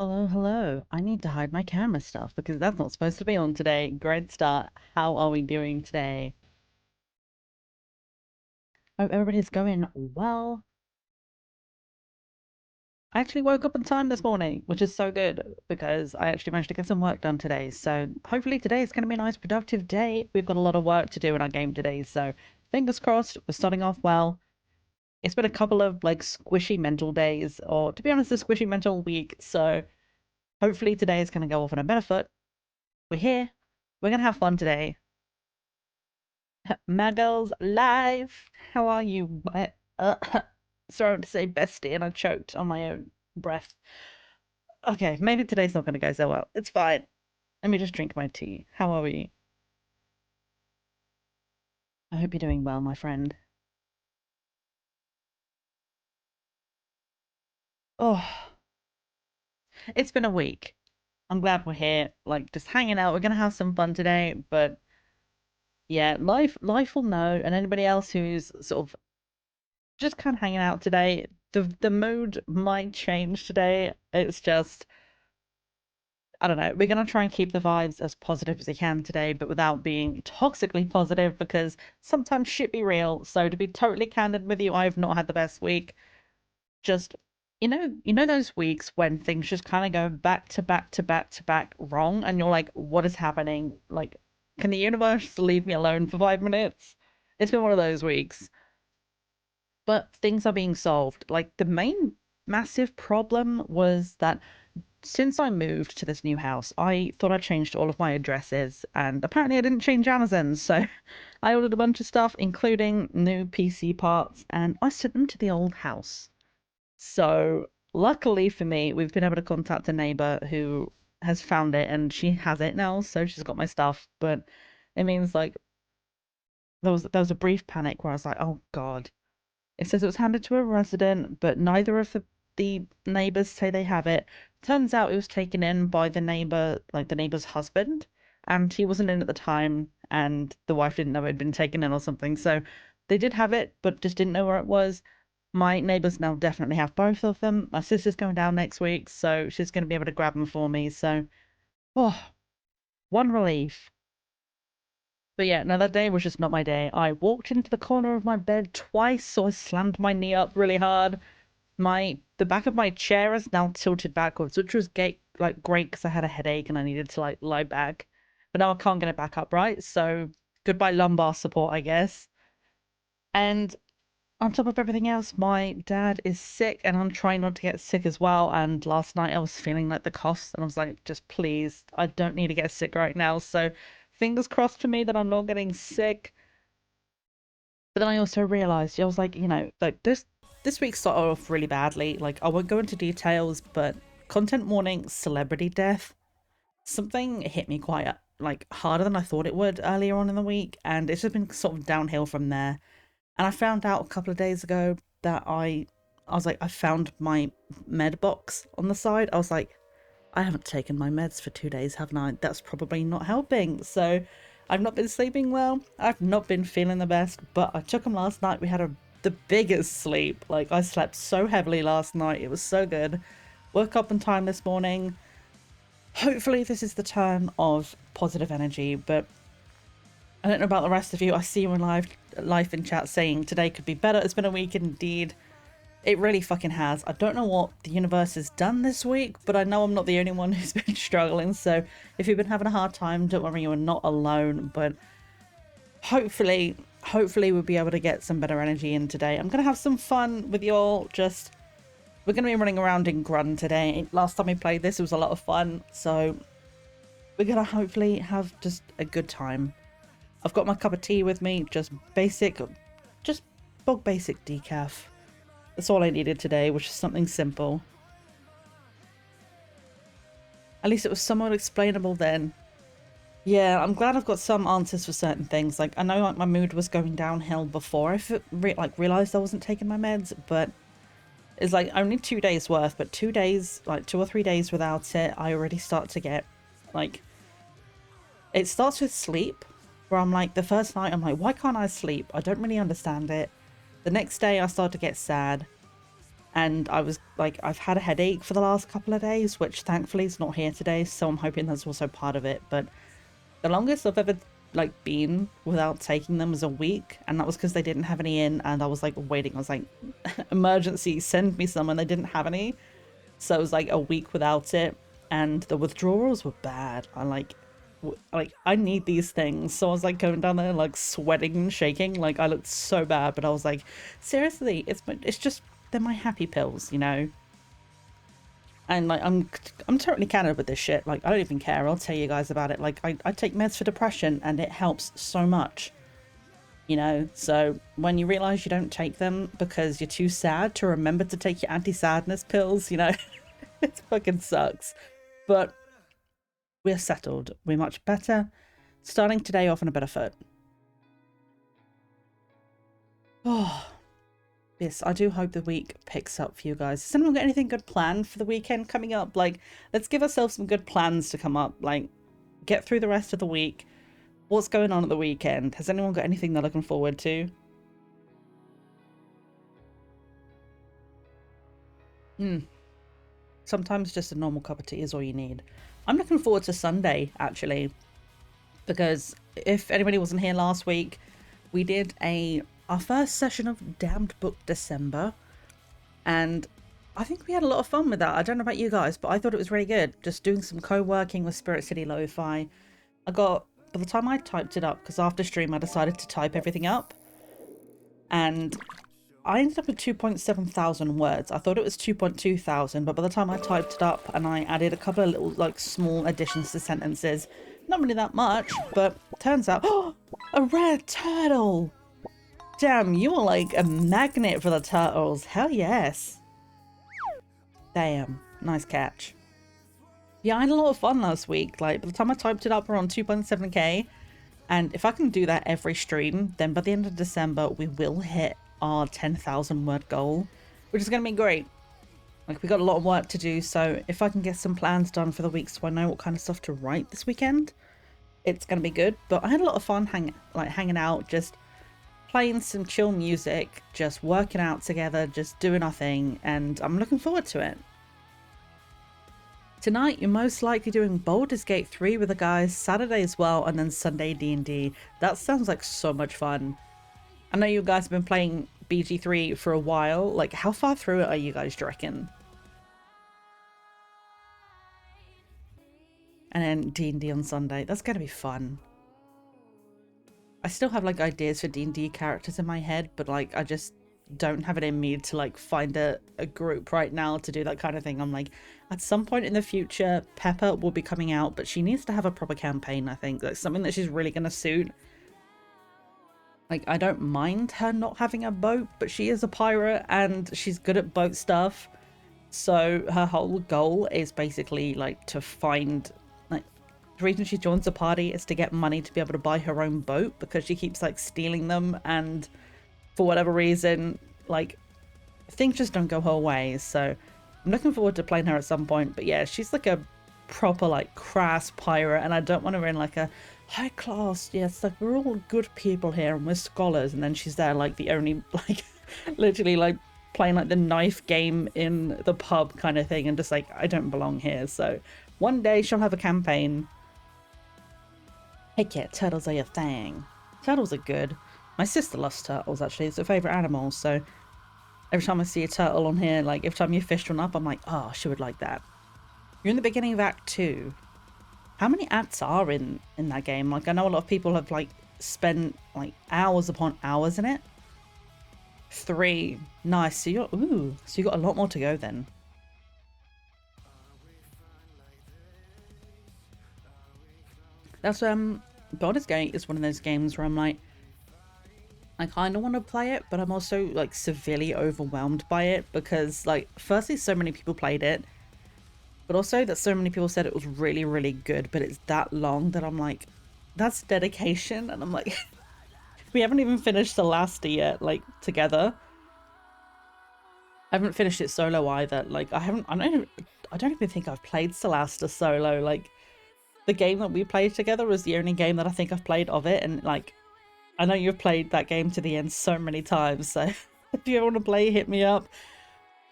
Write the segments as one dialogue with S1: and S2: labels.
S1: Hello, hello. I need to hide my camera stuff because that's not supposed to be on today. Great start. How are we doing today? Hope everybody's going well. I actually woke up on time this morning, which is so good because I actually managed to get some work done today. So hopefully today is going to be a nice productive day. We've got a lot of work to do in our game today, so fingers crossed, we're starting off well. It's been a couple of like squishy mental days, or to be honest, a squishy mental week. So hopefully today is going to go off on a better foot. We're here. We're going to have fun today. Muggles live. How are you? Sorry to say bestie, and I choked on my own breath. Okay, maybe today's not going to go so well. It's fine. Let me just drink my tea. How are we? I hope you're doing well, my friend. Oh, it's been a week. I'm glad we're here, like just hanging out. We're gonna have some fun today, but yeah, life will know, and anybody else who's sort of just kind of hanging out today, the mood might change today. It's just I don't know. We're gonna try and keep the vibes as positive as we can today, but without being toxically positive because sometimes shit be real. So to be totally candid with you, I've not had the best week. Just you know those weeks when things just kind of go back to back to back to back wrong, and you're like, what is happening? Like, can the universe leave me alone for 5 minutes? It's been one of those weeks. But things are being solved. Like the main massive problem was that since I moved to this new house, I thought I changed all of my addresses, and apparently I didn't change Amazon's. So I ordered a bunch of stuff, including new PC parts, and I sent them to the old house. So luckily for me, we've been able to contact a neighbor who has found it, and she has it now, so she's got my stuff. But it means like there was a brief panic where I was like, oh God. It says it was handed to a resident, but neither of the neighbors say they have it. Turns out it was taken in by the neighbor, like the neighbor's husband, and he wasn't in at the time, and the wife didn't know it had been taken in or something. So they did have it, but just didn't know where it was. My neighbors now definitely have both of them. My sister's going down next week, so she's going to be able to grab them for me. So, oh, one relief. But yeah, no, that day was just not my day. I walked into the corner of my bed twice, so I slammed my knee up really hard. The back of my chair is now tilted backwards, which was great because I had a headache and I needed to like lie back. But now I can't get it back up, right? So goodbye lumbar support, I guess. And on top of everything else, my dad is sick and I'm trying not to get sick as well. And last night I was feeling like the coughs and I was like, just please, I don't need to get sick right now. So fingers crossed for me that I'm not getting sick. But then I also realized, I was like, like this week started off really badly. Like I won't go into details, but content warning, celebrity death. Something hit me quite like harder than I thought it would earlier on in the week, and it's just been sort of downhill from there. And I found out a couple of days ago that I was like, I found my med box on the side. I was like, I haven't taken my meds for 2 days, haven't I? That's probably not helping. So I've not been sleeping well. I've not been feeling the best, but I took them last night. We had the biggest sleep. Like I slept so heavily last night. It was so good. Woke up on time this morning. Hopefully this is the turn of positive energy, but I don't know about the rest of you. I see you in life in chat saying today could be better. It's been a week indeed. It really fucking has. I don't know what the universe has done this week, but I know I'm not the only one who's been struggling. So if you've been having a hard time, don't worry, you are not alone. But hopefully we'll be able to get some better energy in today. I'm going to have some fun with you all. We're going to be running around in Grunn today. Last time we played this, it was a lot of fun. So we're going to hopefully have just a good time. I've got my cup of tea with me, just bog basic decaf. That's all I needed today, which is something simple. At least it was somewhat explainable then. Yeah, I'm glad I've got some answers for certain things. Like, I know like my mood was going downhill before I realised I wasn't taking my meds, but it's like only 2 days worth, but 2 days, like 2 or 3 days without it, I already start to get, like, it starts with sleep, where I'm like, the first night I'm like, why can't I sleep? I don't really understand it. The next day I start to get sad. and I was like, I've had a headache for the last couple of days, which thankfully is not here today, so I'm hoping that's also part of it. But the longest I've ever like been without taking them was a week, and that was because they didn't have any in, and I was like waiting. I was like, emergency, send me some, and they didn't have any. So it was like a week without it, and the withdrawals were bad. I like I need these things, so I was like going down there like sweating and shaking, like I looked so bad. But I was like, seriously, it's just they're my happy pills, you know. And like I'm totally candid with this shit. Like I don't even care. I'll tell you guys about it. Like I take meds for depression, and it helps so much, you know. So when you realize you don't take them because you're too sad to remember to take your anti-sadness pills, you know, it fucking sucks. But we're settled. We're much better. Starting today off on a better foot. Oh, yes, I do hope the week picks up for you guys. Has anyone got anything good planned for the weekend coming up? Like, let's give ourselves some good plans to come up. Like, get through the rest of the week. What's going on at the weekend? Has anyone got anything they're looking forward to? Sometimes just a normal cup of tea is all you need. I'm looking forward to Sunday, actually, because if anybody wasn't here last week, we did our first session of Damned Book December, and I think we had a lot of fun with that. I don't know about you guys, but I thought it was really good. Just doing some co-working with Spirit City Lo-Fi. By the time I typed it up, because after stream I decided to type everything up, and I ended up with 2.7 thousand words. I thought it was 2.2 thousand, but by the time I typed it up and I added a couple of little like small additions to sentences, not really that much, but turns out, oh, a rare turtle! Damn, you are like a magnet for the turtles. Hell yes. Damn, nice catch. Yeah, I had a lot of fun last week. Like by the time I typed it up, we're on 2.7k. And if I can do that every stream, then by the end of December, we will hit our 10,000 word goal, which is going to be great. Like we got a lot of work to do, so if I can get some plans done for the week so I know what kind of stuff to write this weekend, it's going to be good. But I had a lot of fun hanging out, just playing some chill music, just working out together, just doing our thing, and I'm looking forward to it. Tonight, you're most likely doing Baldur's Gate 3 with the guys, Saturday as well, and then Sunday D&D. That sounds like so much fun. I know you guys have been playing BG3 for a while. Like, how far through it are you guys, do you reckon? And then D&D on Sunday. That's going to be fun. I still have, like, ideas for D&D characters in my head, but, like, I just don't have it in me to, like, find a group right now to do that kind of thing. I'm like, at some point in the future, Pepper will be coming out, but she needs to have a proper campaign, I think. Like, something that she's really going to suit. Like, I don't mind her not having a boat, but she is a pirate and she's good at boat stuff. So her whole goal is basically, like, to find... Like, the reason she joins the party is to get money to be able to buy her own boat, because she keeps, like, stealing them, and for whatever reason, like, things just don't go her way. So I'm looking forward to playing her at some point. But yeah, she's like a proper, like, crass pirate, and I don't want her in, like, a high class, yes, like, we're all good people here and we're scholars, and then she's there, like, the only, like, literally, like, playing, like, the knife game in the pub kind of thing, and just, like, I don't belong here. So one day she'll have a campaign. Heck yeah, turtles are your thing. Turtles are good. My sister loves turtles, actually. It's her favourite animal, so every time I see a turtle on here, like, every time you fish one up, I'm like, oh, she would like that. You're in the beginning of Act 2. How many acts are in that game? Like, I know a lot of people have, like, spent, like, hours upon hours in it. 3. Nice. So you got a lot more to go then. That's, Baldur's Gate is one of those games where I'm like, I kind of want to play it, but I'm also, like, severely overwhelmed by it, because, like, firstly, so many people played it, but also that so many people said it was really, really good, but it's that long that I'm like, that's dedication. And I'm like, we haven't even finished Solasta yet, like, together. I haven't finished it solo either. Like, I don't even think I've played Solasta solo. Like, the game that we played together was the only game that I think I've played of it, and, like, I know you've played that game to the end so many times, so if you want to play, hit me up.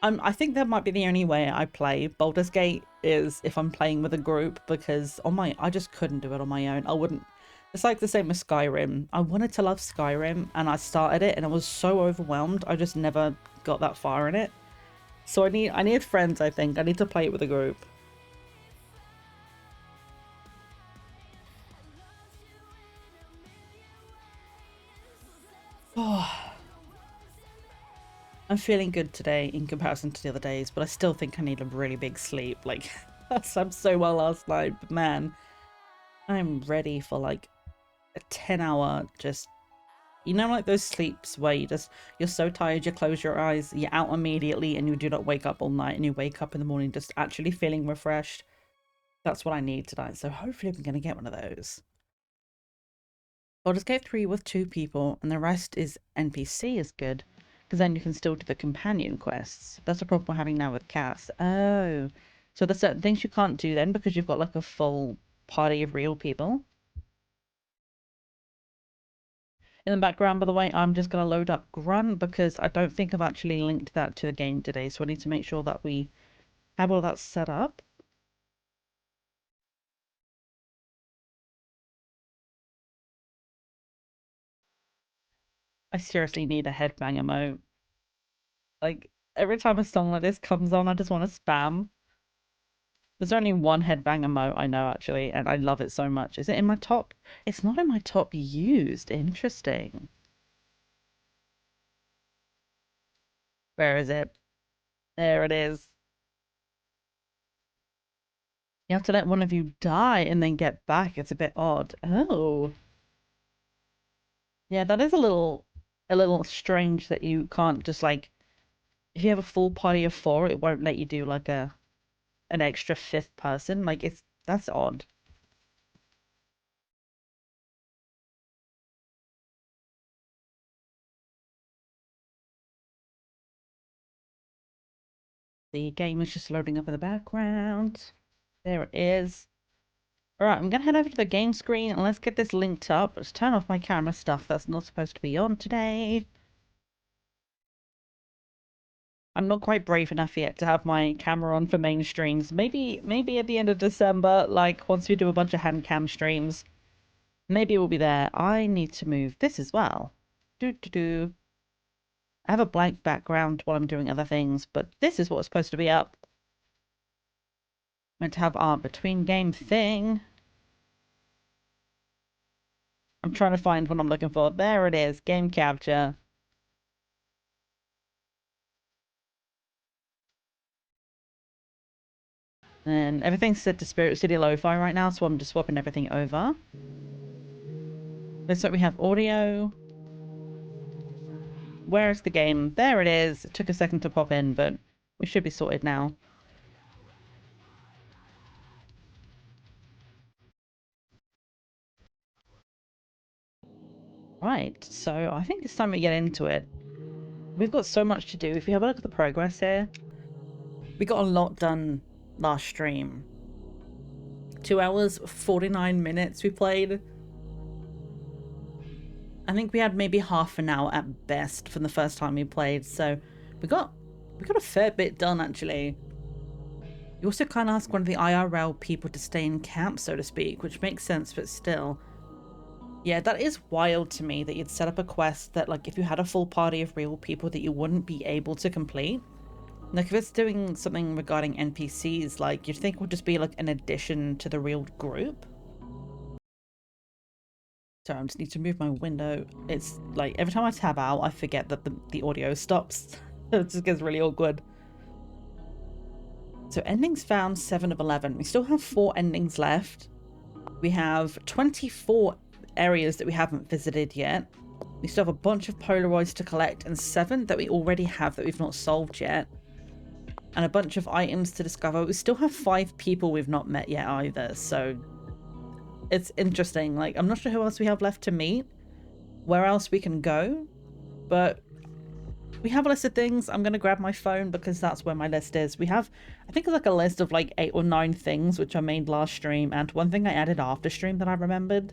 S1: I think that might be the only way I play Baldur's Gate is if I'm playing with a group, because I just couldn't do it on my own. I wouldn't. It's like the same with Skyrim. I wanted to love Skyrim and I started it and I was so overwhelmed. I just never got that far in it. So I need friends, I think. I need to play it with a group. Oh, I'm feeling good today in comparison to the other days, but I still think I need a really big sleep. Like, I slept so well last night, but man, I'm ready for like a 10-hour just, you know, like those sleeps where you're so tired, you close your eyes, you're out immediately, and you do not wake up all night, and you wake up in the morning just actually feeling refreshed. That's what I need tonight, so hopefully I'm going to get one of those. Baldur's Gate 3 with 2 people, and the rest is NPC is good, because then you can still do the companion quests. That's the problem we're having now with Cass. Oh, so there's certain things you can't do then because you've got like a full party of real people. In the background, by the way, I'm just going to load up Grunn because I don't think I've actually linked that to the game today, so I need to make sure that we have all that set up. I seriously need a headbang emote. Like, every time a song like this comes on, I just want to spam. There's only one headbang emote I know, actually, and I love it so much. Is it in my top? It's not in my top used. Interesting. Where is it? There it is. You have to let one of you die and then get back. It's a bit odd. Oh. Yeah, that is a little strange that you can't just like, if you have a full party of 4, it won't let you do like an extra 5th person. Like that's odd. The game is just loading up in the background. There it is. Alright, I'm gonna head over to the game screen and let's get this linked up. Let's turn off my camera stuff that's not supposed to be on today. I'm not quite brave enough yet to have my camera on for main streams. Maybe at the end of December, like once we do a bunch of hand cam streams, maybe we'll be there. I need to move this as well. Do do do. I have a blank background while I'm doing other things, but this is what's supposed to be up. Meant to have our between game thing. I'm trying to find what I'm looking for. There it is, game capture. And everything's set to Spirit City Lo-Fi right now, so I'm just swapping everything over. Looks like we have audio. Where is the game? There it is. It took a second to pop in, but we should be sorted now. Right, so I think it's time we get into it. We've got so much to do. If you have a look at the progress here, we got a lot done last stream. 2 hours, 49 minutes we played. I think we had maybe half an hour at best from the first time we played, so we got a fair bit done actually. You also can't ask one of the IRL people to stay in camp, so to speak, which makes sense, but still. Yeah, that is wild to me that you'd set up a quest that, like, if you had a full party of real people that you wouldn't be able to complete. Like, if it's doing something regarding NPCs, like, you'd think it would just be, like, an addition to the real group. So I just need to move my window. It's, like, every time I tab out, I forget that the audio stops. It just gets really awkward. So endings found 7 of 11. We still have 4 endings left. We have 24 areas that we haven't visited yet. We still have a bunch of Polaroids to collect and 7 that we already have that we've not solved yet. And a bunch of items to discover. We still have 5 people we've not met yet either, so it's interesting. Like, I'm not sure who else we have left to meet, where else we can go, but we have a list of things. I'm going to grab my phone because that's where my list is. We have, I think it's like a list of like 8 or 9 things which I made last stream, and one thing I added after stream that I remembered.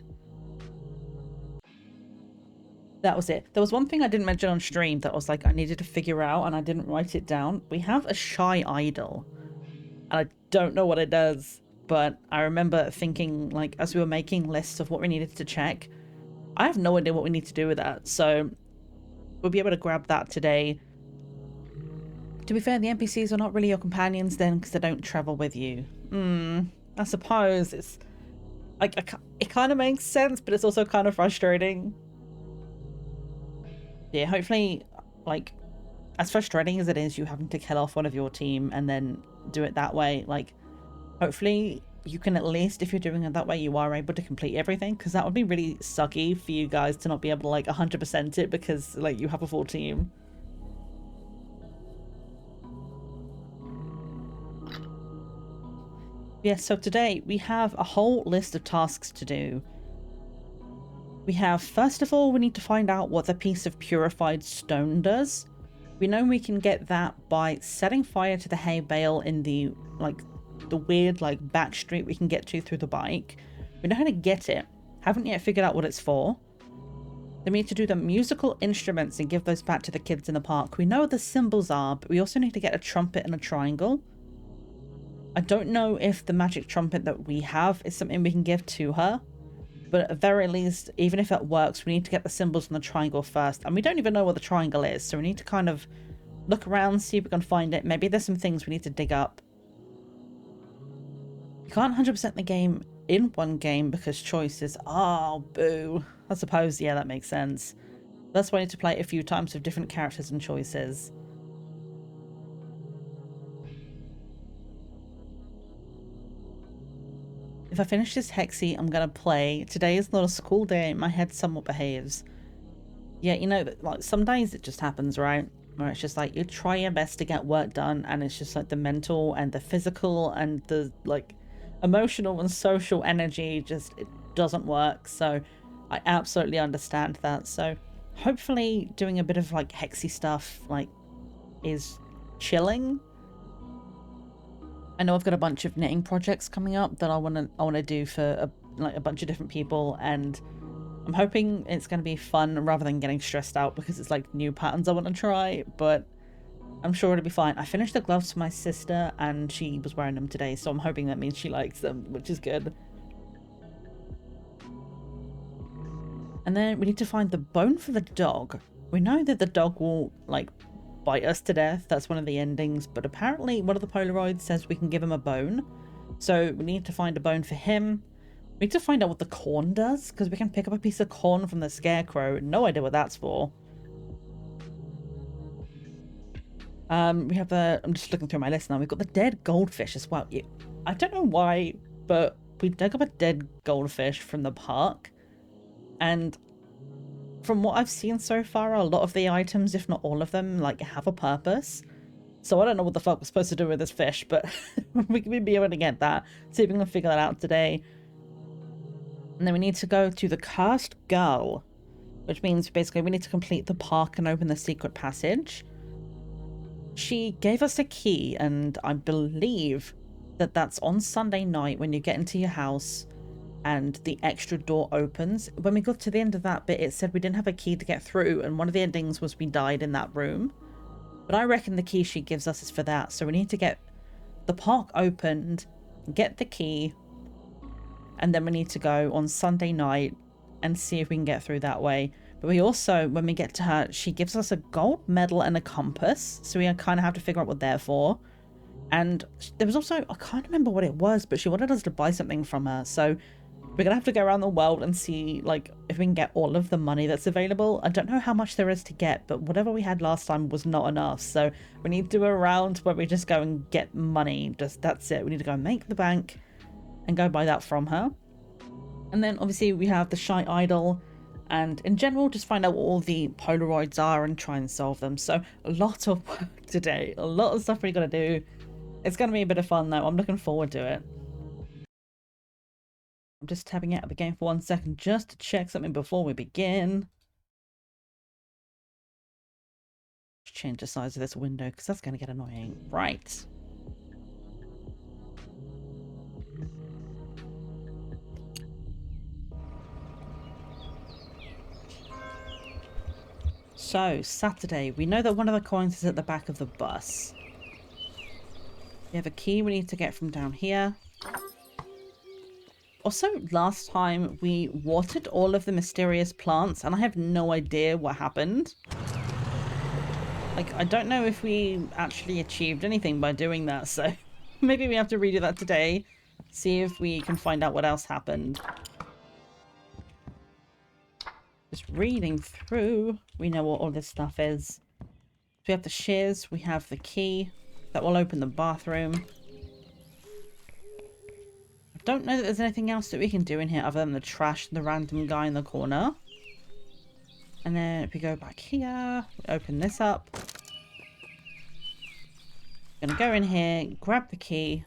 S1: That was it. There was one thing I didn't mention on stream that was like I needed to figure out and I didn't write it down. We have a shy idol. And I don't know what it does, but I remember thinking, like, as we were making lists of what we needed to check, I have no idea what we need to do with that. So we'll be able to grab that today. To be fair, the NPCs are not really your companions then because they don't travel with you. I suppose it's like it kind of makes sense, but it's also kind of frustrating. Yeah, hopefully, like, as frustrating as it is, you having to kill off one of your team and then do it that way, like, hopefully you can at least, if you're doing it that way, you are able to complete everything, because that would be really sucky for you guys to not be able to, like, 100% it because, like, you have a full team. Yes, so today we have a whole list of tasks to do. We have, first of all, we need to find out what the piece of purified stone does. We know we can get that by setting fire to the hay bale in the, like, the weird, like, back street we can get to through the bike. We know how to get it. Haven't yet figured out what it's for. Then we need to do the musical instruments and give those back to the kids in the park. We know what the symbols are, but we also need to get a trumpet and a triangle. I don't know if the magic trumpet that we have is something we can give to her. But at the very least, even if it works, we need to get the symbols on the triangle first. And we don't even know what the triangle is, so we need to kind of look around, see if we can find it. Maybe there's some things we need to dig up. You can't 100% the game in one game because choices. Oh, boo. I suppose, yeah, that makes sense. That's why I need to play it a few times with different characters and choices. If I finish this Hexy, I'm gonna play. Today is not a school day. My head somewhat behaves. Yeah, you know, like some days it just happens, right? Where it's just like you try your best to get work done and it's just like the mental and the physical and the like emotional and social energy just it doesn't work. So I absolutely understand that. So hopefully doing a bit of like hexy stuff like is chilling. I know I've got a bunch of knitting projects coming up that I wanna do for a bunch of different people, and I'm hoping it's going to be fun rather than getting stressed out because it's like new patterns I want to try, but I'm sure it'll be fine. I finished the gloves for my sister and she was wearing them today, so I'm hoping that means she likes them, which is good. And then we need to find the bone for the dog. We know that the dog will like bite us to death. That's one of the endings, but apparently one of the Polaroids says we can give him a bone. So we need to find a bone for him. We need to find out what the corn does, because we can pick up a piece of corn from the scarecrow. No idea what that's for. We have the... I'm just looking through my list now. We've got the dead goldfish as well. I don't know why, but we dug up a dead goldfish from the park. And from what I've seen so far, a lot of the items, if not all of them, like have a purpose. So I don't know what the fuck we're supposed to do with this fish, but we can be able to get that. See if we can figure that out today. And then we need to go to the Cursed Girl, which means basically we need to complete the park and open the secret passage. She gave us a key, and I believe that that's on Sunday night when you get into your house and the extra door opens. When we got to the end of that bit, it said we didn't have a key to get through, and one of the endings was we died in that room. But I reckon the key she gives us is for that, so we need to get the park opened, get the key, and then we need to go on Sunday night and see if we can get through that way. But we also, when we get to her, she gives us a gold medal and a compass, so we kind of have to figure out what they're for. And there was also, I can't remember what it was, but she wanted us to buy something from her, so we're gonna have to go around the world and see like if we can get all of the money that's available. I don't know how much there is to get, but whatever we had last time was not enough, so we need to do a round where we just go and get money. Just that's it. We need to go and make the bank and go buy that from her. And then obviously we have the shy idol, and in general just find out what all the Polaroids are and try and solve them. So a lot of work today, a lot of stuff we gotta do. It's gonna be a bit of fun though. I'm looking forward to it. I'm just tapping out of the game for 1 second just to check something before we begin. Just change the size of this window because that's gonna get annoying. Right. So, Saturday. We know that one of the coins is at the back of the bus. We have a key we need to get from down here. Also, last time we watered all of the mysterious plants and I have no idea what happened. Like, I don't know if we actually achieved anything by doing that, so maybe we have to redo that today. See if we can find out what else happened. Just reading through, we know what all this stuff is. We have the shears, we have the key that will open the bathroom. I don't know that there's anything else that we can do in here other than the trash and the random guy in the corner. And then if we go back here, open this up. Gonna go in here, grab the key,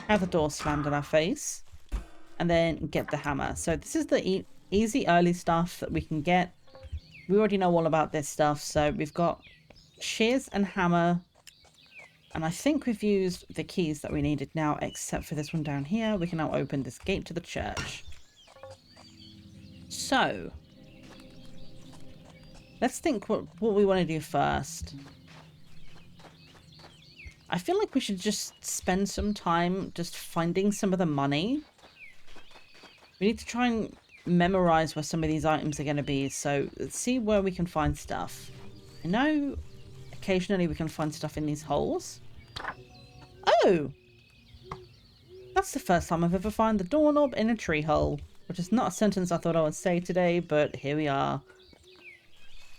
S1: have the door slammed in our face, and then get the hammer. So this is the easy early stuff that we can get. We already know all about this stuff, so we've got shears and hammer. And I think we've used the keys that we needed now, except for this one down here. We can now open this gate to the church. So, let's think what we want to do first. I feel like we should just spend some time just finding some of the money. We need to try and memorize where some of these items are going to be. So, let's see where we can find stuff. I know occasionally we can find stuff in these holes. Oh! That's the first time I've ever found the doorknob in a tree hole. Which is not a sentence I thought I would say today, but here we are.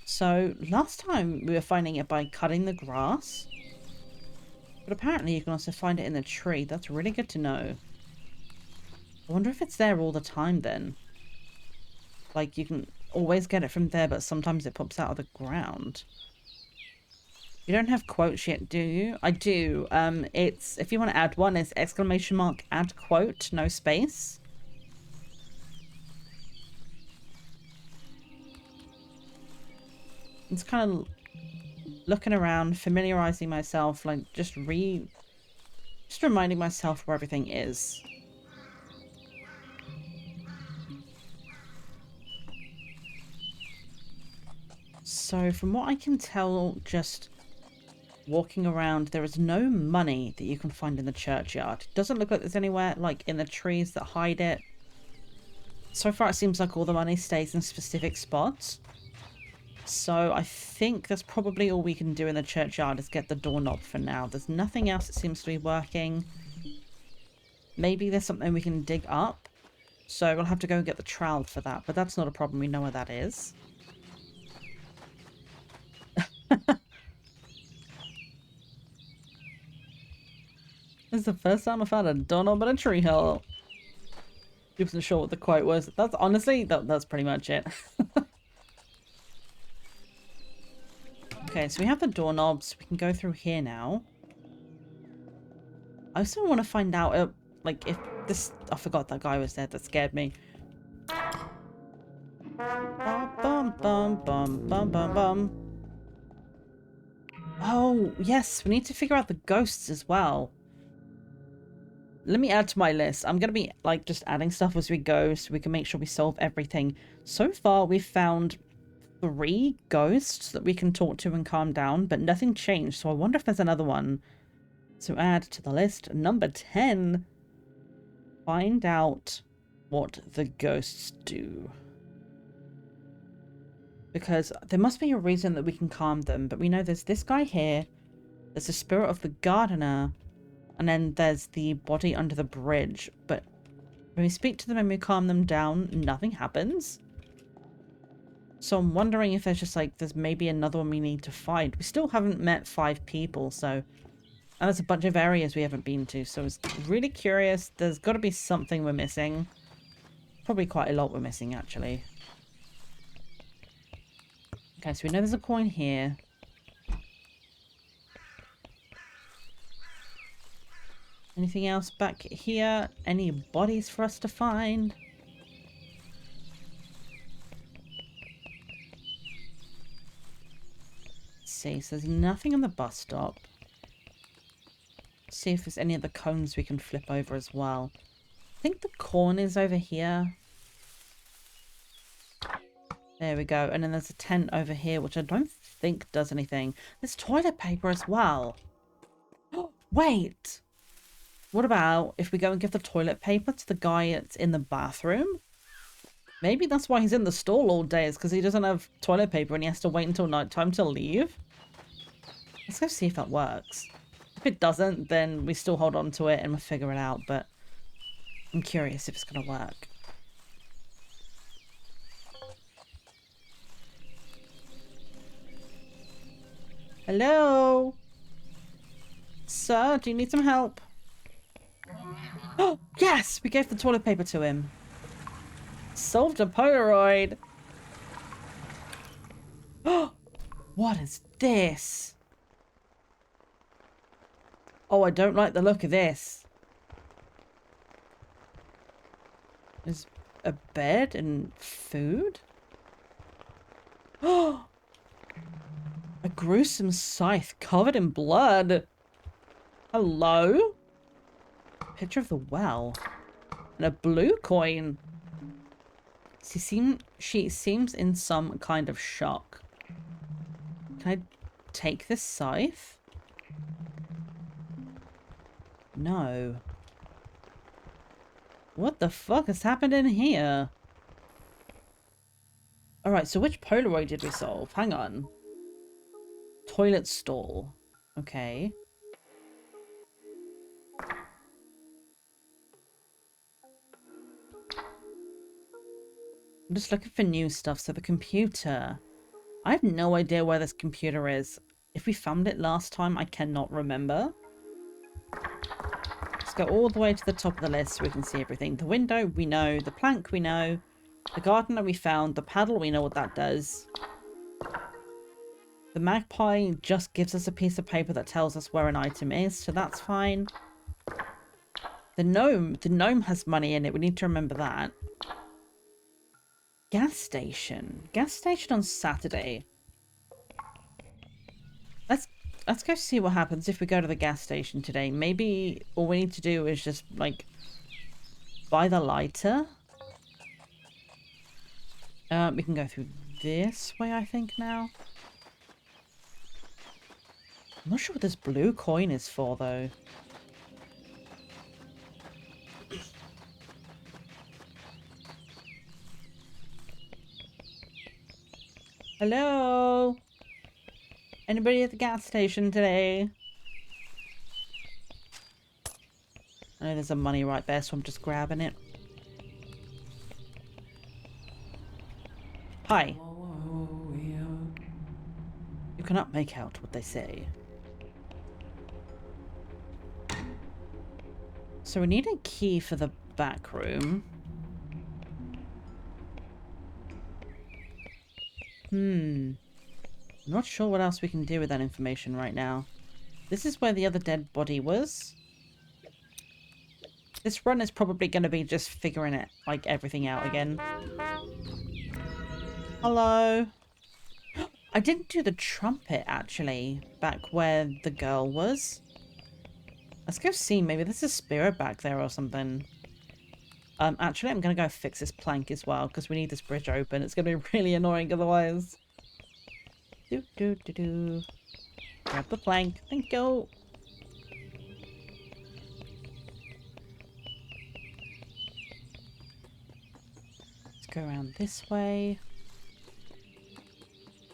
S1: So, last time we were finding it by cutting the grass. But apparently you can also find it in the tree. That's really good to know. I wonder if it's there all the time then. Like, you can always get it from there, but sometimes it pops out of the ground. You don't have quotes yet, do you? I do. It's, if you want to add one, it's !, add quote, no space. It's kind of looking around, familiarizing myself, like just reminding myself where everything is. So from what I can tell, just walking around, there is no money that you can find in the churchyard. It doesn't look like there's anywhere like in the trees that hide it. So far it seems like all the money stays in specific spots. So I think that's probably all we can do in the churchyard is get the doorknob for now. There's nothing else that seems to be working. Maybe there's something we can dig up. So we'll have to go and get the trowel for that. But that's not a problem. We know where that is. This is the first time I found a doorknob in a tree hole. I wasn't sure what the quote was. That's honestly, that's pretty much it. Okay, so we have the doorknobs. We can go through here now. I also want to find out, like, if this... I forgot that guy was there. That scared me. Bum, bum, bum, bum, bum, bum. Oh, yes. We need to figure out the ghosts as well. Let me add to my list. I'm going to be, like, just adding stuff as we go so we can make sure we solve everything. So far, we've found 3 ghosts that we can talk to and calm down, but nothing changed. So I wonder if there's another one. So add to the list. Number 10. Find out what the ghosts do. Because there must be a reason that we can calm them. But we know there's this guy here. There's the spirit of the gardener. And then there's the body under the bridge. But when we speak to them and we calm them down, nothing happens. So I'm wondering if there's just like, there's maybe another one we need to find. We still haven't met 5 people, so... And there's a bunch of areas we haven't been to, so it's really curious. There's got to be something we're missing. Probably quite a lot we're missing, actually. Okay, so we know there's a coin here. Anything else back here? Any bodies for us to find? Let's see, so there's nothing on the bus stop. See if there's any of the cones we can flip over as well. I think the corn is over here. There we go. And then there's a tent over here, which I don't think does anything. There's toilet paper as well. Wait. What about if we go and give the toilet paper to the guy that's in the bathroom? Maybe that's why he's in the stall all day, is because he doesn't have toilet paper and he has to wait until nighttime to leave. Let's go see if that works. If it doesn't, then we still hold on to it and we'll figure it out, but I'm curious if it's going to work. Hello? Sir, do you need some help? Oh, yes! We gave the toilet paper to him. Solved a Polaroid. Oh, what is this? Oh, I don't like the look of this. There's a bed and food? Oh, a gruesome scythe covered in blood. Hello? Picture of the well. And a blue coin. She seems in some kind of shock. Can I take this scythe? No. What the fuck has happened in here? Alright, so which Polaroid did we solve? Hang on. Toilet stall. Okay. I'm just looking for new stuff. So the computer. I have no idea where this computer is. If we found it last time, I cannot remember. Let's go all the way to the top of the list so we can see everything. The window, we know. The plank, we know. The gardener, we found. The paddle, we know what that does. The magpie just gives us a piece of paper that tells us where an item is, so that's fine. The gnome has money in it. We need to remember that. Gas station on Saturday. Let's go see what happens if we go to the gas station today. Maybe all we need to do is just like buy the lighter. We can go through this way, I think, now. I'm not sure what this blue coin is for, though. Hello? Anybody at the gas station today? I know there's some money right there, so I'm just grabbing it. Hi. You cannot make out what they say. So we need a key for the back room. I'm not sure what else we can do with that information right now. This is where the other dead body was. This run is probably going to be just figuring it, like, everything out again. Hello. I didn't do the trumpet, actually, back where the girl was. Let's go see. Maybe there's a spirit back there or something. Actually, I'm going to go fix this plank as well, because we need this bridge open. It's going to be really annoying otherwise. Grab the plank. Thank you. Let's go around this way.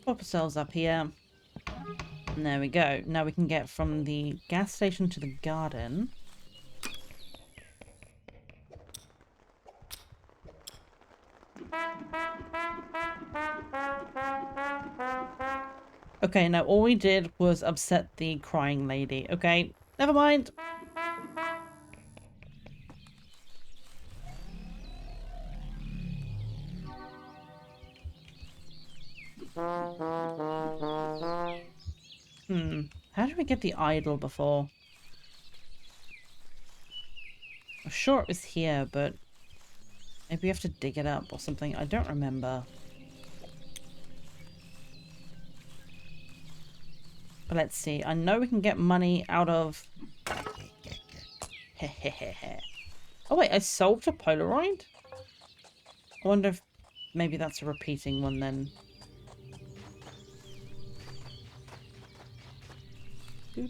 S1: Pop ourselves up here. And there we go. Now we can get from the gas station to the garden. Okay, now all we did was upset the crying lady. Okay, never mind. How did we get the idol before? I'm sure it was here, but maybe we have to dig it up or something. I don't remember. But let's see. I know we can get money out of... Oh wait, I solved a Polaroid? I wonder if maybe that's a repeating one then.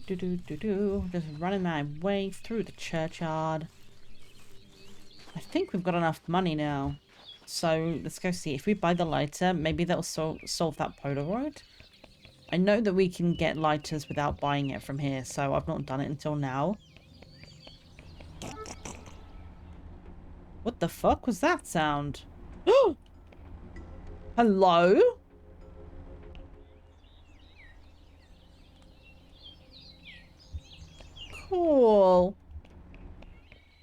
S1: Just running my way through the churchyard. I think we've got enough money now. So let's go see. If we buy the lighter, maybe that'll solve that Polaroid. I know that we can get lighters without buying it from here, so I've not done it until now. What the fuck was that sound? Hello? Cool.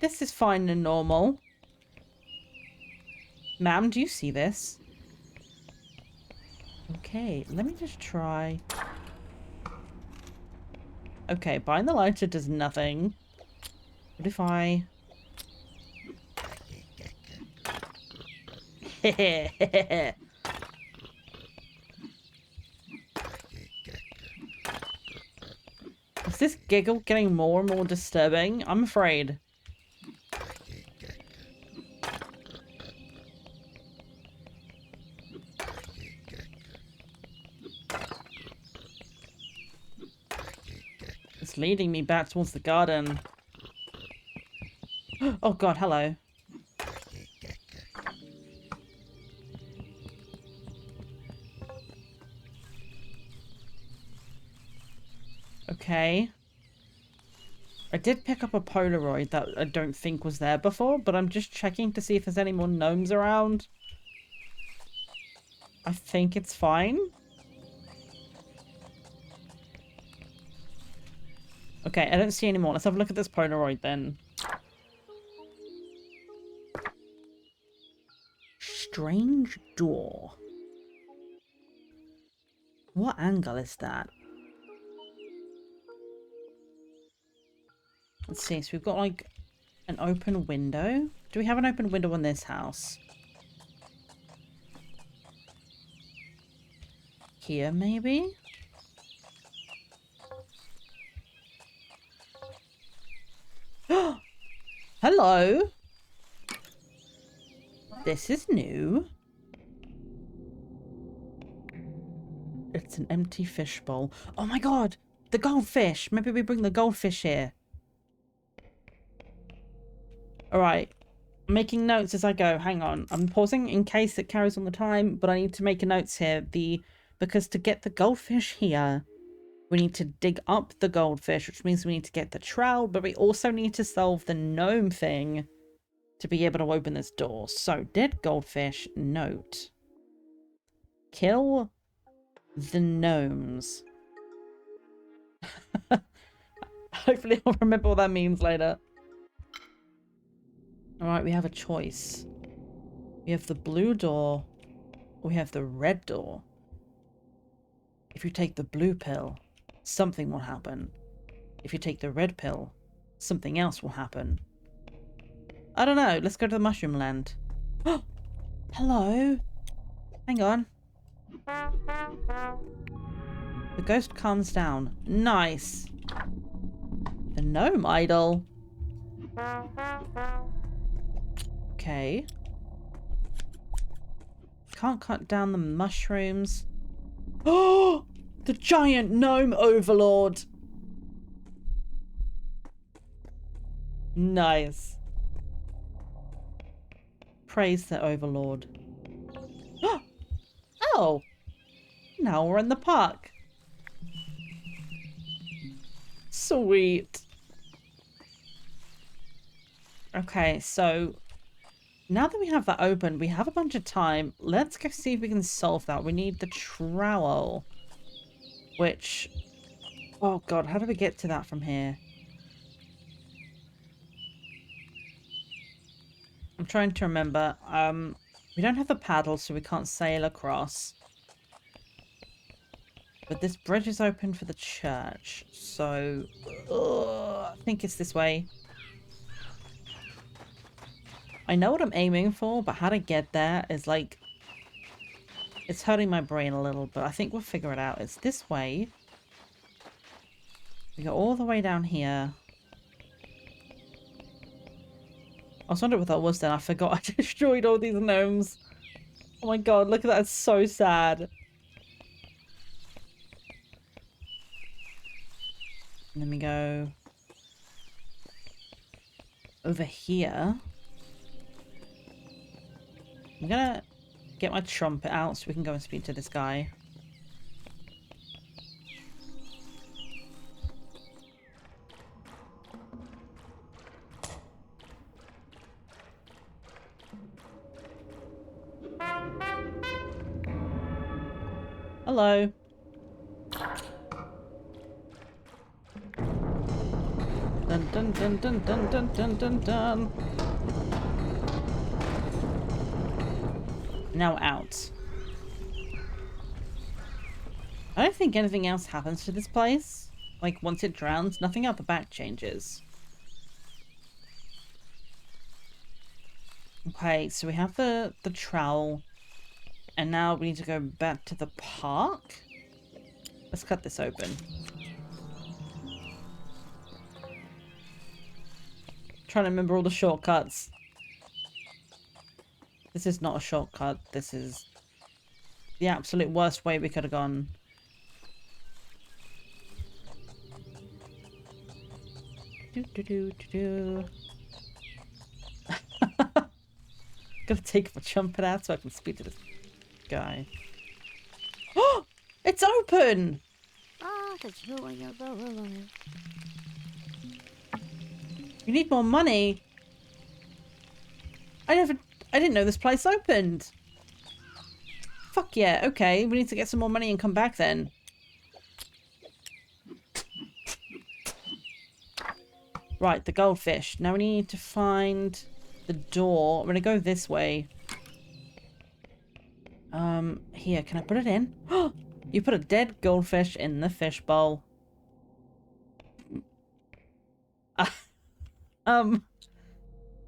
S1: This is fine and normal. Ma'am, do you see this? Okay, let me just try. Okay, buying the lighter does nothing. What if I... Is this giggle getting more and more disturbing? I'm afraid. It's leading me back towards the garden. Oh god, hello. Okay. I did pick up a Polaroid that I don't think was there before, but I'm just checking to see if there's any more gnomes around. I think it's fine. Okay, I don't see any more. Let's have a look at this Polaroid then. Strange door. What angle is that? Let's see, so we've got like an open window. Do we have an open window in this house? Here, maybe? Hello? This is new. It's an empty fish bowl. Oh my god! The goldfish! Maybe we bring the goldfish here. Alright. I'm making notes as I go. Hang on. I'm pausing in case it carries on the time, but I need to make notes here. Because to get the goldfish here, we need to dig up the goldfish, which means we need to get the trowel, but we also need to solve the gnome thing to be able to open this door. So, dead goldfish, note. Kill the gnomes. Hopefully I'll remember what that means later. Alright, we have a choice. We have the blue door, or we have the red door. If you take the blue pill, something will happen. If you take the red pill, something else will happen. I don't know. Let's go to the mushroom land. Oh, hello. Hang on. The ghost calms down. Nice. The gnome idol. Okay. Can't cut down the mushrooms. Oh! The giant gnome overlord. Nice. Praise the overlord. Oh! Now we're in the park. Sweet. Okay, so now that we have that open, we have a bunch of time. Let's go see if we can solve that. We need the trowel. Which... oh god, how do we get to that from here? I'm trying to remember. We don't have the paddle, so we can't sail across. But this bridge is open for the church. So... I think it's this way. I know what I'm aiming for, but how to get there is like... it's hurting my brain a little, but I think we'll figure it out. It's this way. We go all the way down here. I was wondering what that was then. I forgot I destroyed all these gnomes. Oh my god, look at that. It's so sad. And then we go over here. I'm gonna get my trumpet out so we can go and speak to this guy. Hello. Dun dun dun dun dun dun dun dun dun. Now out. I don't think anything else happens to this place. Like, once it drowns, nothing out the back changes. Okay, so we have the trowel. And now we need to go back to the park. Let's cut this open. Trying to remember all the shortcuts. This is not a shortcut. This is the absolute worst way we could have gone. Do do do do do. Gotta take my trumpet out so I can speak to this guy. Oh! It's open! You need more money? I didn't know this place opened. Fuck yeah, okay. We need to get some more money and come back then. Right, the goldfish. Now we need to find the door. I'm gonna go this way. Here, can I put it in? Oh, you put a dead goldfish in the fish bowl.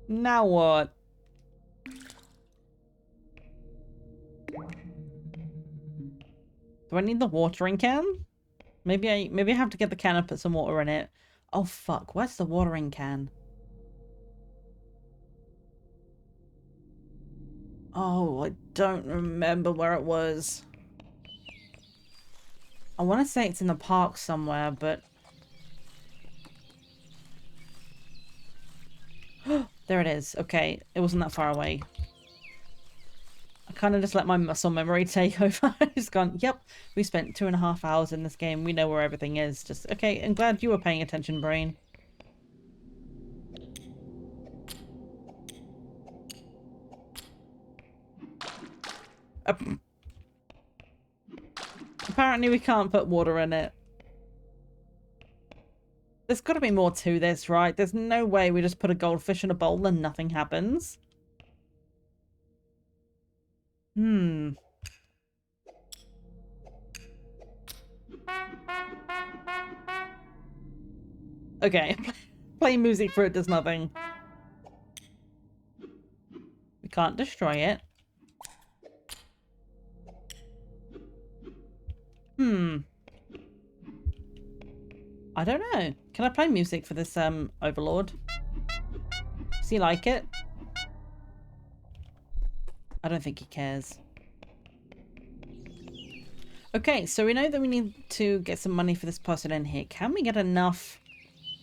S1: Now what? Do I need the watering can? Maybe I have to get the can and put some water in it. Oh fuck, where's the watering can? Oh, I don't remember where it was. I want to say it's in the park somewhere, but... There it is. Okay, it wasn't that far away. I kind of just let my muscle memory take over. Just gone, yep, we spent 2.5 hours in this game. We know where everything is. Just, okay, I'm glad you were paying attention, brain. Apparently we can't put water in it. There's got to be more to this, right? There's no way we just put a goldfish in a bowl and nothing happens. Okay. Playing music for it does nothing. We can't destroy it. I don't know. Can I play music for this overlord? Does he like it? I don't think he cares. Okay, so we know that we need to get some money for this person in here. Can we get enough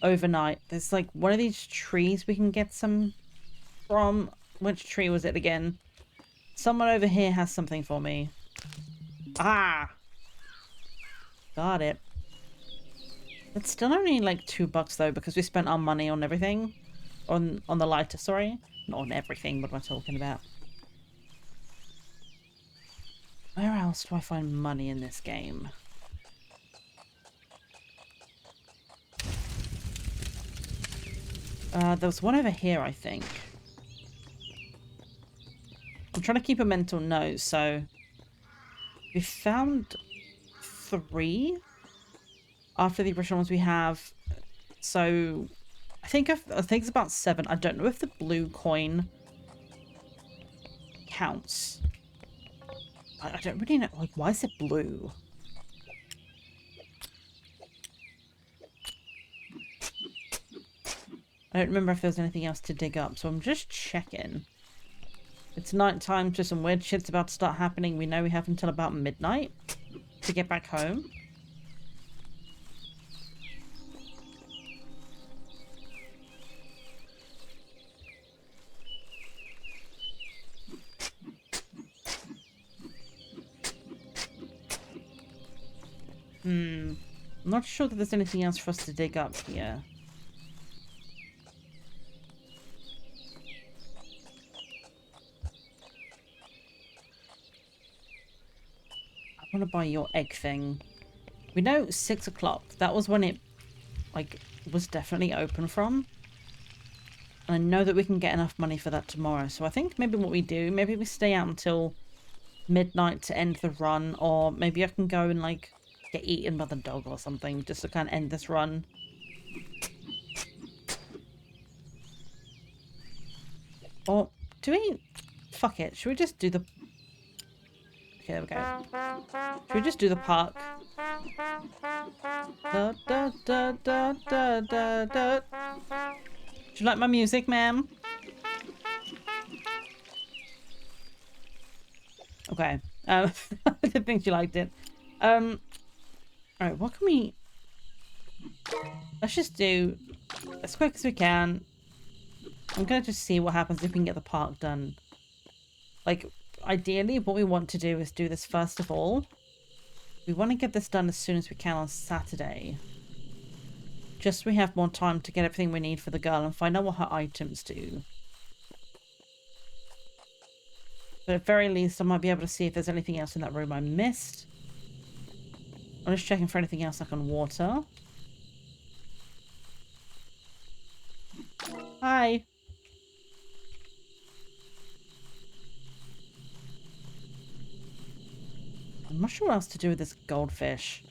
S1: overnight? There's like one of these trees we can get some from. Which tree was it again? Someone over here has something for me. Ah! Got it. It's still only like $2 though, because we spent our money on everything. On the lighter, sorry. Not on everything, what am I talking about? Where else do I find money in this game? There was one over here, I think. I'm trying to keep a mental note, so... We found 3 after the original ones we have. So I think it's about 7. I don't know if the blue coin counts. I don't really know. Like, why is it blue? I don't remember if there was anything else to dig up, so I'm just checking. It's night time, so some weird shit's about to start happening. We know we have until about midnight to get back home. I'm not sure that there's anything else for us to dig up here. I want to buy your egg thing. We know 6 o'clock. That was when it, like, was definitely open from. And I know that we can get enough money for that tomorrow. So I think maybe what we do, maybe we stay out until midnight to end the run. Or maybe I can go and, like, get eaten by the dog or something just to kind of end this run. Or do we... Fuck it. Should we just do the... Okay, there we go. Should we just do the park? Da, da, da, da, da, da, da. Do you like my music, ma'am? Okay. I didn't think she liked it. Alright, what can we... Let's just do as quick as we can. I'm gonna just see what happens if we can get the park done. Like, ideally, what we want to do is do this first of all. We want to get this done as soon as we can on Saturday. Just so we have more time to get everything we need for the girl and find out what her items do. But at very least, I might be able to see if there's anything else in that room I missed. I'm just checking for anything else I can water. Hi. I'm not sure what else to do with this goldfish.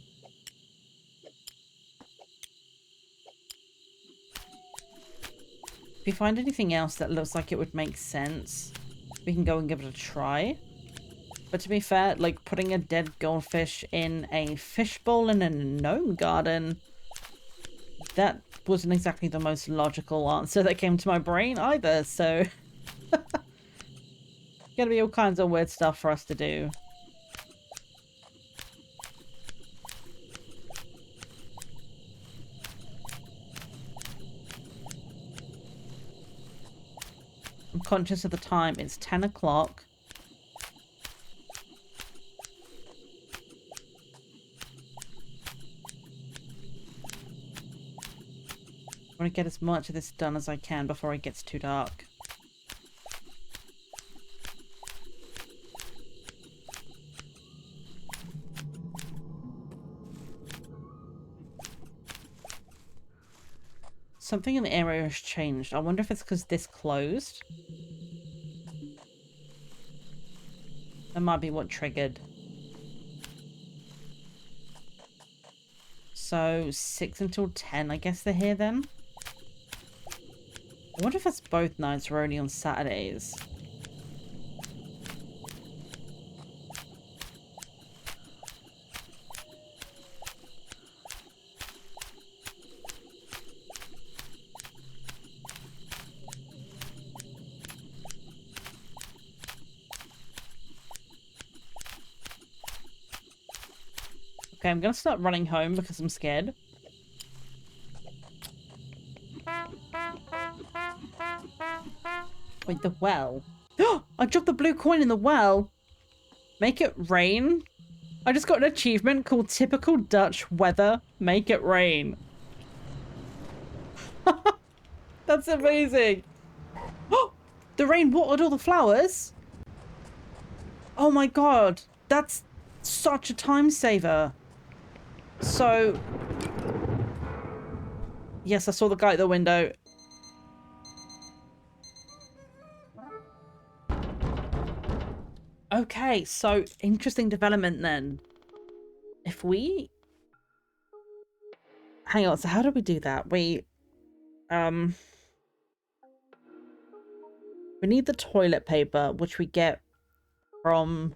S1: If you find anything else that looks like it would make sense, we can go and give it a try. But to be fair, like putting a dead goldfish in a fishbowl in a gnome garden, that wasn't exactly the most logical answer that came to my brain either, so... Gonna be all kinds of weird stuff for us to do. I'm conscious of the time. It's 10 o'clock. I want to get as much of this done as I can before it gets too dark. Something in the area has changed. I wonder if it's because this closed. That might be what triggered. So 6 until 10, I guess they're here then. I wonder if that's both nights or only on Saturdays. Okay, I'm gonna start running home because I'm scared. Wait, the well. I dropped the blue coin in the well. Make it rain. I just got an achievement called Typical Dutch Weather. Make it rain. That's amazing. The rain watered all the flowers. Oh my god. That's such a time saver. So... Yes, I saw the guy at the window. Okay, so interesting development then. If we... Hang on, so how do we do that? We need the toilet paper, which we get from...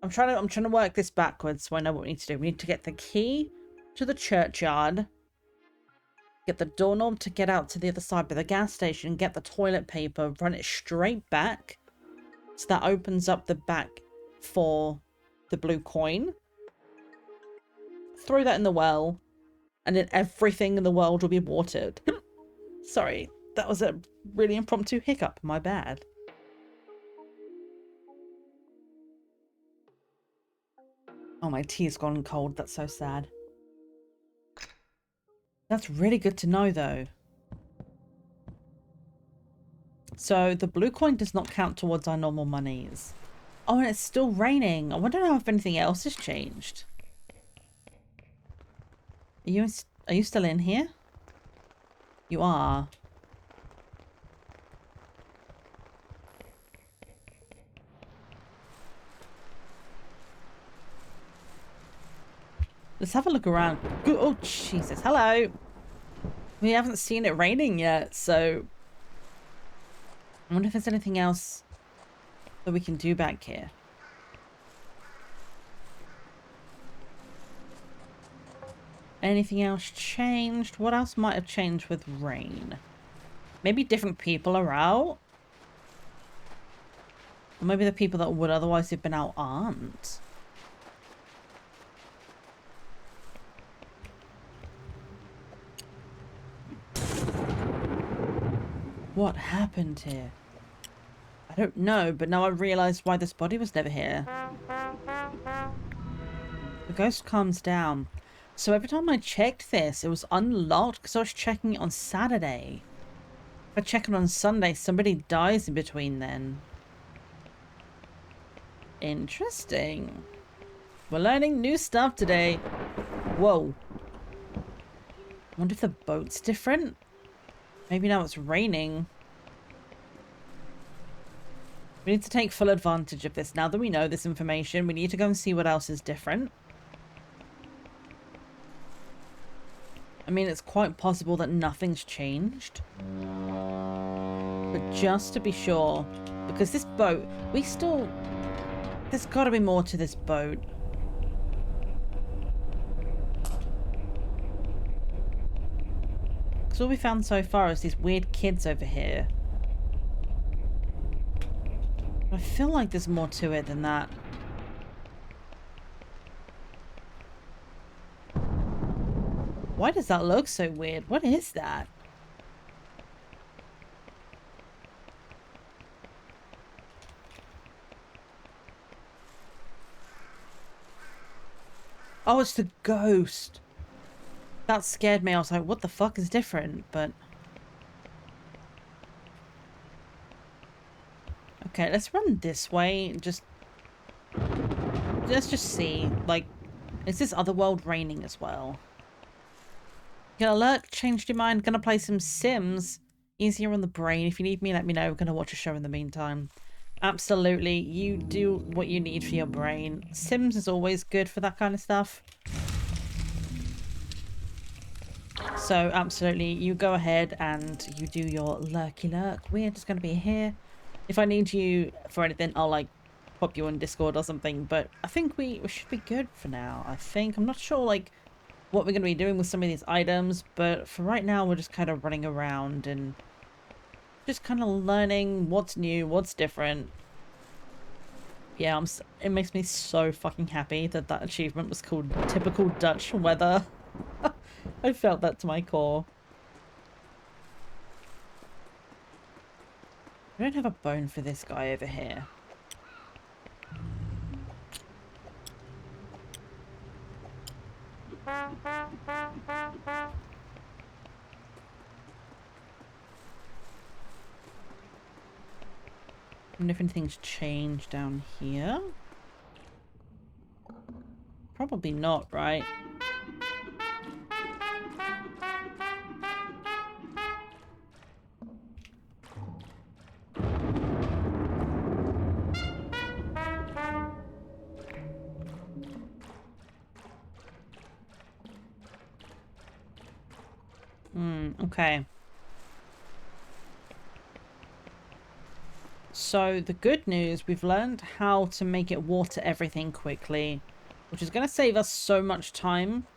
S1: I'm trying to work this backwards so I know what we need to do. We need to get the key to the churchyard. get the doorknob to get out to the other side by the gas station, get the toilet paper, run it straight back. So that opens up the back for the blue coin. Throw that in the well, and then everything in the world will be watered. Sorry, that was a really impromptu hiccup. My bad. Oh, my tea's gone cold. That's so sad. That's really good to know, though. So the blue coin does not count towards our normal monies. Oh, and it's still raining. I wonder if anything else has changed. Are you still in here? You are. Let's have a look around. Oh, Jesus. Hello. We haven't seen it raining yet, so... I wonder if there's anything else that we can do back here. Anything else changed? What else might have changed with rain? Maybe different people are out? Or maybe the people that would otherwise have been out aren't. What happened here? I don't know, but now I realised why this body was never here. The ghost calms down. So every time I checked this, it was unlocked because I was checking it on Saturday. If I check it on Sunday, somebody dies in between then. Interesting. We're learning new stuff today. Whoa. I wonder if the boat's different? Maybe now it's raining. We need to take full advantage of this. Now that we know this information, we need to go and see what else is different. I mean, it's quite possible that nothing's changed. But just to be sure, because this boat, there's got to be more to this boat. Because all we found so far is these weird kids over here. I feel like there's more to it than that. Why does that look so weird? What is that? Oh, it's the ghost. That scared me. I was like, what the fuck is different? But... okay, let's run this way. Let's just see. Like, is this other world raining as well? Gonna lurk, changed your mind, gonna play some Sims. Easier on the brain. If you need me, let me know. We're gonna watch a show in the meantime. Absolutely, you do what you need for your brain. Sims is always good for that kind of stuff. So absolutely, you go ahead and you do your lurky lurk. We're just gonna be here. If I need you for anything, I'll like pop you on Discord or something. But I think we should be good for now. I think. I'm not sure like what we're gonna be doing with some of these items, but for right now, we're just kind of running around and just kind of learning what's new, what's different. Yeah, it makes me so fucking happy that that achievement was called Typical Dutch Weather. I felt that to my core. I don't have a bone for this guy over here. I wonder if anything's changed down here. Probably not, right? Okay. So the good news, we've learned how to make it water everything quickly, which is going to save us so much time.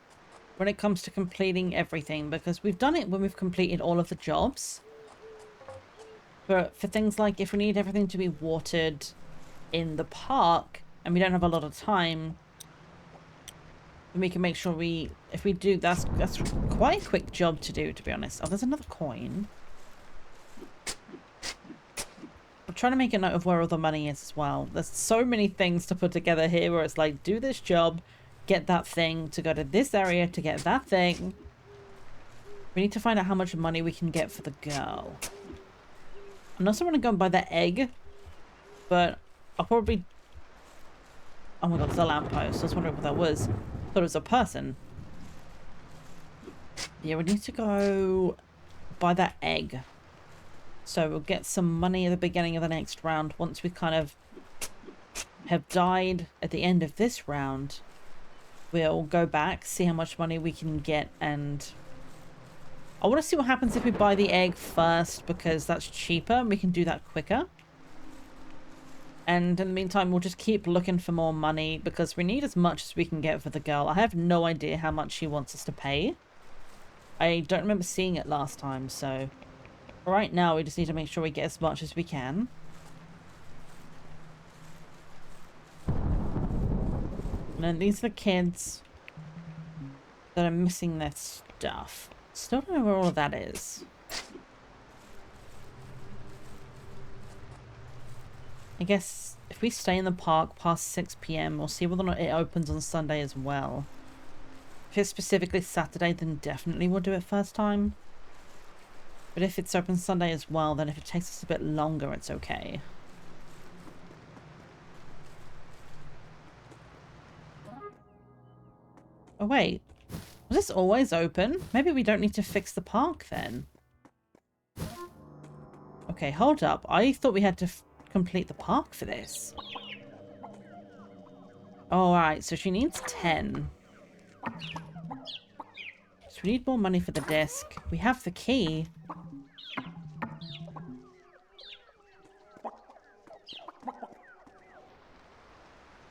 S1: when it comes to completing everything, because we've done it when we've completed all of the jobs. But for things like if we need everything to be watered in the park and we don't have a lot of time, then we can make sure if we do, that's quite a quick job to do, to be honest. Oh, there's another coin. I'm trying to make a note of where all the money is as well. There's so many things to put together here where it's like, do this job, get that thing, to go to this area to get that thing. We need to find out how much money we can get for the girl. I'm also going to go and buy the egg, but I'll probably... Oh my god, there's a lamppost. I was wondering what that was. I thought it was a person. Yeah, we need to go buy that egg. So we'll get some money at the beginning of the next round. Once we kind of have died at the end of this round, we'll go back, see how much money we can get, and... I want to see what happens if we buy the egg first, because that's cheaper and we can do that quicker. And in the meantime, we'll just keep looking for more money because we need as much as we can get for the girl. I have no idea how much she wants us to pay. I don't remember seeing it last time, so... Right now, we just need to make sure we get as much as we can. And then these are the kids that are missing their stuff. Still don't know where all of that is. I guess if we stay in the park past 6 PM, we'll see whether or not it opens on Sunday as well. If it's specifically Saturday, then definitely we'll do it first time. But if it's open Sunday as well, then if it takes us a bit longer, it's okay. Oh wait, was this always open? Maybe we don't need to fix the park then. Okay, hold up. I thought we had to complete the park for this. Alright, so she needs 10. So we need more money for the disc. We have the key.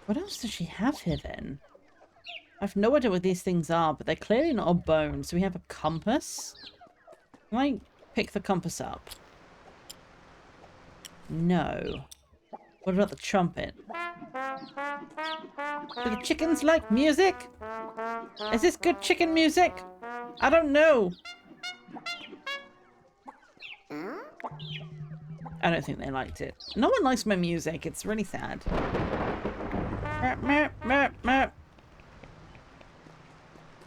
S1: What else does she have here then? I have no idea what these things are, but they're clearly not a bone. So we have a compass. Can I pick the compass up? No. What about the trumpet? Do the chickens like music? Is this good chicken music? I don't know. I don't think they liked it. No one likes my music. It's really sad.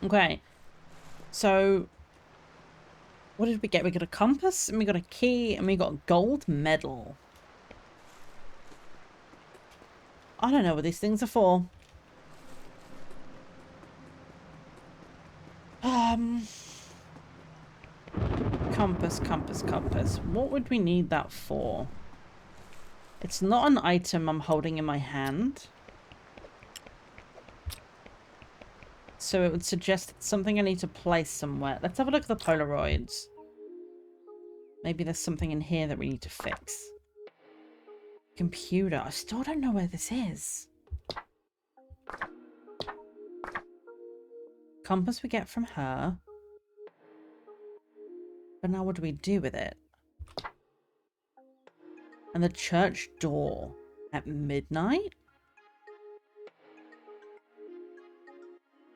S1: Okay. So, what did we get? We got a compass, and we got a key, and we got a gold medal. I don't know what these things are for. Compass, compass, compass. What would we need that for? It's not an item I'm holding in my hand. So it would suggest it's something I need to place somewhere. Let's have a look at the Polaroids. Maybe there's something in here that we need to fix. Computer. I still don't know where this is. Compass we get from her. But now what do we do with it? And the church door at midnight?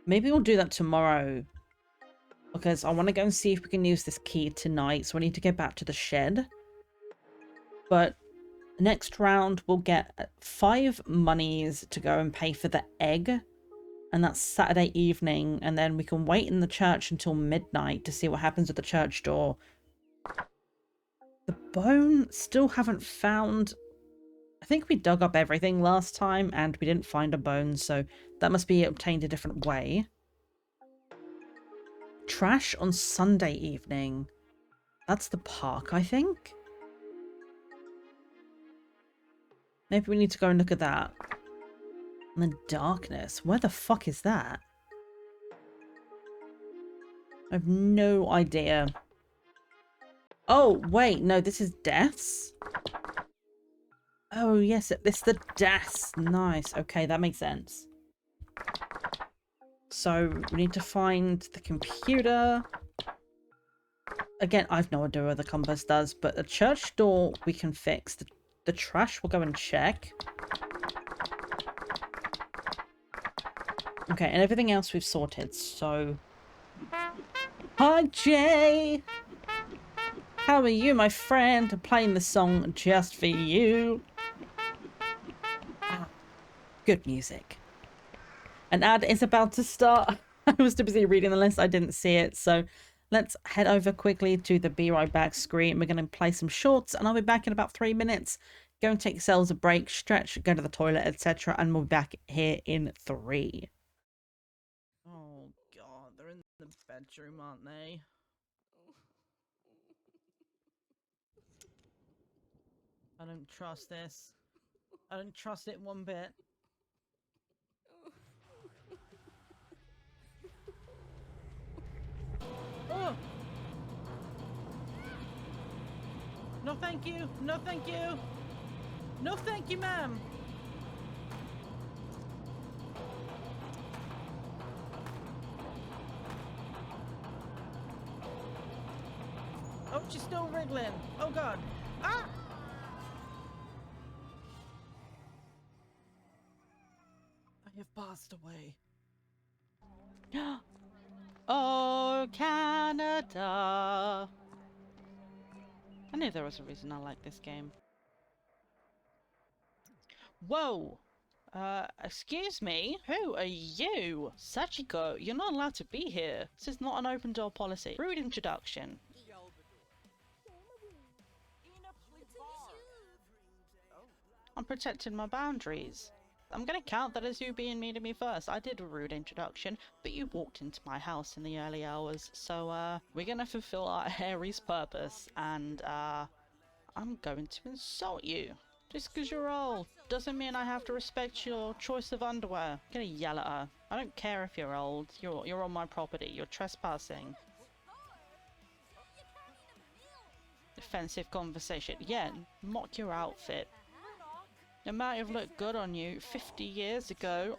S1: Maybe we'll do that tomorrow. Because I want to go and see if we can use this key tonight. So I need to get back to the shed. But next round we'll get 5 monies to go and pay for the egg. And that's Saturday evening. And then we can wait in the church until midnight to see what happens with the church door. The bone still haven't found... I think we dug up everything last time and we didn't find a bone. So that must be obtained a different way. Trash on Sunday evening. That's the park, I think. Maybe we need to go and look at that. And then darkness. Where the fuck is that? I have no idea. Oh, wait. No, this is deaths. Oh, yes. It's the deaths. Nice. Okay, that makes sense. So we need to find the computer. Again, I've no idea what the compass does, but the church door we can fix. The trash we'll go and check. Okay, and everything else we've sorted, so... Hi, Jay! How are you, my friend? I'm playing the song just for you. Ah, good music. An ad is about to start. I was too busy reading the list, I didn't see it, so let's head over quickly to the Be Right Back screen. We're going to play some shorts, and I'll be back in about 3 minutes. Go and take yourselves a break, stretch, go to the toilet, etc., and we'll be back here in 3. Oh, God, they're in the bedroom, aren't they? I don't trust this. I don't trust it one bit. Oh! No, thank you! No, thank you! No, thank you, ma'am! Oh, she's still wriggling! Oh, God! Ah! I have passed away. Oh, Canada! I knew there was a reason I like this game. Whoa! Excuse me? Who are you? Sachiko, you're not allowed to be here. This is not an open door policy. Rude introduction. I'm protecting my boundaries. I'm gonna count that as you being mean to me first. I did a rude introduction, but you walked into my house in the early hours, so we're gonna fulfill our Aries purpose, and I'm going to insult you. Just because you're old doesn't mean I have to respect your choice of underwear. I'm gonna yell at her. I don't care if you're old. You're on my property. You're trespassing. Offensive conversation. Yeah, mock your outfit. It might have looked good on you 50 years ago.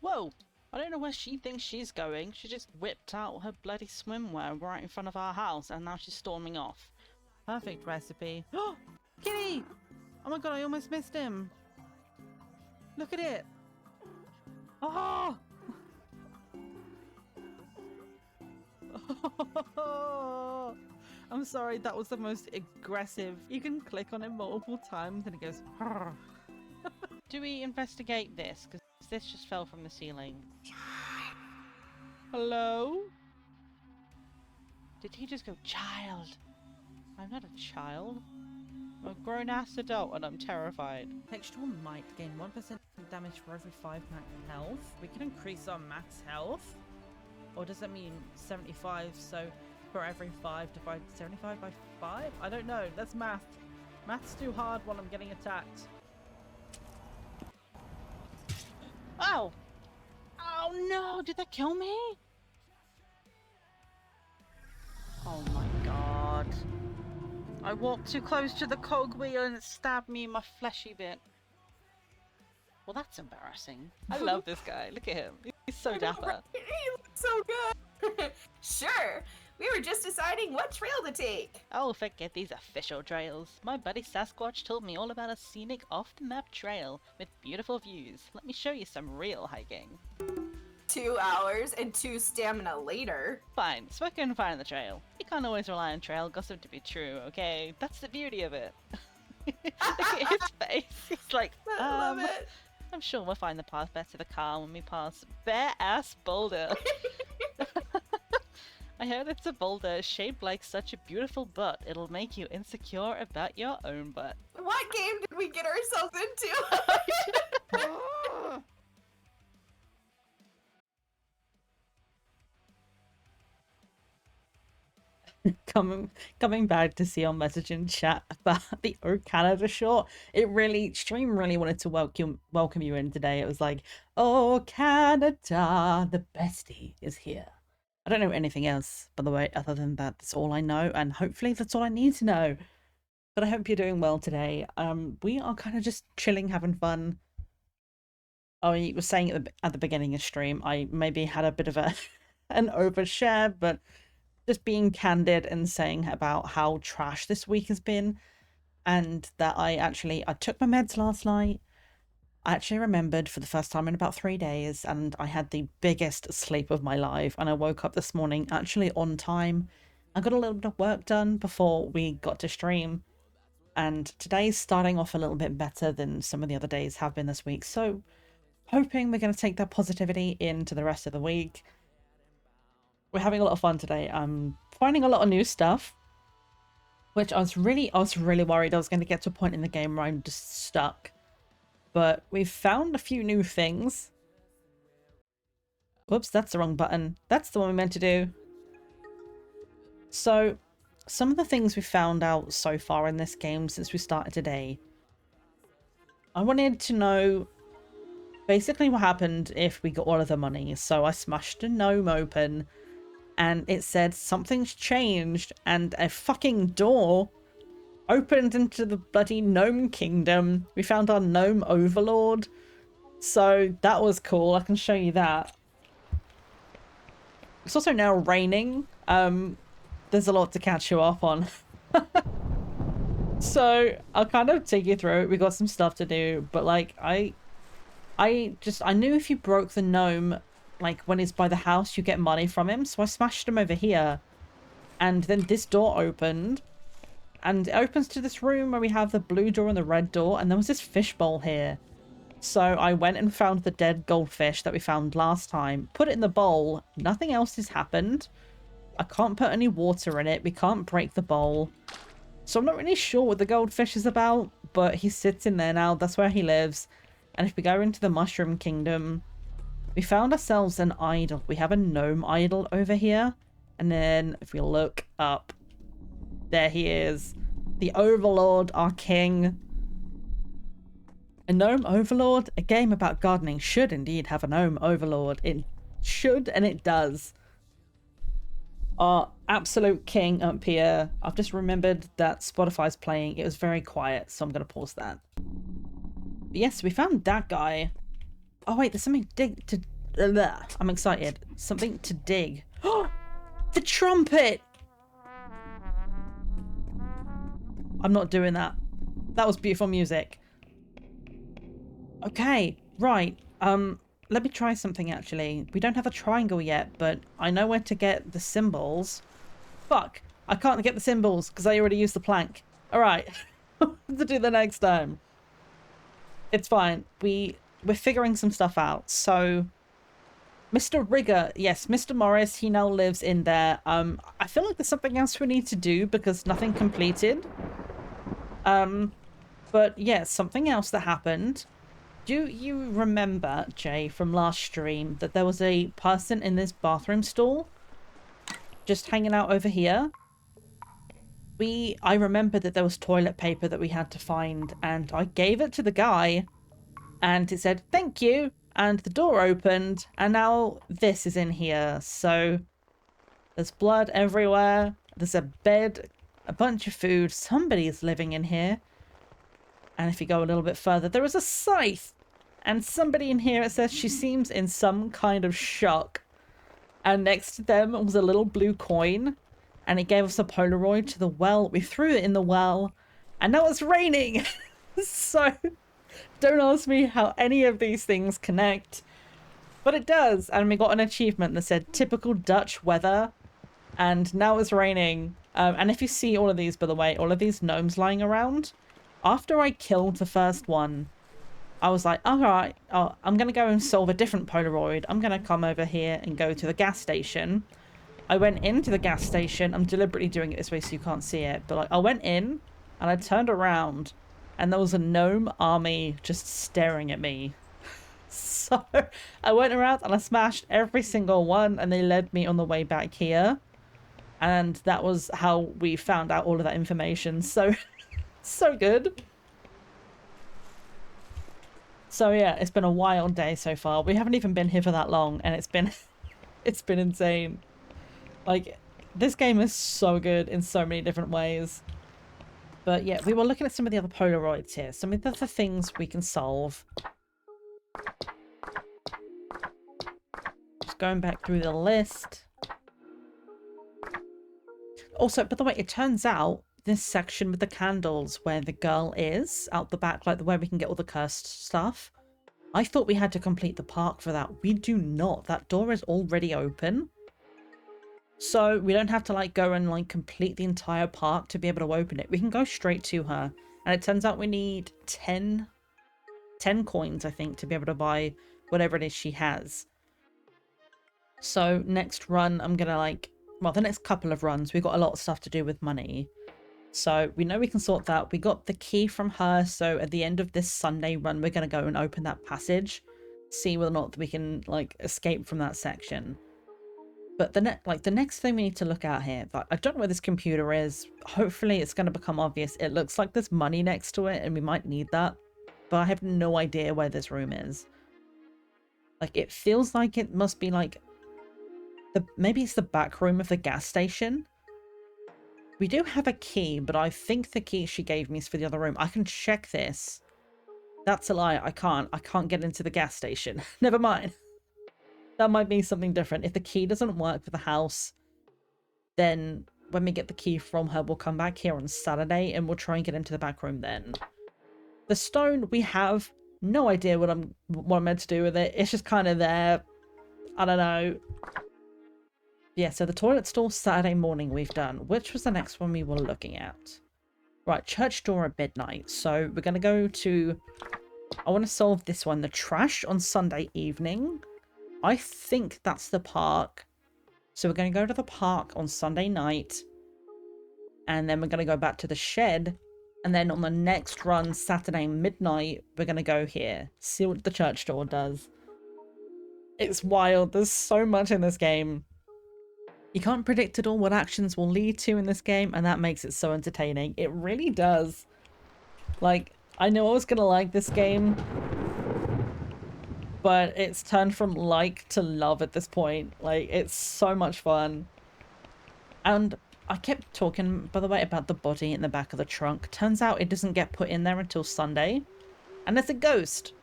S1: Whoa! I don't know where she thinks she's going. She just whipped out her bloody swimwear right in front of our house and now she's storming off. Perfect recipe. Oh! Kitty! Oh my god, I almost missed him. Look at it. Oh! I'm sorry, that was the most aggressive. You can click on it multiple times and it goes. Do we investigate this? Because this just fell from the ceiling. Hello? Did he just go, child? I'm not a child. I'm a grown-ass adult and I'm terrified. Textual might gain 1% damage for every 5 max health. We can increase our max health? Or does that mean 75, so for every 5 divide 75 by 5? I don't know, that's math. Math's too hard when I'm getting attacked. Oh! Oh no, did that kill me? Oh my god. I walked too close to the cogwheel and it stabbed me in my fleshy bit. Well, that's embarrassing. I love this guy. Look at him. He's so dapper.
S2: He looks so good. Sure. We were just deciding what trail to take.
S1: Oh, forget these official trails. My buddy Sasquatch told me all about a scenic off-the-map trail with beautiful views. Let me show you some real hiking.
S2: 2 hours and 2 stamina later.
S1: Fine, so I can find the trail. You can't always rely on trail gossip to be true, okay? That's the beauty of it. Look at his face. He's like,
S2: I love it.
S1: I'm sure we'll find the path back to the car when we pass bare-ass boulder. I heard it's a boulder shaped like such a beautiful butt. It'll make you insecure about your own butt.
S2: What game did we get ourselves into?
S1: Coming back to see our message in chat about the Oh Canada short, stream really wanted to welcome you in today. It was like, oh Canada, the bestie is here. I don't know anything else, by the way, other than that. That's all I know, and hopefully that's all I need to know. But I hope you're doing well today. We are kind of just chilling, having fun. I was saying at the beginning of stream, I maybe had a bit of a an overshare, but just being candid and saying about how trash this week has been, and that I took my meds last night. I actually remembered for the first time in about 3 days, and I had the biggest sleep of my life. And I woke up this morning actually on time. I got a little bit of work done before we got to stream, and today's starting off a little bit better than some of the other days have been this week. So, hoping we're going to take that positivity into the rest of the week. We're having a lot of fun today. I'm finding a lot of new stuff, which I was really worried I was going to get to a point in the game where I'm just stuck. But we've found a few new things. Whoops, that's the wrong button. That's the one we meant to do. So, some of the things we found out so far in this game since we started today. I wanted to know basically what happened if we got all of the money. So I smashed a gnome open and it said something's changed and a fucking door opened into the bloody gnome kingdom. We found our gnome overlord. So that was cool. I can show you that. It's also now raining. There's a lot to catch you up on. So I'll kind of take you through it. We got some stuff to do, but like I knew if you broke the gnome, like when he's by the house, you get money from him. So I smashed him over here, and then this door opened, and it opens to this room where we have the blue door and the red door, and there was this fishbowl here. So I went and found the dead goldfish that we found last time, put it in the bowl. Nothing else has happened. I can't put any water in it. We can't break the bowl. So I'm not really sure what the goldfish is about, but he sits in there now. That's where he lives. And if we go into the Mushroom Kingdom, we found ourselves an idol. We have a gnome idol over here. And then if we look up, there he is. The Overlord, our king. A gnome overlord? A game about gardening should indeed have a gnome overlord. It should, and it does. Our absolute king up here. I've just remembered that Spotify's playing. It was very quiet, so I'm going to pause that. But yes, we found that guy. Oh wait, there's something to... I'm excited. Something to dig. The trumpet! I'm not doing that. That was beautiful music. Okay, right. Let me try something actually. We don't have a triangle yet, but I know where to get the symbols. Fuck! I can't get the symbols because I already used the plank. Alright. To do the next time. It's fine. We're figuring some stuff out. So Mr. Rigger, yes, Mr. Morris, he now lives in there. I feel like there's something else we need to do because nothing completed. But yeah, something else that happened. Do you remember, Jay, from last stream, that there was a person in this bathroom stall just hanging out over here? I remember that there was toilet paper that we had to find, and I gave it to the guy, and it said, thank you, and the door opened, and now this is in here. So there's blood everywhere, there's a bed, a bunch of food, somebody is living in here. And if you go a little bit further, there is a scythe. And somebody in here, it says she seems in some kind of shock. And next to them was a little blue coin. And it gave us a Polaroid to the well. We threw it in the well. And now it's raining. So don't ask me how any of these things connect. But it does. And we got an achievement that said typical Dutch weather. And now it's raining. And if you see all of these, by the way, all of these gnomes lying around... After I killed the first one, I was like, alright, I'm going to go and solve a different Polaroid. I'm going to come over here and go to the gas station. I went into the gas station. I'm deliberately doing it this way so you can't see it. But like, I went in and I turned around and there was a gnome army just staring at me. So I went around and I smashed every single one and they led me on the way back here. And that was how we found out all of that information. So... so good. So yeah, it's been a wild day so far. We haven't even been here for that long, and it's been insane. Like, this game is so good in so many different ways. But yeah, we were looking at some of the other Polaroids here. Some of the other things we can solve. going back through the list. Also, by the way, it turns out this section with the candles where the girl is out the back, like where we can get all the cursed stuff, I thought we had to complete the park for that. We do not. That door is already open. So we don't have to like go and like complete the entire park to be able to open it. We can go straight to her. And it turns out we need 10 coins, I think, to be able to buy whatever it is she has. So next run, I'm gonna like, well, the next couple of runs, we've got a lot of stuff to do with money. So we know we can sort that. We got the key from her. So at the end of this Sunday run, we're gonna go and open that passage, see whether or not we can like escape from that section. But the next thing we need to look at here, like, I don't know where this computer is. Hopefully it's going to become obvious. It looks like there's money next to it and we might need that. But I have no idea where this room is. Like, it feels like it must be like maybe it's the back room of the gas station. We do have a key, but I think the key she gave me is for the other room. I can check this. That's a lie. I can't get into the gas station. Never mind. That might be something different. If the key doesn't work for the house, then when we get the key from her, we'll come back here on Saturday and we'll try and get into the back room then. The stone, we have no idea what I'm meant to do with it. It's just kind of there. I don't know. Yeah, so the toilet stall Saturday morning we've done. Which was the next one we were looking at? Right, church door at midnight. So we're going to go to... I want to solve this one. The trash on Sunday evening. I think that's the park. So we're going to go to the park on Sunday night. And then we're going to go back to the shed. And then on the next run, Saturday midnight, we're going to go here. See what the church door does. It's wild. There's so much in this game. You can't predict at all what actions will lead to in this game. And that makes it so entertaining. It really does. Like, I know I was going to like this game. But it's turned from like to love at this point. Like, it's so much fun. And I kept talking, by the way, about the body in the back of the trunk. Turns out it doesn't get put in there until Sunday. And there's a ghost,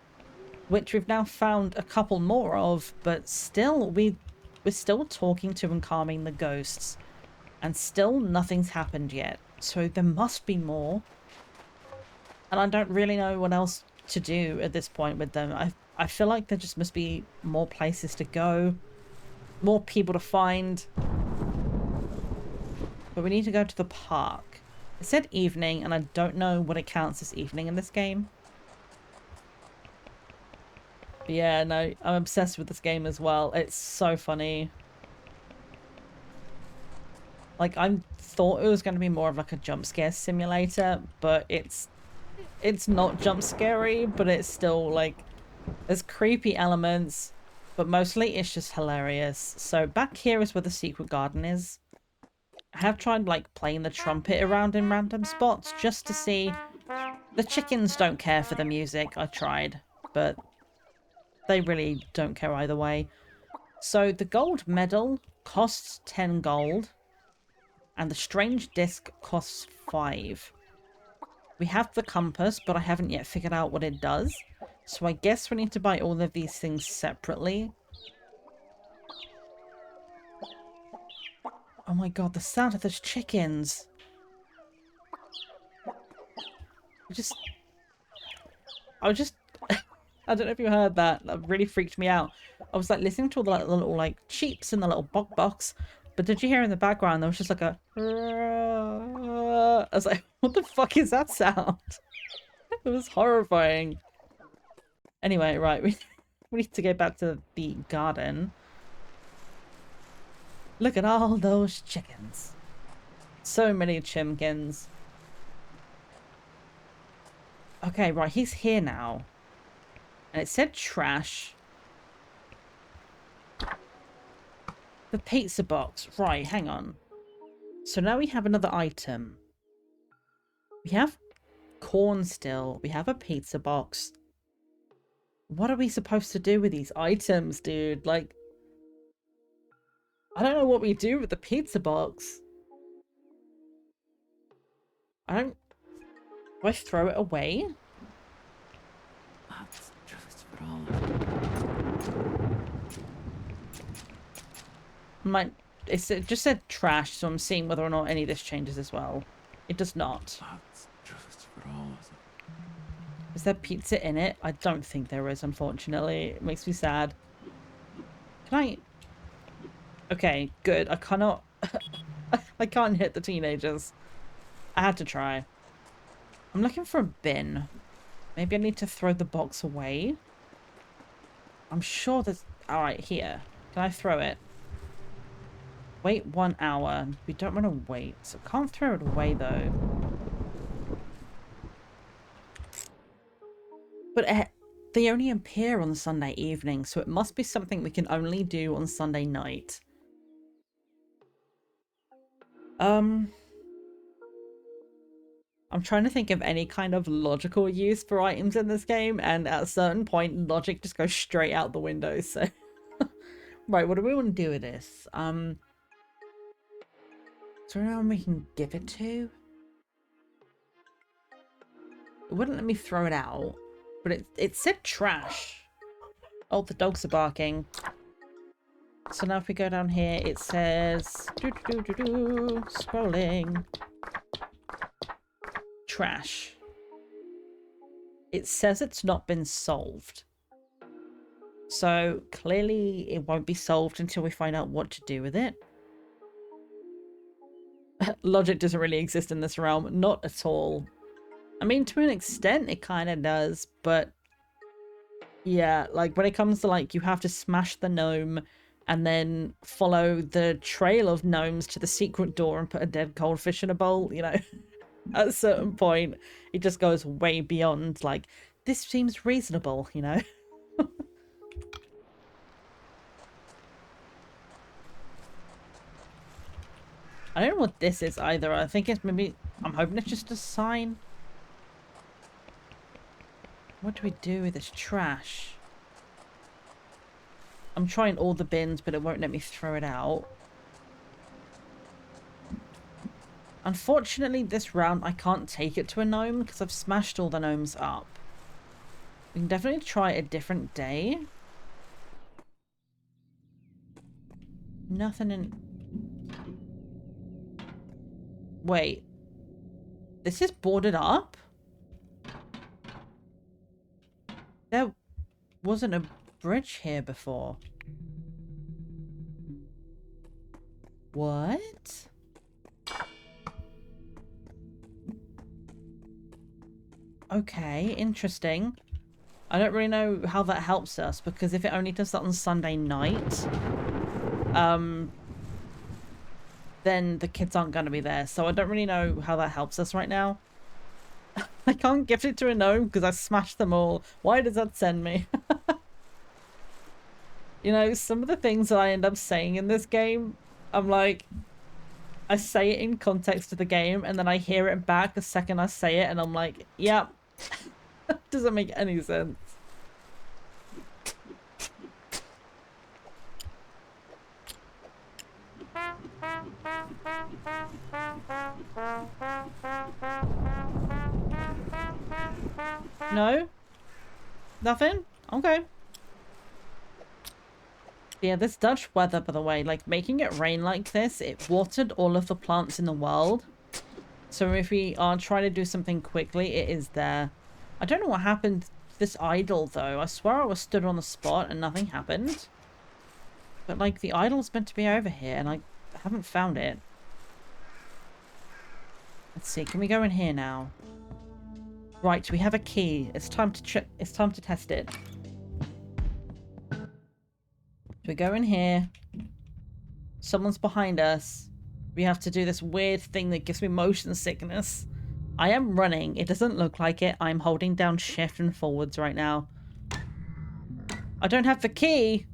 S1: which we've now found a couple more of. But still, we're still talking to and calming the ghosts. And still nothing's happened yet. So there must be more. And I don't really know what else to do at this point with them. I feel like there just must be more places to go, more people to find. But we need to go to the park. It said evening, and I don't know what it counts as evening in this game. But yeah, no, I'm obsessed with this game as well. It's so funny. Like, I thought it was going to be more of like a jump scare simulator, but it's not jump scary, but it's still like... There's creepy elements, but mostly it's just hilarious. So back here is where the secret garden is. I have tried like playing the trumpet around in random spots just to see. The chickens don't care for the music. I tried, but they really don't care either way. So the gold medal costs 10 gold and the strange disc costs 5. We have the compass, but I haven't yet figured out what it does. So I guess we need to buy all of these things separately. Oh my god, the sound of those chickens. I was just... I don't know if you heard that. That really freaked me out. I was like listening to all the little like cheeps in the little box. But did you hear in the background there was just like a... I was like, what the fuck is that sound? It was horrifying. Anyway, right, we need to get back to the garden. Look at all those chickens. So many chimkins. Okay, right, he's here now. And it said trash. The pizza box. Right, hang on. So now we have another item. We have corn still. We have a pizza box. What are we supposed to do with these items, dude? Like, I don't know what we do with the pizza box. Do I throw it away?
S3: That's just for all.
S1: It just said trash, so I'm seeing whether or not any of this changes as well. It does not. Is there pizza in it? I don't think there is, unfortunately. It makes me sad. Can I... Okay, good. I cannot... I can't hit the teenagers. I had to try. I'm looking for a bin. Maybe I need to throw the box away. I'm sure there's... Alright, here. Can I throw it? Wait 1 hour. We don't want to wait, so I can't throw it away, though. But they only appear on Sunday evening, so it must be something we can only do on Sunday night. I'm trying to think of any kind of logical use for items in this game, and at a certain point, logic just goes straight out the window, so... Right, what do we want to do with this? Is there anyone we can give it to? It wouldn't let me throw it out, but it said trash. Oh, the dogs are barking. So now if we go down here, it says... Scrolling. Trash. It says it's not been solved. So clearly it won't be solved until we find out what to do with it. Logic doesn't really exist in this realm. Not at all. I mean, to an extent it kind of does, but yeah, like when it comes to like you have to smash the gnome and then follow the trail of gnomes to the secret door and put a dead goldfish in a bowl, you know, at a certain point it just goes way beyond like, this seems reasonable, you know. I don't know what this is either. I think it's maybe... I'm hoping it's just a sign. What do we do with this trash? I'm trying all the bins, but it won't let me throw it out. Unfortunately, this round, I can't take it to a gnome because I've smashed all the gnomes up. We can definitely try a different day. Nothing in... Wait. This is boarded up? There wasn't a bridge here before. What? Okay, interesting. I don't really know how that helps us, because if it only does that on Sunday night, then the kids aren't going to be there. So I don't really know how that helps us right now. I can't gift it to a gnome because I smashed them all. Why does that send me? You know, some of the things that I end up saying in this game, I'm like, I say it in context of the game, and then I hear it back the second I say it, and I'm like, yep. Doesn't make any sense. No? Nothing? Okay. Yeah, this Dutch weather, by the way, like making it rain like this, it watered all of the plants in the world. So if we are trying to do something quickly, it is there. I don't know what happened to this idol, though. I swear I was stood on the spot and nothing happened. But, like, the idol's meant to be over here, and I haven't found it. Let's see, can we go in here now? Right, we have a key. It's time to test it. We go in here. Someone's behind us. We have to do this weird thing that gives me motion sickness. I am running. It doesn't look like it. I'm holding down shift and forwards right now. I don't have the key.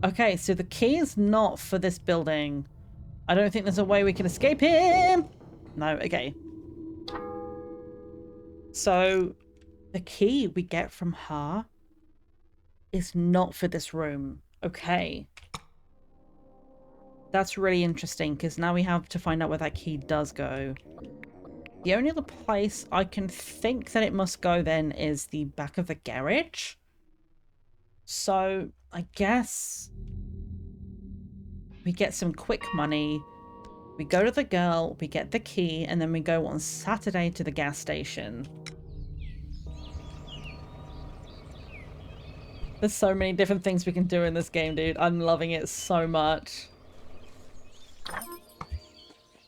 S1: Okay, so the key is not for this building. I don't think there's a way we can escape him. No, okay. So the key we get from her is not for this room. Okay. That's really interesting, because now we have to find out where that key does go. The only other place I can think that it must go then is the back of the garage. So I guess We get some quick money. We go to the girl, we get the key, and then we go on Saturday to the gas station. There's so many different things we can do in this game, dude. I'm loving it so much.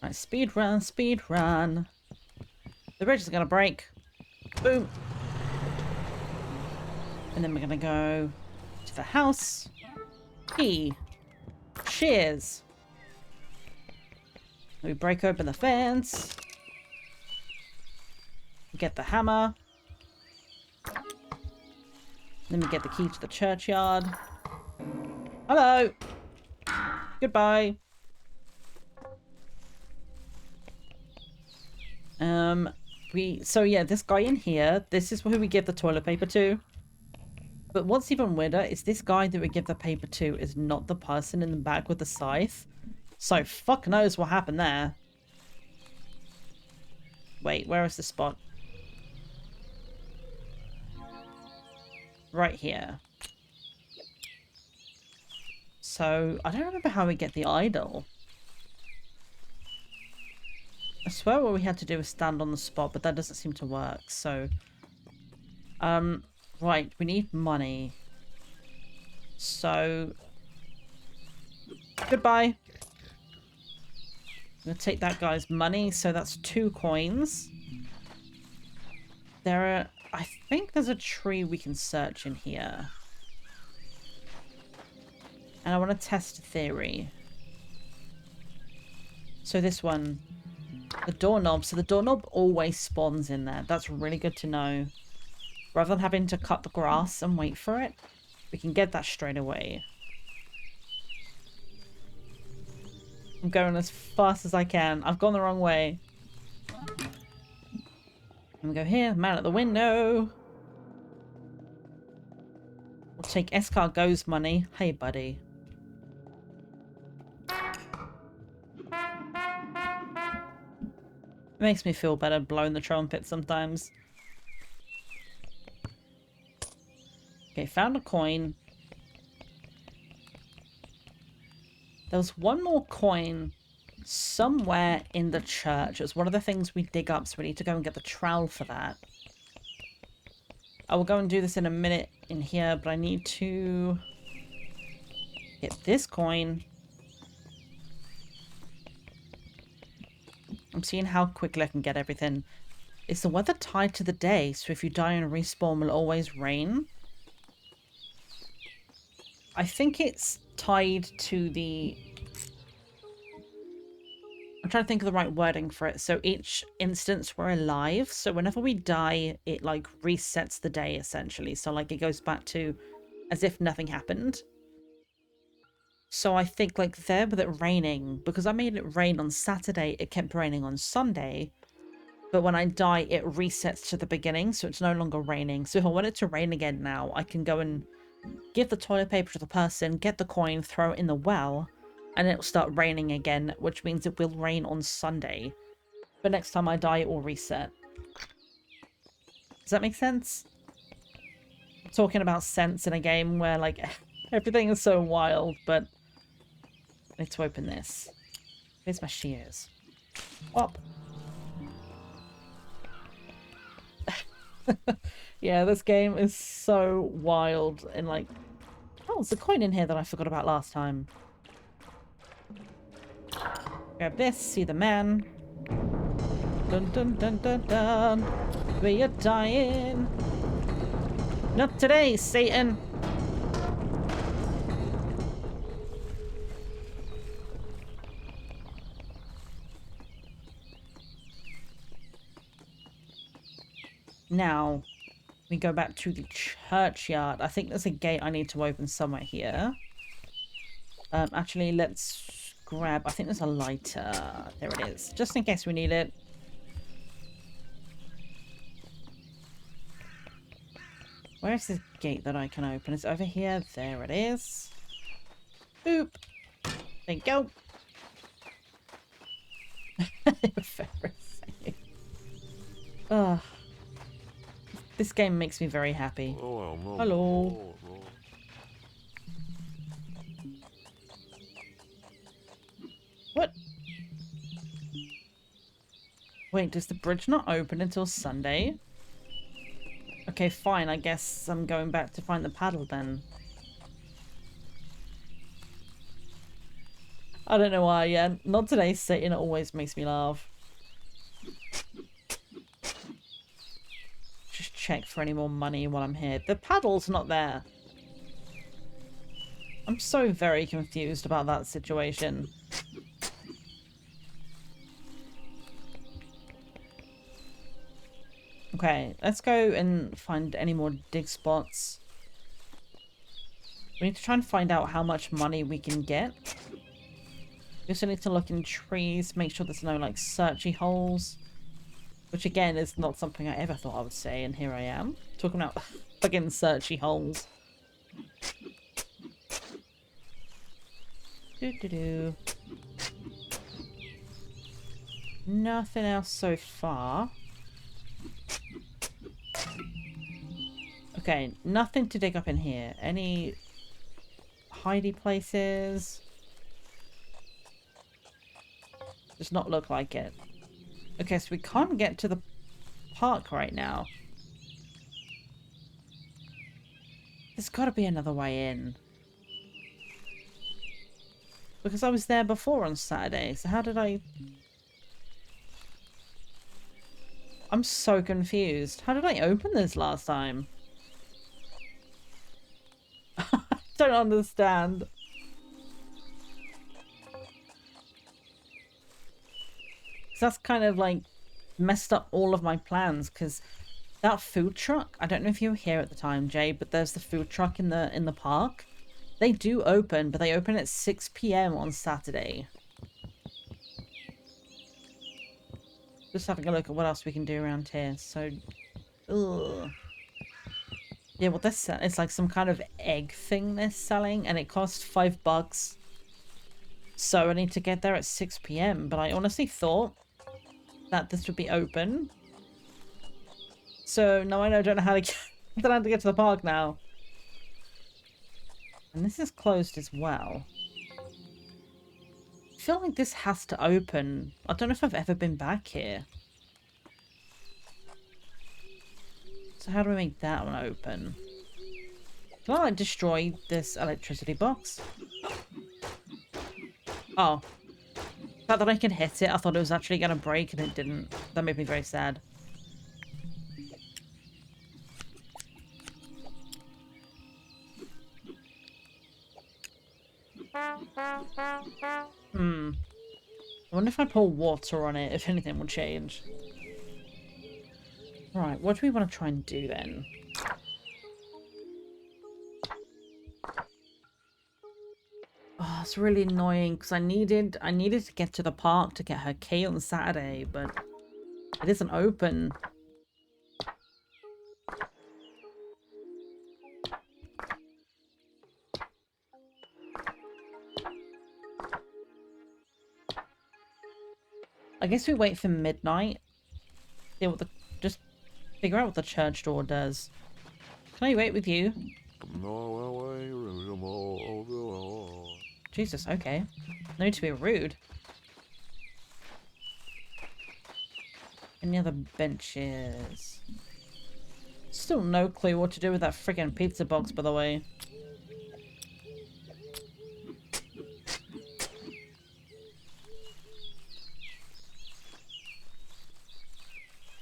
S1: Alright, speed run, speed run. The bridge is gonna break. Boom. And then we're gonna go to the house. Key. Shears. We break open the fence. We get the hammer. Then we get the key to the churchyard. Hello. Goodbye. So yeah, this guy in here, this is who we give the toilet paper to. But what's even weirder is this guy that we give the paper to is not the person in the back with the scythe. So fuck knows what happened there. Wait, where is the spot? Right here. So, I don't remember how we get the idol. I swear what we had to do was stand on the spot, but that doesn't seem to work, so... right, we need money. So... Goodbye. I'm gonna take that guy's money, so that's 2 coins. I think there's a tree we can search in here. And I want to test a theory. So this one, the doorknob. So the doorknob always spawns in there. That's really good to know. Rather than having to cut the grass and wait for it, we can get that straight away. I'm going as fast as I can. I've gone the wrong way. And we go here, man at the window. We'll take escargot's money. Hey, buddy. It makes me feel better blowing the trumpet sometimes. Okay, found a coin. There was one more coin somewhere in the church. It's one of the things we dig up, so we need to go and get the trowel for that. I will go and do this in a minute in here, but I need to get this coin. I'm seeing how quickly I can get everything. Is the weather tied to the day? So if you die and respawn, will it always rain? I think it's tied to the... I'm trying to think of the right wording for it. So each instance we're alive. So whenever we die, it like resets the day essentially. So like it goes back to as if nothing happened. So I think like there with it raining, because I made it rain on Saturday, it kept raining on Sunday. But when I die, it resets to the beginning, so it's no longer raining. So if I want it to rain again now, I can go and give the toilet paper to the person, get the coin, throw it in the well, and it'll start raining again, which means it will rain on Sunday. But next time I die, it will reset. Does that make sense? I'm talking about sense in a game where, like, everything is so wild, but... I need to open this. Where's my shears? Up! Yeah, this game is so wild and, like... Oh, there's a coin in here that I forgot about last time. Grab this, see the man. Dun dun dun dun dun. We are dying. Not today, Satan. Now, we go back to the churchyard. I think there's a gate I need to open somewhere here. Actually, let's grab... I think there's a lighter. There it is. Just in case we need it. Where's this gate that I can open? It's over here. There it is. Boop. There you go. Ugh. This game makes me very happy. Hello. Wait, does the bridge not open until Sunday? Okay, fine. I guess I'm going back to find the paddle then. I don't know why, yeah. Not today, Satan always makes me laugh. Just check for any more money while I'm here. The paddle's not there. I'm so very confused about that situation. Okay, let's go and find any more dig spots. We need to try and find out how much money we can get. We also need to look in trees, make sure there's no, like, searchy holes. Which, again, is not something I ever thought I would say, and here I am. Talking about fucking searchy holes. Doo-doo-doo. Nothing else so far. Okay, nothing to dig up in here. Any hidey places? Does not look like it. Okay, so we can't get to the park right now. There's got to be another way in. Because I was there before on Saturday, so how did I... I'm so confused. How did I open this last time? I don't understand. That's kind of like messed up all of my plans because that food truck, I don't know if you were here at the time, Jay, but there's the food truck in the park. They do open, but they open at 6 p.m. on Saturday. Just having a look at what else we can do around here. So, ugh. Yeah, what they're selling, it's like some kind of egg thing they're selling, and it costs $5. So I need to get there at 6 p.m. But I honestly thought that this would be open. So now I don't know how to get, I don't know how to get to the park now. And this is closed as well. I feel like this has to open. I don't know if I've ever been back here. So how do we make that one open? Can I, like, destroy this electricity box? Oh. The fact that I can hit it, I thought it was actually going to break and it didn't. That made me very sad. I wonder if I pour water on it, if anything will change. Right, what do we want to try and do then? Oh, it's really annoying because I needed to get to the park to get her key on Saturday, but it isn't open. I guess we wait for midnight. See what the just figure out what the church door does. Can I wait with you? Jesus, okay. No need to be rude. Any other benches? Still no clue what to do with that freaking pizza box, by the way.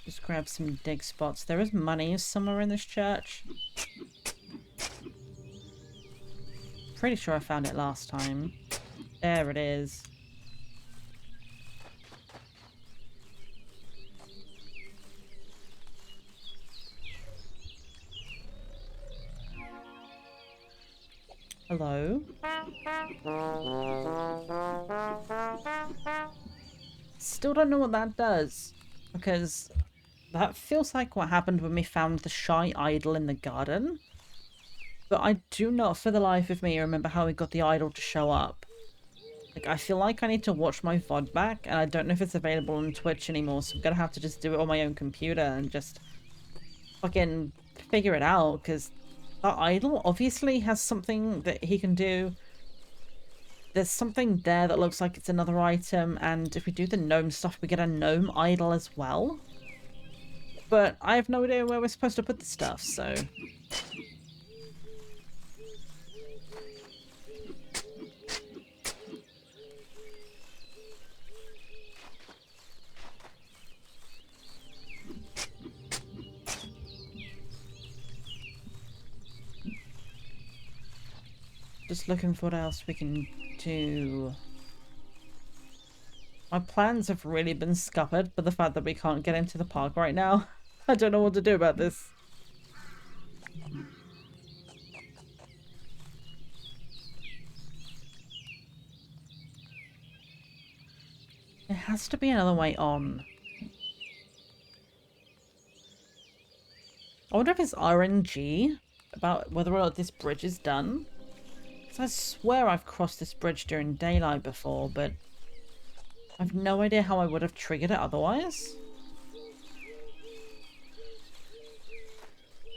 S1: Just grab some dig spots. There is money somewhere in this church. Pretty sure I found it last time. There it is. Hello? Still don't know what that does. Because that feels like what happened when we found the shy idol in the garden. But I do not for the life of me remember how we got the idol to show up. Like, I feel like I need to watch my VOD back, and I don't know if it's available on Twitch anymore, so I'm gonna have to just do it on my own computer and just fucking figure it out, because that idol obviously has something that he can do there's something there that looks like it's another item, and if we do the gnome stuff, we get a gnome idol as well. But I have no idea where we're supposed to put the stuff, so... Just looking for what else we can do. My plans have really been scuppered by the fact that we can't get into the park right now. I don't know what to do about this. There has to be another way on. I wonder if it's RNG about whether or not this bridge is done. I swear I've crossed this bridge during daylight before, but I've no idea how I would have triggered it otherwise.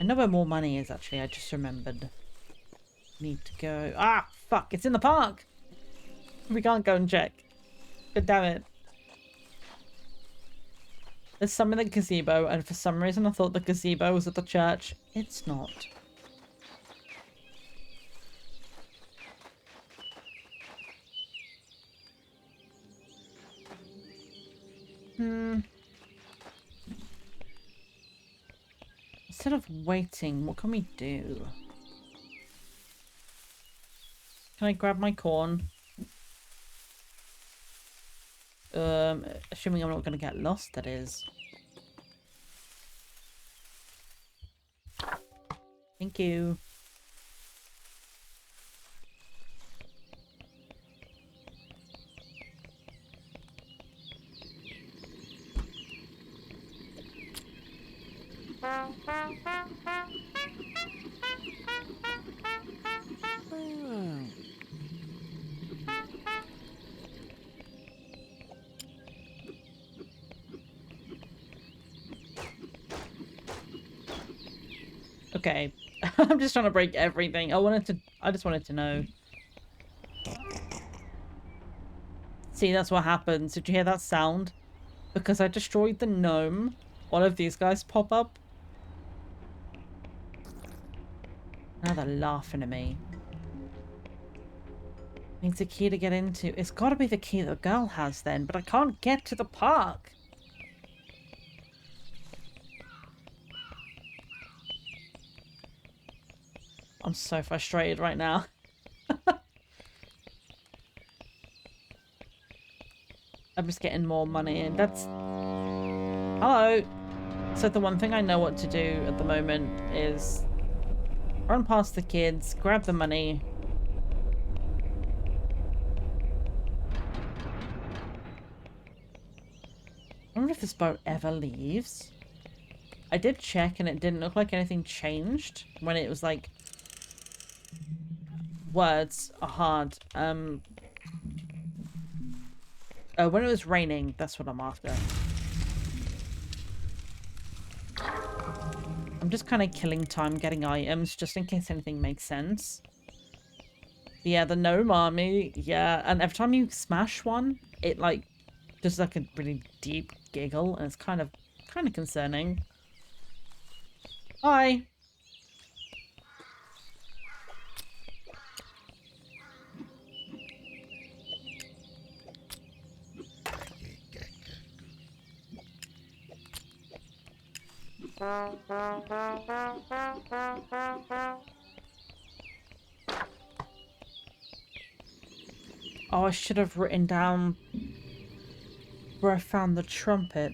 S1: I know where more money is, actually. I just remembered. Need to go... Ah, fuck! It's in the park! We can't go and check. God damn it. There's some in the gazebo, and for some reason I thought the gazebo was at the church. It's not. Instead of waiting, what can we do? Can I grab my corn? Assuming I'm not going to get lost, that is. Thank you. Okay. I'm just trying to break everything. I just wanted to know. See, that's what happens. Did you hear that sound? Because I destroyed the gnome, one of these guys pop up. Now they're laughing at me. Needs a key to get into. It's got to be the key the girl has then, but I can't get to the park. I'm so frustrated right now. I'm just getting more money in. That's... Hello! So the one thing I know what to do at the moment is run past the kids, grab the money. I wonder if this boat ever leaves. I did check and it didn't look like anything changed when it was like... Words are hard. When it was raining, that's what I'm after. I'm just kind of killing time getting items just in case anything makes sense. Yeah, the gnome army. Yeah, and every time you smash one, it like does like a really deep giggle, and it's kind of concerning. Hi. Oh, I should have written down where I found the trumpet.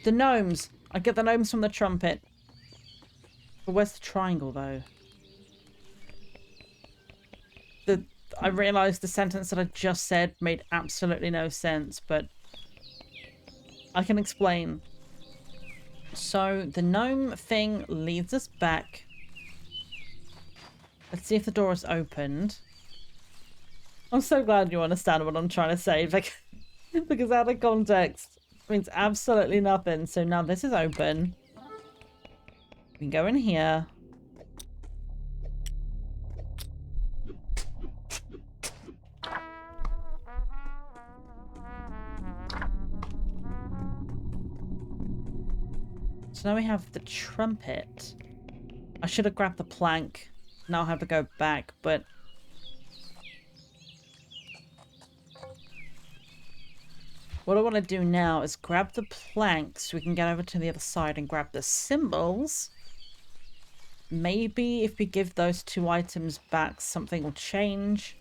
S1: The gnomes! I get the gnomes from the trumpet. But where's the triangle, though? I realised the sentence that I just said made absolutely no sense, but I can explain. So, the gnome thing leads us back. Let's see if the door is opened. I'm so glad you understand what I'm trying to say, because out of context means absolutely nothing. So now this is open. We can go in here. now we have the trumpet. I should have grabbed the plank. Now I have to go back, but... what I want to do now is grab the plank so we can get over to the other side and grab the symbols. Maybe if we give those 2 items back, something will change.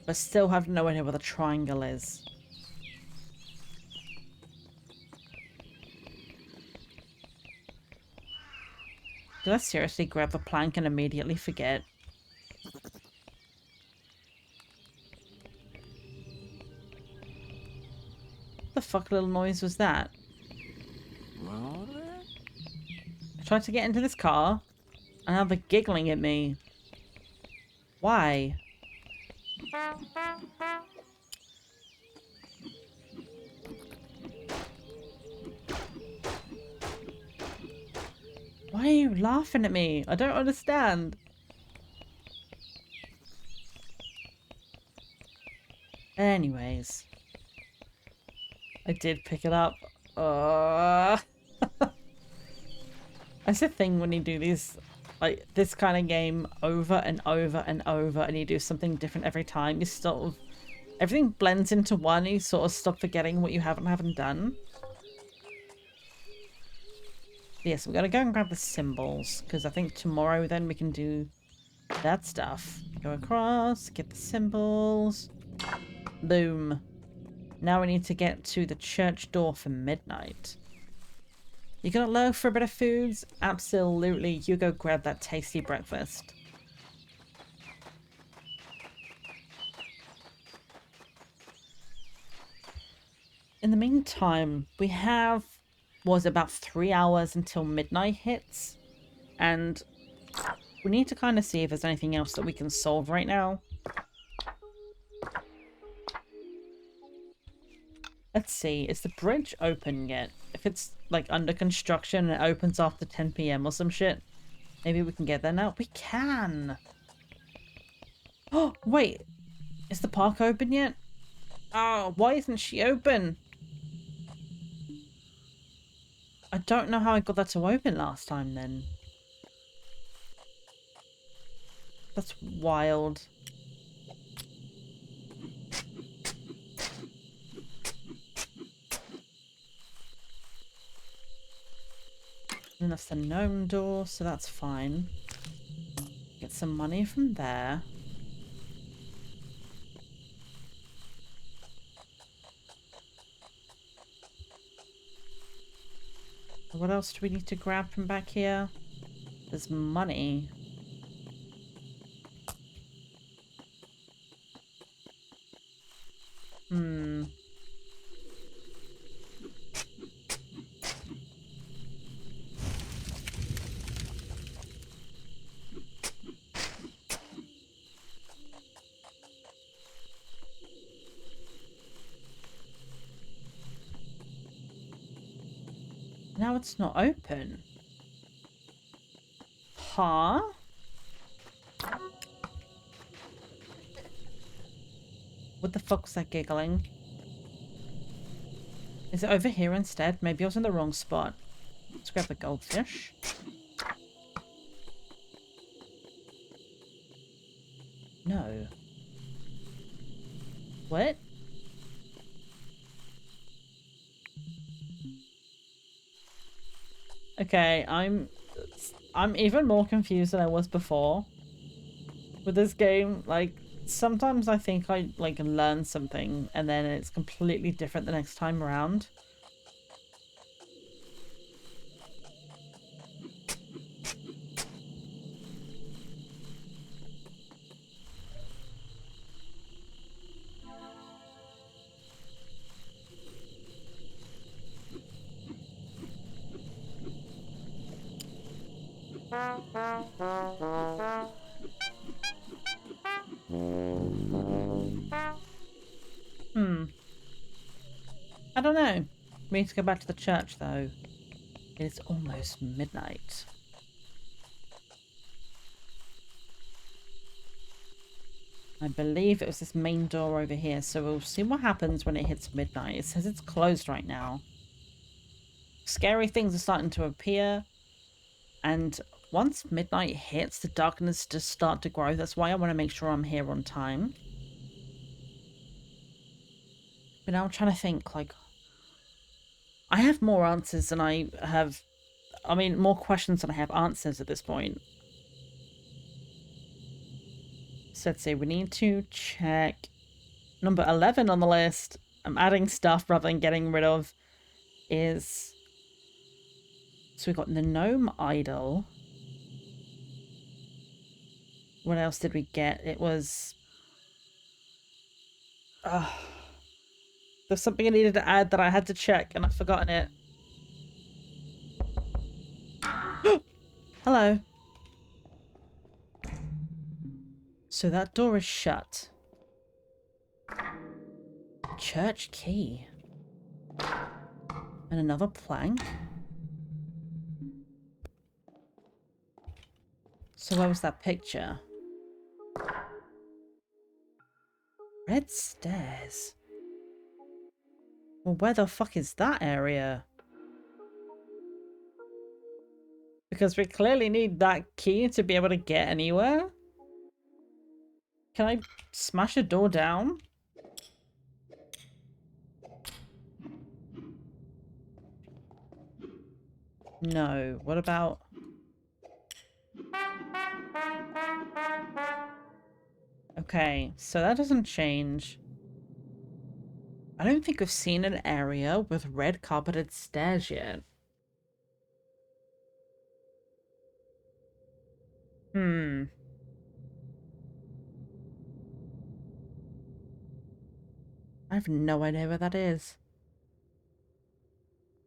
S1: But still have no idea where the triangle is. Did I seriously grab the plank and immediately forget? What the fuck little noise was that? I tried to get into this car, and now they're giggling at me. Why? Why are you laughing at me? I don't understand. Anyways. I did pick it up. That's the thing when you do these, like, this kind of game over and over and over, and you do something different every time. You sort of... everything blends into one, and you sort of stop forgetting what you haven't done. Yes, we're gonna go and grab the symbols, because I think tomorrow then we can do that stuff. Go across, get the symbols. Boom. Now we need to get to the church door for midnight. You gonna look for a bit of foods? Absolutely. You go grab that tasty breakfast. In the meantime, we have, was about 3 hours until midnight hits. And we need to kind of see if there's anything else that we can solve right now. Let's see, is the bridge open yet? If it's like under construction and it opens after 10 PM or some shit, maybe we can get there now. We can! Oh, wait! Is the park open yet? Oh, why isn't she open? I don't know how I got that to open last time then. That's wild. And that's the gnome door, so that's fine. Get some money from there. What else do we need to grab from back here? There's money. Now it's not open. Huh? What the fuck was that giggling? Is it over here instead? Maybe I was in the wrong spot. Let's grab the goldfish. No. What? Okay, I'm even more confused than I was before with this game. Like, sometimes I think I like learn something and then it's completely different the next time around. I don't know. We need to go back to the church though. It is almost midnight. I believe it was this main door over here, so we'll see what happens when it hits midnight. It says it's closed right now. Scary things are starting to appear. And once midnight hits, the darkness just start to grow. That's why I want to make sure I'm here on time. But now I'm trying to think, like, I have more answers than I have... I mean, more questions than I have answers at this point. So let's see, we need to check number 11 on the list. I'm adding stuff rather than getting rid of. Is... So we got the gnome idol. What else did we get? It was... there's something I needed to add that I had to check and I've forgotten it. Hello. So that door is shut. Church key. And another plank. So where was that picture? Red stairs. Well, where the fuck is that area? Because we clearly need that key to be able to get anywhere. Can I smash a door down? No. What about... Okay, so that doesn't change. I don't think we've seen an area with red carpeted stairs yet. Hmm. I have no idea where that is.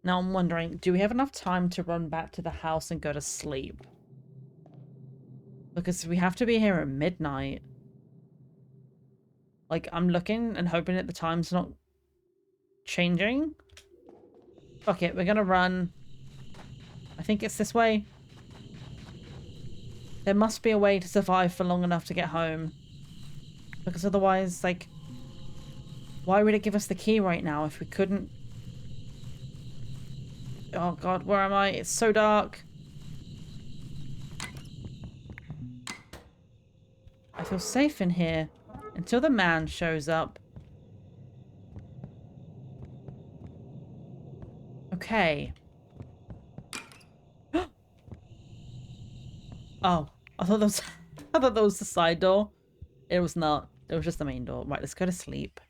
S1: Now I'm wondering, do we have enough time to run back to the house and go to sleep? Because we have to be here at midnight. Like, I'm looking and hoping that the time's not changing. Fuck it, we're gonna run. I think it's this way. There must be a way to survive for long enough to get home. Because otherwise, like... Why would it give us the key right now if we couldn't... Oh god, where am I? It's so dark. I feel safe in here. Until the man shows up. Okay. Oh, I thought that was... I thought that was the side door. It was not. It was just the main door. Right, let's go to sleep.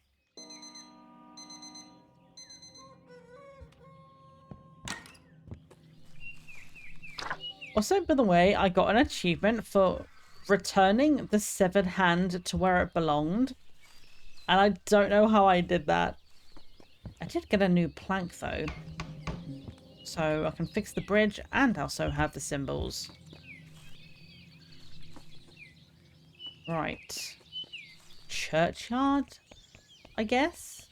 S1: Also, by the way, I got an achievement for returning the severed hand to where it belonged. And I don't know how I did that. I did get a new plank, though. So I can fix the bridge and also have the symbols. Right. Churchyard, I guess?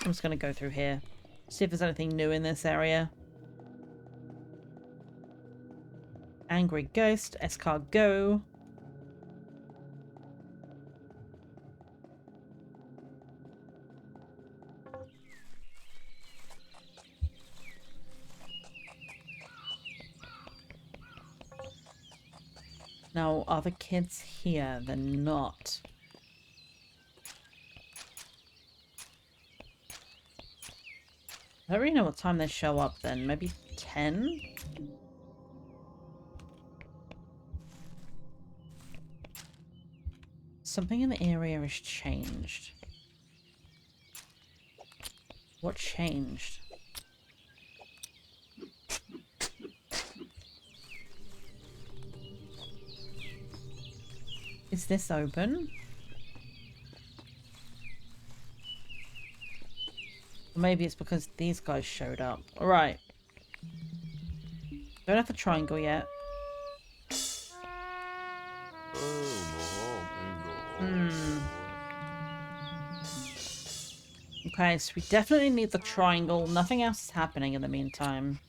S1: I'm just going to go through here. See if there's anything new in this area. Angry Ghost, escargot. Now, are the kids here? They're not. I don't really know what time they show up then. Maybe 10? Something in the area has changed. What changed? Is this open? Or maybe it's because these guys showed up. Alright. Don't have the triangle yet. Okay, so we definitely need the triangle. Nothing else is happening in the meantime.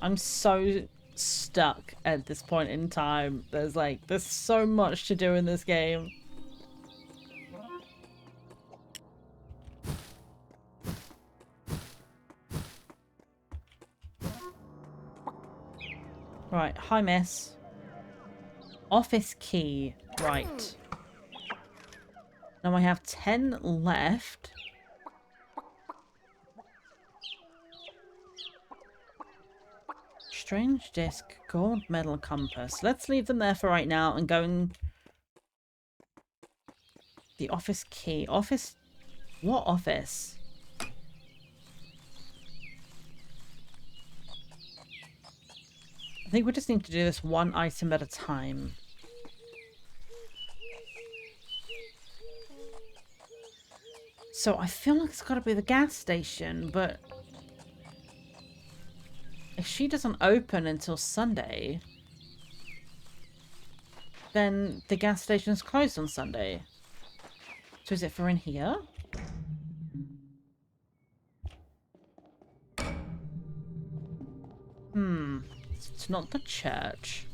S1: I'm so stuck at this point in time. There's so much to do in this game. Right, hi miss. Office key. Right. Now I have 10 left. Strange disc, gold medal compass. Let's leave them there for right now and go in the office key. Office? What office? I think we just need to do this one item at a time. So I feel like it's got to be the gas station, but if she doesn't open until Sunday, then the gas station's closed on Sunday. So is it for in here? It's not the church.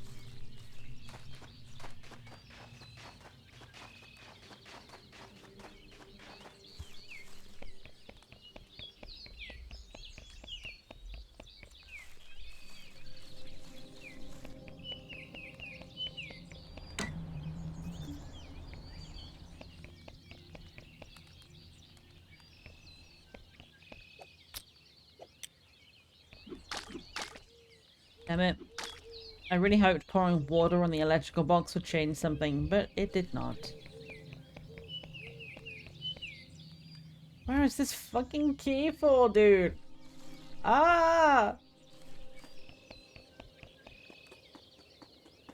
S1: Damn it. I really hoped pouring water on the electrical box would change something, but it did not. Where is this fucking key for, dude? Ah!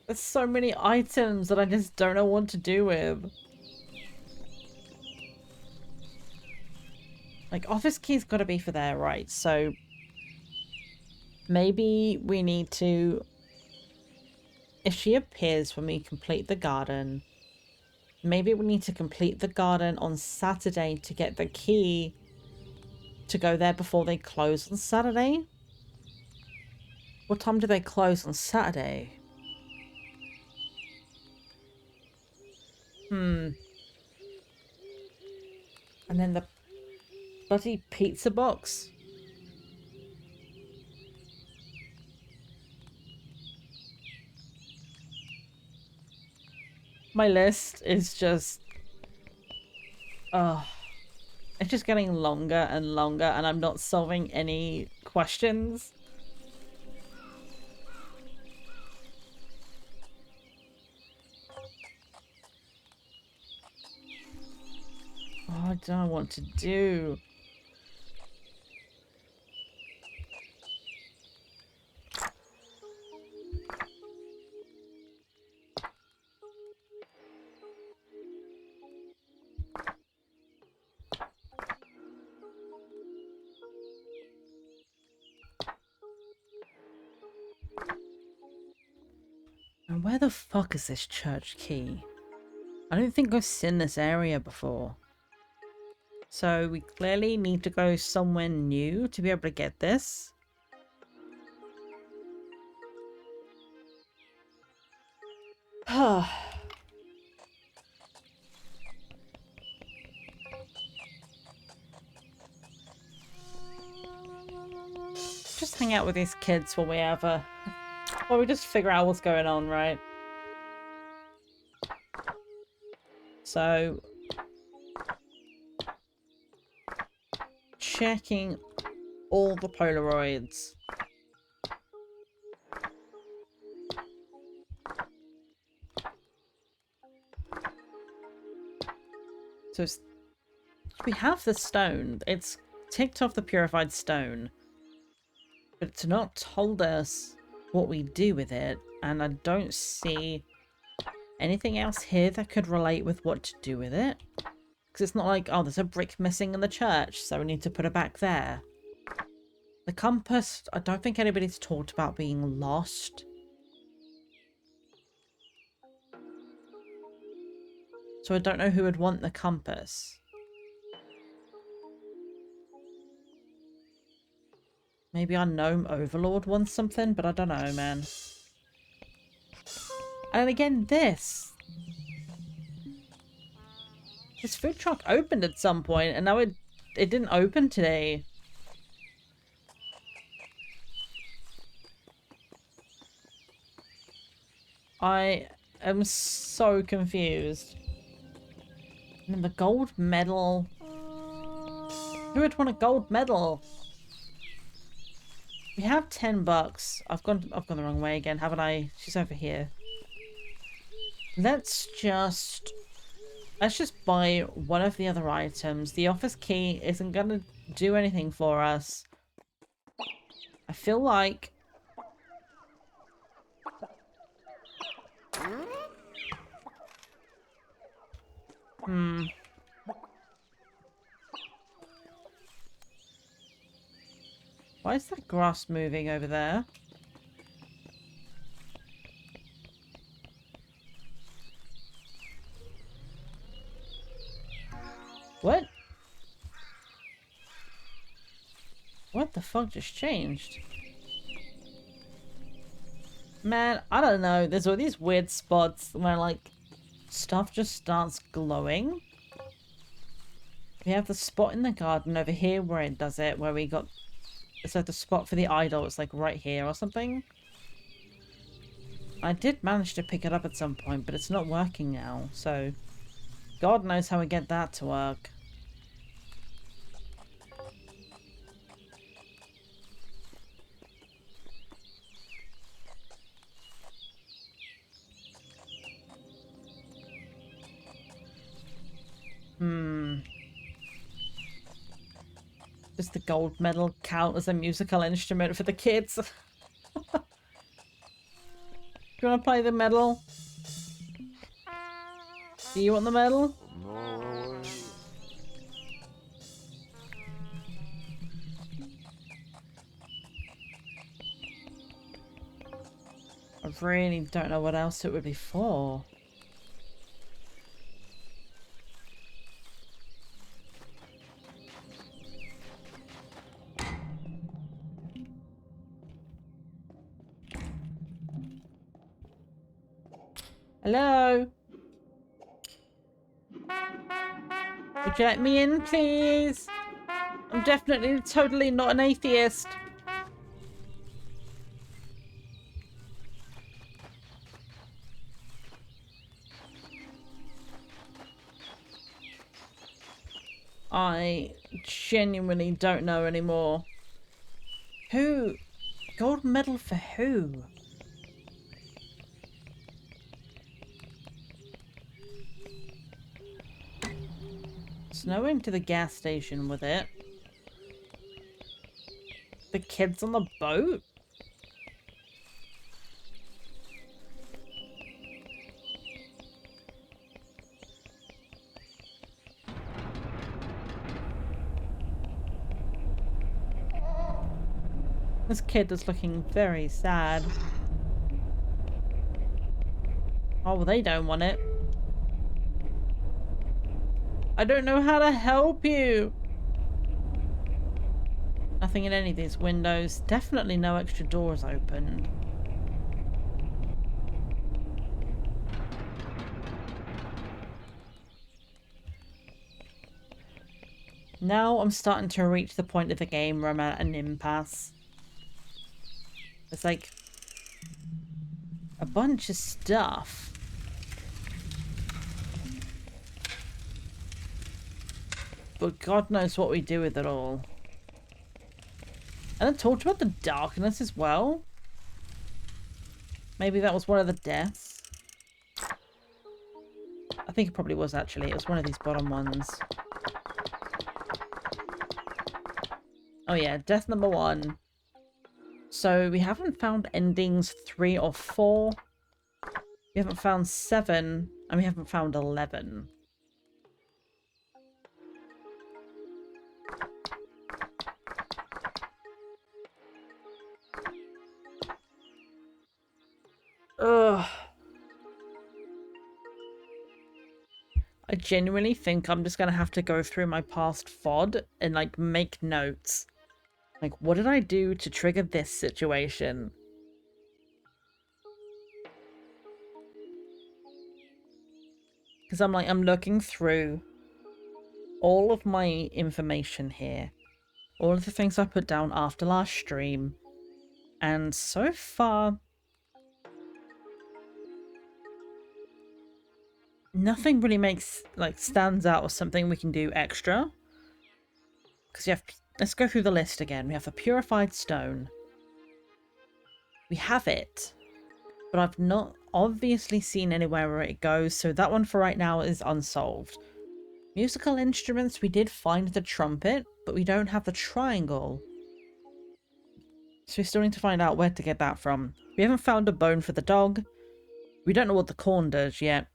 S1: There's so many items that I just don't know what to do with. Like, office key's gotta be for there, right? So maybe we need to... If she appears when we complete the garden, maybe we need to complete the garden on Saturday to get the key to go there before they close on Saturday. What time do they close on Saturday? And then the bloody pizza box. My list is just... it's just getting longer and longer and I'm not solving any questions. Oh, I don't know what to do. And where the fuck is this church key? I don't think I've seen this area before. So we clearly need to go somewhere new to be able to get this. Just hang out with these kids while we have a... While we just figure out what's going on, right? So... Checking all the Polaroids. So we have the stone. It's ticked off the purified stone. But it's not told us what we do with it. And I don't see anything else here that could relate with what to do with it. Because it's not like, oh, there's a brick missing in the church, so we need to put it back there. The compass, I don't think anybody's talked about being lost. So I don't know who would want the compass. Maybe our gnome overlord wants something, but I don't know, man. And again, this food truck opened at some point, and now it didn't open today. I am so confused. And the gold medal. Who would want a gold medal? We have $10. I've gone the wrong way again, haven't I? She's over here. Let's just buy one of the other items. The office key isn't gonna do anything for us. I feel like why is that grass moving over there? What? What the fuck just changed? Man, I don't know. There's all these weird spots where, like, stuff just starts glowing. We have the spot in the garden over here where it does it, where we got... It's like the spot for the idol. It's like right here or something. I did manage to pick it up at some point, but it's not working now, so... God knows how we get that to work. Does the gold medal count as a musical instrument for the kids? Do you want to play the medal? Do you want the medal?
S3: No.
S1: I really don't know what else it would be for. Hello? Would you let me in, please? I'm definitely totally not an atheist. I genuinely don't know anymore. Who? Gold medal for who? Snowing to the gas station with it. The kids on the boat? This kid is looking very sad. Oh, well, they don't want it. I don't know how to help you. Nothing in any of these windows. Definitely no extra doors opened. Now I'm starting to reach the point of the game where I'm at an impasse. It's like a bunch of stuff. But God knows what we do with it all. And I talked about the darkness as well. Maybe that was one of the deaths. I think it probably was actually. It was one of these bottom ones. Oh yeah, death number 1. So we haven't found endings 3 or 4. We haven't found 7. And we haven't found 11. Ugh. I genuinely think I'm just gonna have to go through my past FOD and like make notes. Like, what did I do to trigger this situation? Because I'm looking through all of my information here. All of the things I put down after last stream. And so far, nothing really stands out as something we can do extra. Because you have, let's go through the list again. We have the purified stone. We have it, but I've not obviously seen anywhere where it goes, so that one for right now is unsolved. Musical instruments, we did find the trumpet, but we don't have the triangle. So we still need to find out where to get that from. We haven't found a bone for the dog. We don't know what the corn does yet.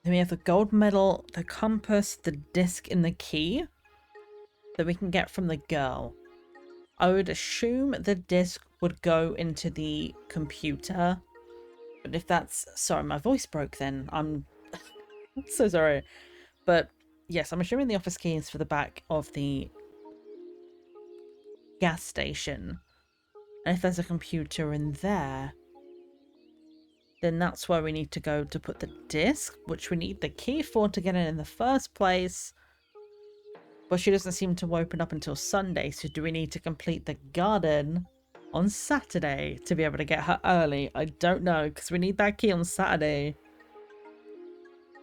S1: Then we have the gold medal, the compass, the disc, and the key that we can get from the girl. I would assume the disc would go into the computer. But if that's... Sorry, my voice broke then. I'm so sorry. But yes, I'm assuming the office key is for the back of the gas station. And if there's a computer in there, then that's where we need to go to put the disc, which we need the key for to get in the first place. But she doesn't seem to open up until Sunday, so do we need to complete the garden on Saturday to be able to get her early? I don't know, because we need that key on Saturday.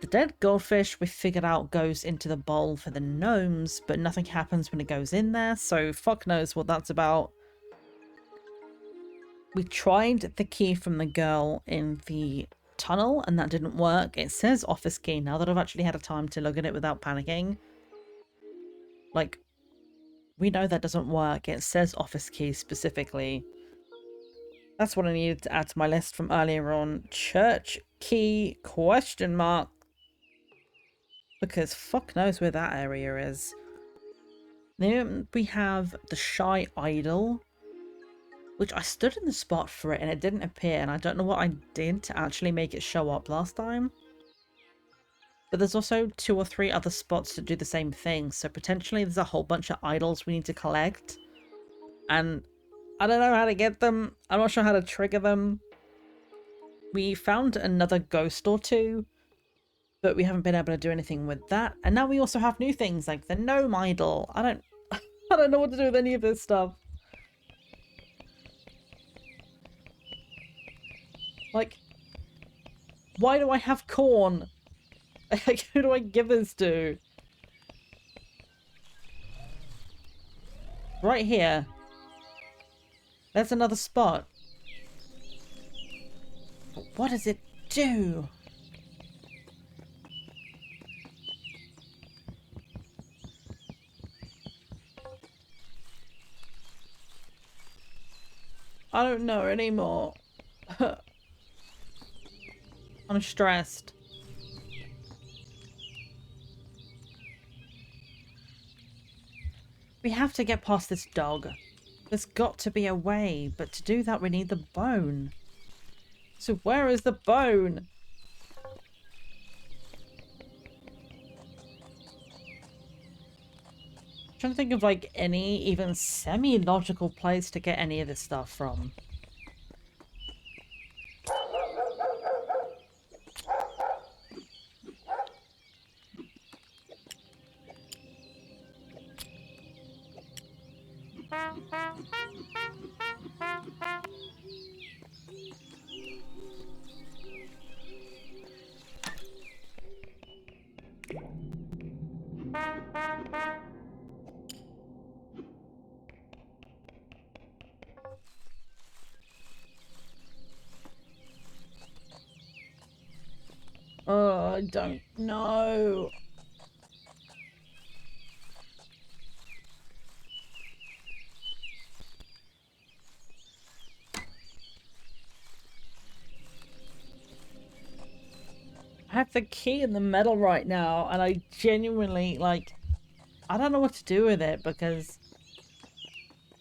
S1: The dead goldfish we figured out goes into the bowl for the gnomes, but nothing happens when it goes in there, so fuck knows what that's about. We tried the key from the girl in the tunnel, and that didn't work. It says office key now that I've actually had a time to look at it without panicking. Like, we know that doesn't work. It says office key specifically. That's what I needed to add to my list from earlier on. Church key question mark. Because fuck knows where that area is. Then we have the shy idol, which I stood in the spot for it and it didn't appear, and I don't know what I did to actually make it show up last time. But there's also 2 or 3 other spots to do the same thing, so potentially there's a whole bunch of idols we need to collect. And I don't know how to get them. I'm not sure how to trigger them. We found another ghost or 2, but we haven't been able to do anything with that. And now we also have new things like the gnome idol. I don't know what to do with any of this stuff. Like, why do I have corn? Like, who do I give this to? Right here. There's another spot. But what does it do? I don't know anymore. I'm stressed. We have to get past this dog. There's got to be a way, but to do that we need the bone. So where is the bone? I'm trying to think of like any even semi-logical place to get any of this stuff from. Oh, I don't know. I have the key in the metal right now, and I genuinely, like, I don't know what to do with it because,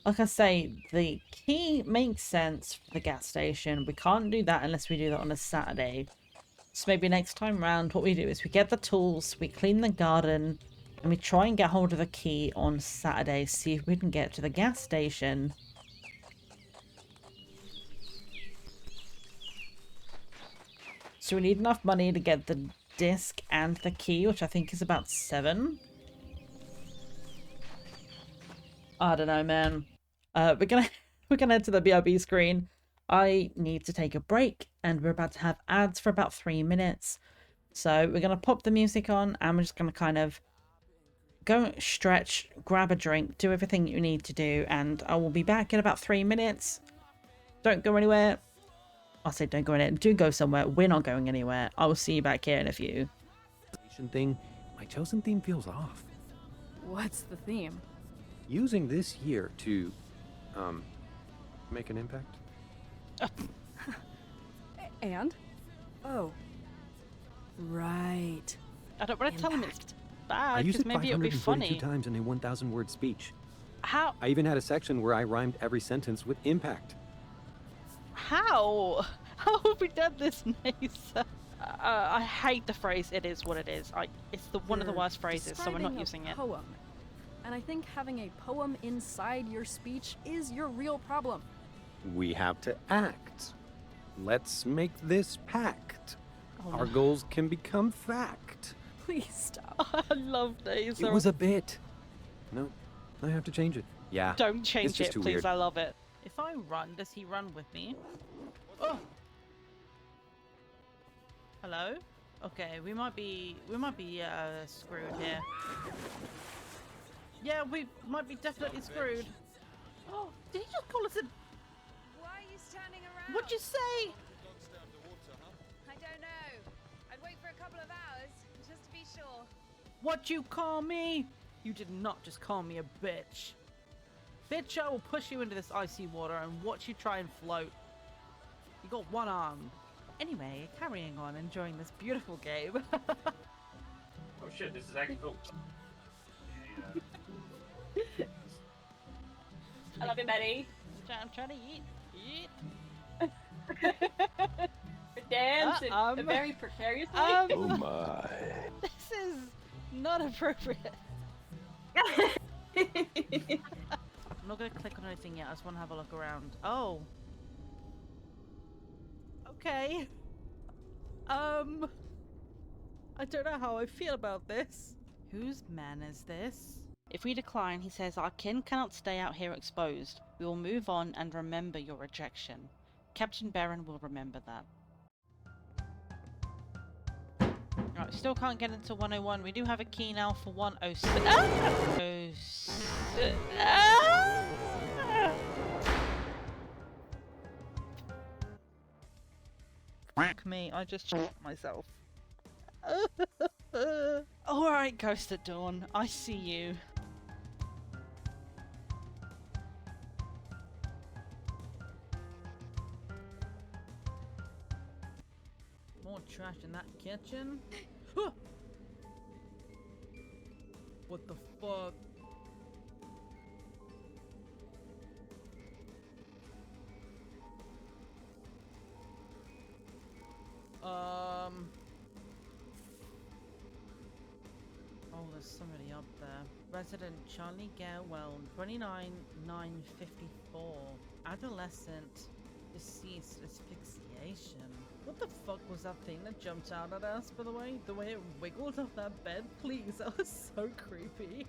S1: like I say, the key makes sense for the gas station. We can't do that unless we do that on a Saturday. So maybe next time round, what we do is we get the tools, we clean the garden, and we try and get hold of the key on Saturday, see if we can get to the gas station. So we need enough money to get the disc and the key, which I think is about 7. I don't know, man. We're gonna head to the BRB screen. I need to take a break, and we're about to have ads for about 3 minutes. So we're gonna pop the music on, and we're just gonna kind of go stretch, grab a drink, do everything you need to do, and I will be back in about 3 minutes. Don't go anywhere. I say don't go anywhere. Do go somewhere. We're not going anywhere. I will see you back here in a few.
S3: Thing, my chosen theme feels off.
S4: What's the theme?
S3: Using this year to, make an impact.
S4: And? Oh. Right.
S1: I don't want to tell him it's
S3: I
S1: bad,
S3: used
S1: because
S3: it
S1: maybe it'll be
S3: 542
S1: funny.
S3: times in a 1,000-word speech.
S1: How?
S3: I even had a section where I rhymed every sentence with impact.
S1: How? How have we done this, Nasa? I hate the phrase "it is what it is." It's one of the
S4: You're
S1: worst phrases, so we're not
S4: describing a
S1: using it.
S4: Poem. And I think having a poem inside your speech is your real problem.
S3: We have to act. Let's make this pact.
S1: Oh,
S3: Our
S1: no.
S3: goals can become fact.
S4: Please stop.
S1: I love Nasa.
S3: It was a bit. No, I have to change it. Yeah.
S1: Don't change
S3: just
S1: it,
S3: too
S1: please.
S3: weird.
S1: I love it. If I run, does he run with me? Oh. Hello? Okay, we might be screwed here. Yeah, we might be definitely screwed. Oh, did he just call us a...
S5: Why are you standing around?
S1: What'd you say?
S5: I don't know. I'd wait for a couple of hours, just to be sure.
S1: What'd you call me? You did not just call me a bitch. Bitch, I will push you into this icy water and watch you try and float. You got one arm. Anyway, carrying on, enjoying this beautiful game.
S6: Oh shit, this is actually cool.
S2: I love you, Betty.
S1: I'm trying to eat.
S2: Dance
S1: in a
S2: very precarious way.
S3: Oh my.
S1: This is not appropriate. I'm not going to click on anything yet. I just want to have a look around. Oh. Okay. I don't know how I feel about this. Whose man is this? If we decline, he says, our kin cannot stay out here exposed. We will move on and remember your rejection. Captain Baron will remember that. Right, we still can't get into 101. We do have a key now for 106. Fuck me, I just shot myself. Alright, Ghost at Dawn, I see you. More trash in that kitchen? What the fuck? Oh, there's somebody up there. Resident Charlie Garewell, 29,954. Adolescent. Deceased asphyxiation. What the fuck was that thing that jumped out at us, by the way? The way it wiggled off that bed? Please, that was so creepy.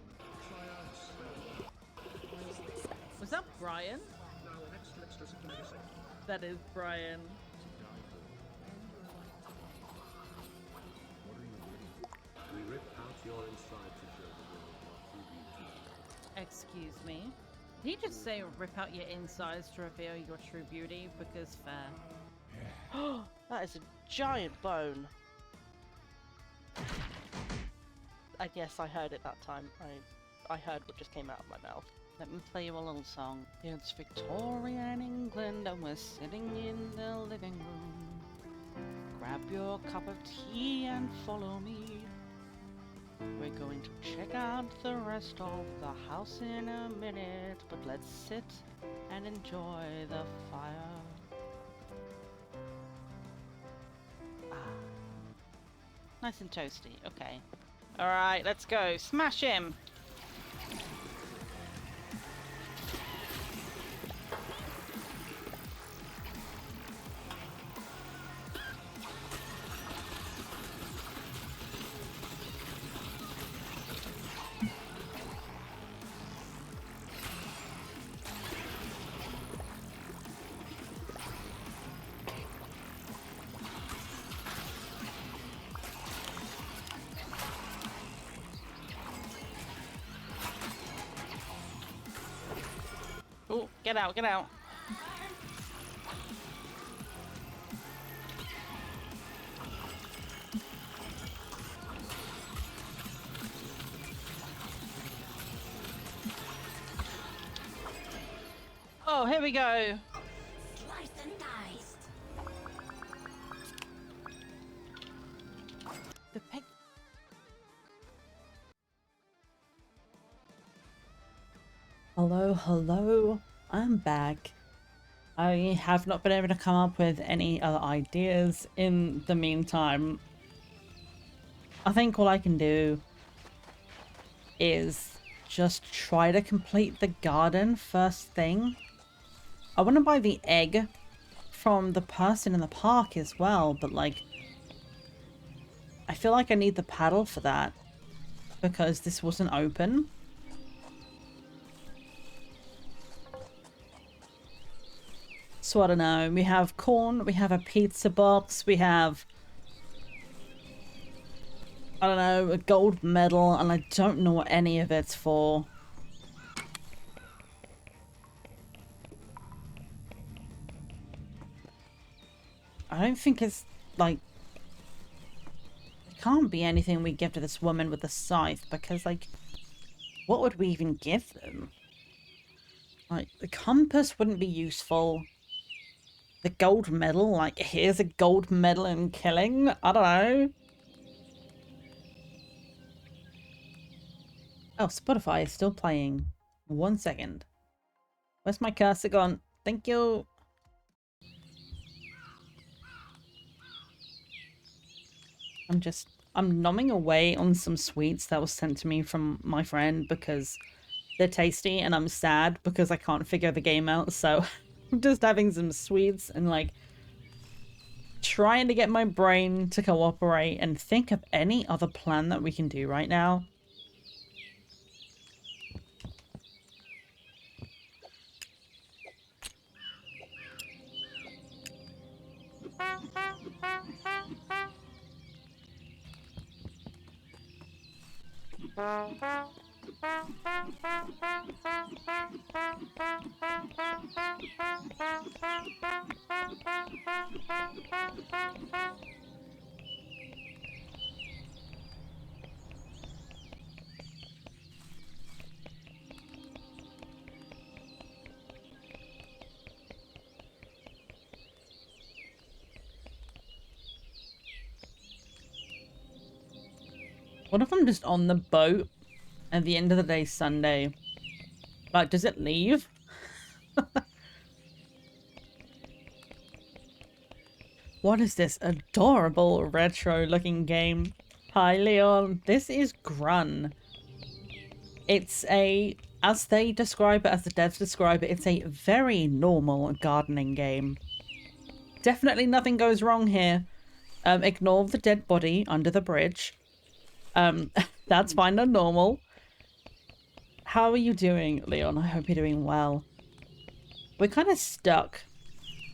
S1: Was that Brian? That is Brian. Excuse me. Did he just say rip out your insides to reveal your true beauty? Because fair. That is a giant bone. I guess I heard it that time. I heard what just came out of my mouth. Let me play you a little song. It's Victorian England and we're sitting in the living room. Grab your cup of tea and follow me. We're going to check out the rest of the house in a minute, but let's sit and enjoy the fire. Nice and toasty. Okay. Alright, let's go. Smash him! Oh, get out, get out. Oh, here we go.
S7: Sliced and diced.
S1: The pig. Hello, hello. I'm back. I have not been able to come up with any other ideas in the meantime. I think all I can do is just try to complete the garden first thing. I want to buy the egg from the person in the park as well, but like, I feel like I need the paddle for that because this wasn't open. So I don't know, we have corn, we have a pizza box, we have, I don't know, a gold medal, and I don't know what any of it's for. I don't think it's, like, it can't be anything we give to this woman with the scythe, because, like, what would we even give them? Like, the compass wouldn't be useful. The gold medal, like, here's a gold medal in killing? I don't know. Oh, Spotify is still playing. 1 second. Where's my cursor gone? Thank you. I'm numbing away on some sweets that was sent to me from my friend because they're tasty, and I'm sad because I can't figure the game out, so I'm just having some sweets and like trying to get my brain to cooperate and think of any other plan that we can do right now. What if I'm just on the boat at the end of the day Sunday? Like, does it leave? What is this adorable retro looking game? Hi Leon, this is Grunn. It's a, as they describe it, as the devs describe it, it's a very normal gardening game. Definitely nothing goes wrong here. Ignore the dead body under the bridge. That's fine and normal. How are you doing, Leon? I hope you're doing well. We're kind of stuck.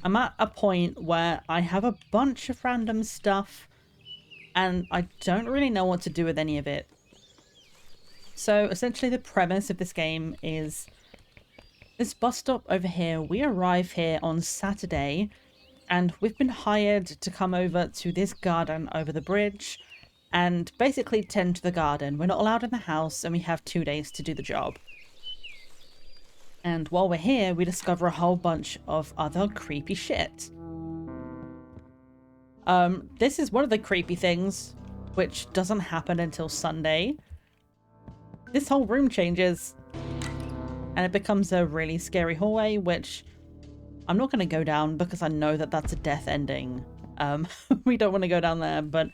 S1: I'm at a point where I have a bunch of random stuff and I don't really know what to do with any of it. So essentially the premise of this game is this bus stop over here. We arrive here on Saturday and we've been hired to come over to this garden over the bridge and basically tend to the garden. We're not allowed in the house and we have 2 days to do the job. And while we're here, we discover a whole bunch of other creepy shit. This is one of the creepy things, which doesn't happen until Sunday. This whole room changes and it becomes a really scary hallway, which I'm not going to go down because I know that that's a death ending. We don't want to go down there, but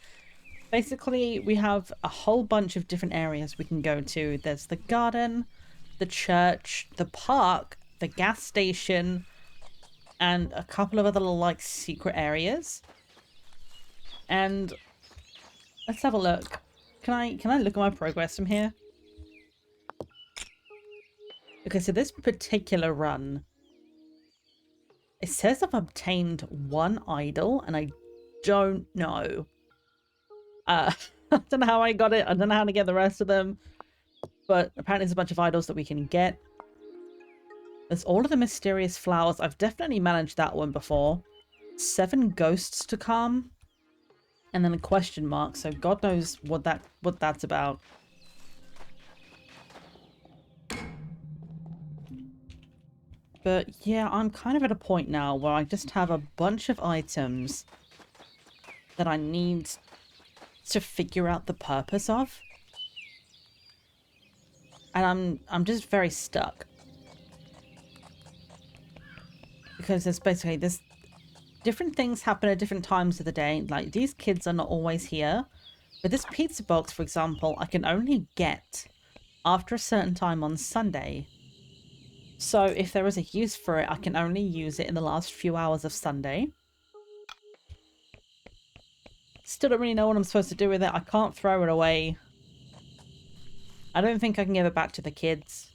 S1: Basically, we have a whole bunch of different areas we can go to. There's the garden, the church, the park, the gas station, and a couple of other little, like, secret areas. And let's have a look. Can I look at my progress from here? Okay, so this particular run, it says I've obtained 1 idol, and I don't know. I don't know how I got it. I don't know how to get the rest of them. But apparently there's a bunch of idols that we can get. There's all of the mysterious flowers. I've definitely managed that one before. 7 ghosts to calm. And then a question mark. So God knows what that's about. But yeah, I'm kind of at a point now where I just have a bunch of items that I need to figure out the purpose of. And I'm just very stuck. Because there's basically this different things happen at different times of the day. Like, these kids are not always here. But this pizza box, for example, I can only get after a certain time on Sunday. So if there is a use for it, I can only use it in the last few hours of Sunday. Still don't really know what I'm supposed to do with it. I can't throw it away. I don't think I can give it back to the kids.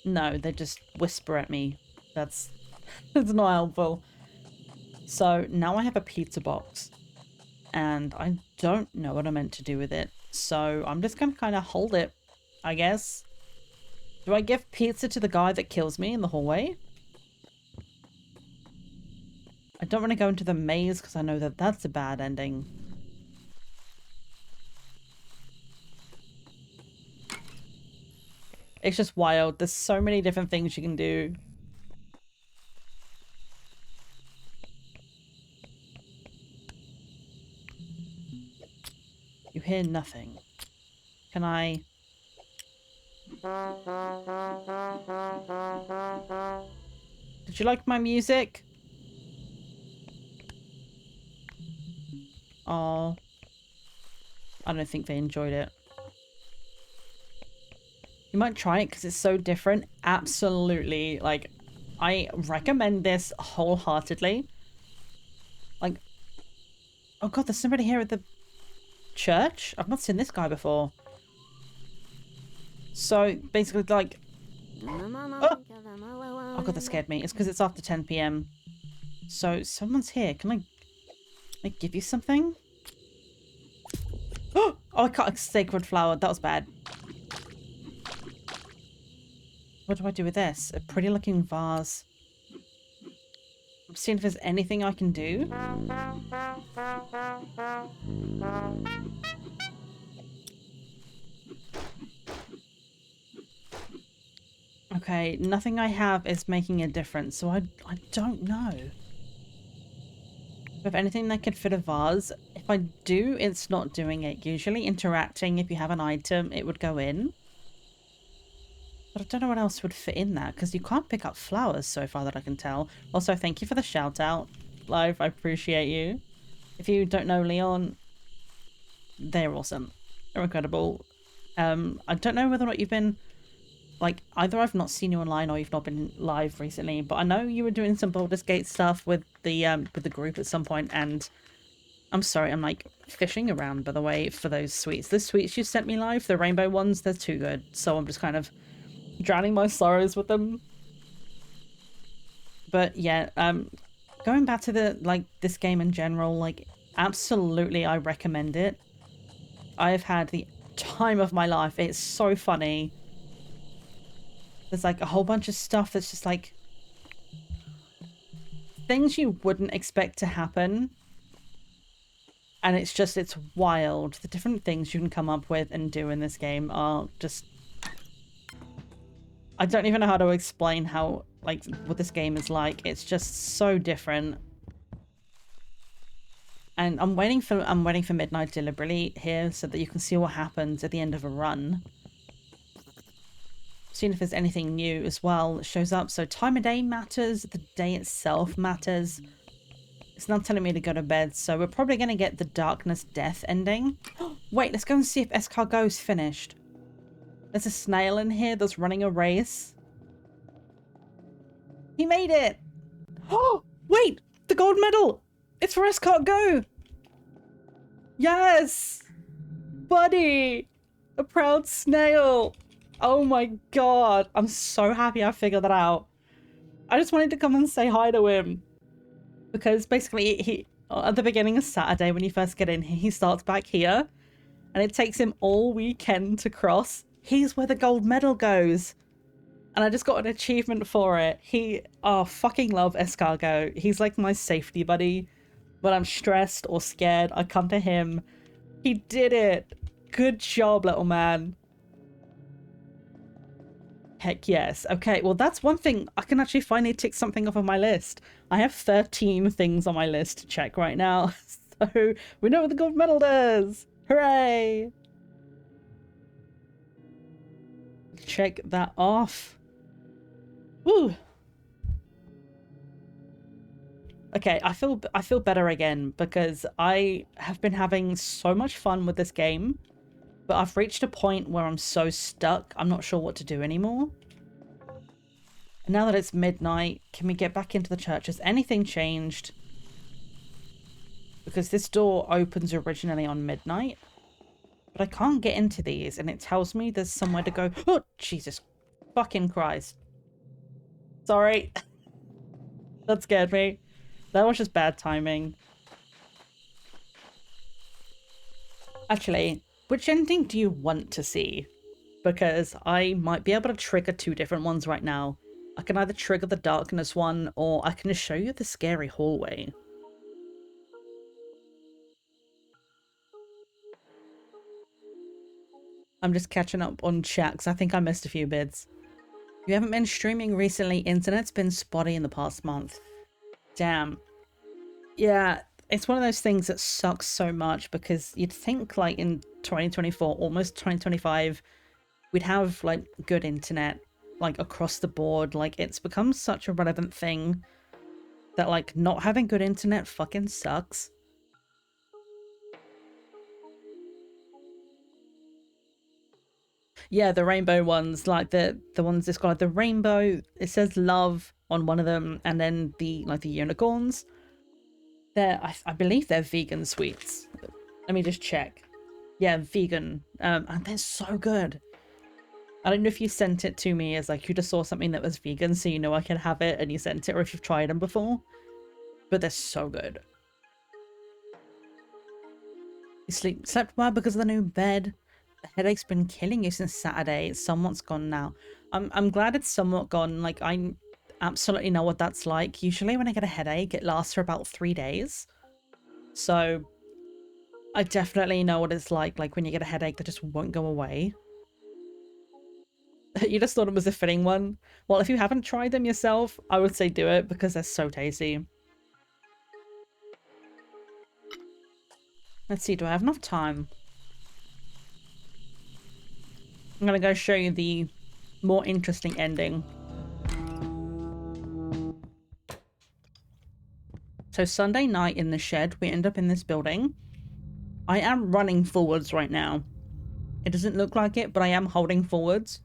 S1: No, they just whisper at me. That's not helpful. So now I have a pizza box. And I don't know what I'm meant to do with it. So I'm just going to kind of hold it, I guess. Do I give pizza to the guy that kills me in the hallway? I don't want to go into the maze because I know that that's a bad ending. It's just wild. There's so many different things you can do. You hear nothing. Can I... Did you like my music? Oh, I don't think they enjoyed it. You might try it because it's so different. Absolutely. Like, I recommend this wholeheartedly. Like, oh god, there's somebody here at the church? I've not seen this guy before. So, basically, like... Oh god, that scared me. It's because it's after 10 PM. So, someone's here. Can I give you something? Oh, I cut a sacred flower. That was bad. What do I do with this? A pretty looking vase. I'm seeing if there's anything I can do. Okay, nothing I have is making a difference, so I don't know. If anything that could fit a vase, if I do, it's not doing it. Usually interacting, if you have an item, it would go in. But I don't know what else would fit in that, because you can't pick up flowers so far that I can tell. Also, thank you for the shout out, Live. I appreciate you. If you don't know Leon, they're awesome. They're incredible. I don't know whether or not you've been, like, either I've not seen you online or you've not been live recently, but I know you were doing some Baldur's Gate stuff with the group at some point, and I'm sorry, I'm like fishing around, by the way, for those sweets. The sweets you sent me live, the rainbow ones, they're too good. So I'm just kind of drowning my sorrows with them. But yeah, going back to the, like, this game in general, like, absolutely I recommend it. I've had the time of my life. It's so funny. There's like a whole bunch of stuff that's just like things you wouldn't expect to happen. And it's wild. The different things you can come up with and do in this game are just... I don't even know how to explain how, like, what this game is like. It's just so different. And I'm waiting for midnight deliberately here so that you can see what happens at the end of a run. Seeing if there's anything new as well that shows up. So time of day matters, the day itself matters. It's not telling me to go to bed, so we're probably going to get the darkness death ending. Wait, let's go and see if Escargot's finished. There's a snail in here that's running a race. He made it! Oh, wait! The gold medal! It's for Escargot! Yes! Buddy! A proud snail! Oh my god. I'm so happy I figured that out. I just wanted to come and say hi to him. Because basically, he at the beginning of Saturday, when you first get in here, he starts back here. And it takes him all weekend to cross. He's where the gold medal goes. And I just got an achievement for it. Fucking love Escargot. He's like my safety buddy. When I'm stressed or scared, I come to him. He did it. Good job, little man. Heck yes. Okay, well that's one thing. I can actually finally tick something off of my list. I have 13 things on my list to check right now. So we know what the gold medal does. Hooray! Check that off. Woo! Okay, I feel better again because I have been having so much fun with this game, but I've reached a point where I'm so stuck, I'm not sure what to do anymore. And now that it's midnight, can we get back into the church? Has anything changed? Because this door opens originally on midnight, but I can't get into these, and it tells me there's somewhere to go. Oh, Jesus fucking Christ. Sorry. That scared me. That was just bad timing. Actually, which ending do you want to see? Because I might be able to trigger 2 different ones right now. I can either trigger the darkness one, or I can just show you the scary hallway. I'm just catching up on chat because I think I missed a few bits. You haven't been streaming recently. Internet's been spotty in the past month. Damn. Yeah, it's one of those things that sucks so much because you'd think like in 2024, almost 2025, we'd have like good internet like across the board. Like it's become such a relevant thing that like not having good internet fucking sucks. Yeah, the rainbow ones, like the ones that's got like the rainbow, it says love on one of them, and then the like the unicorns. I believe they're vegan sweets. Let me just check. Yeah, vegan. And they're so good. I don't know if you sent it to me as like you just saw something that was vegan so you know I can have it and you sent it, or if you've tried them before. But they're so good. You slept well because of the new bed. The headache's been killing you since Saturday. It's somewhat's gone now. I'm glad it's somewhat gone. Like I absolutely know what that's like. Usually when I get a headache, it lasts for about 3 days. So I definitely know what it's like when you get a headache that just won't go away. You just thought it was a fitting one? Well, if you haven't tried them yourself, I would say do it because they're so tasty. Let's see, do I have enough time? I'm gonna go show you the more interesting ending. So Sunday night in the shed, we end up in this building. I am running forwards right now. It doesn't look like it, but I am holding forwards.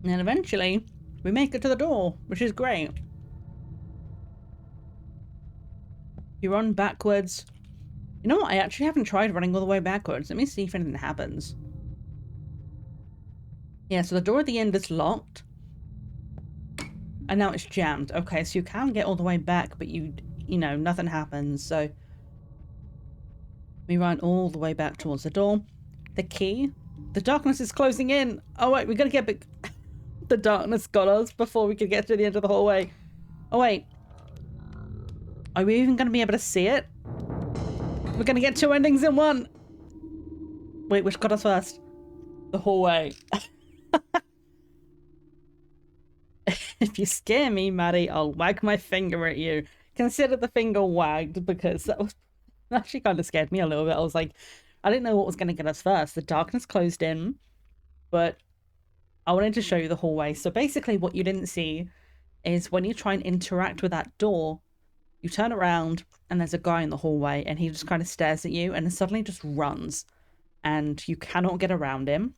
S1: And eventually, we make it to the door, which is great. You run backwards. You know what? I actually haven't tried running all the way backwards. Let me see if anything happens. Yeah, so the door at the end is locked. And now it's jammed. Okay, so you can get all the way back, but you know, nothing happens. So we run all the way back towards the door. The key. The darkness is closing in. Oh wait, we gotta get back. The darkness got us before we could get to the end of the hallway. Oh wait. Are we even gonna be able to see it? We're gonna get 2 endings in one. Wait, which got us first? The hallway. If you scare me, Maddie, I'll wag my finger at you. Consider the finger wagged, because that was actually kind of scared me a little bit. I was like, I didn't know what was going to get us first. The darkness closed in, but I wanted to show you the hallway. So basically what you didn't see is when you try and interact with that door, you turn around and there's a guy in the hallway and he just kind of stares at you and then suddenly just runs and you cannot get around him.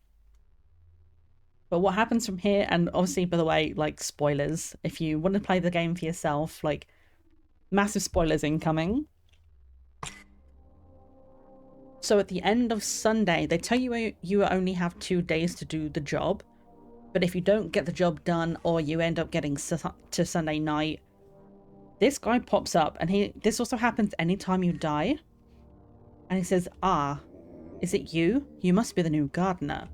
S1: But what happens from here, and obviously, by the way, like, spoilers, if you want to play the game for yourself, like, massive spoilers incoming. So at the end of Sunday, they tell you you only have 2 days to do the job. But if you don't get the job done or you end up getting to Sunday night, this guy pops up, and this also happens anytime you die. And he says, "Ah, is it you? You must be the new gardener.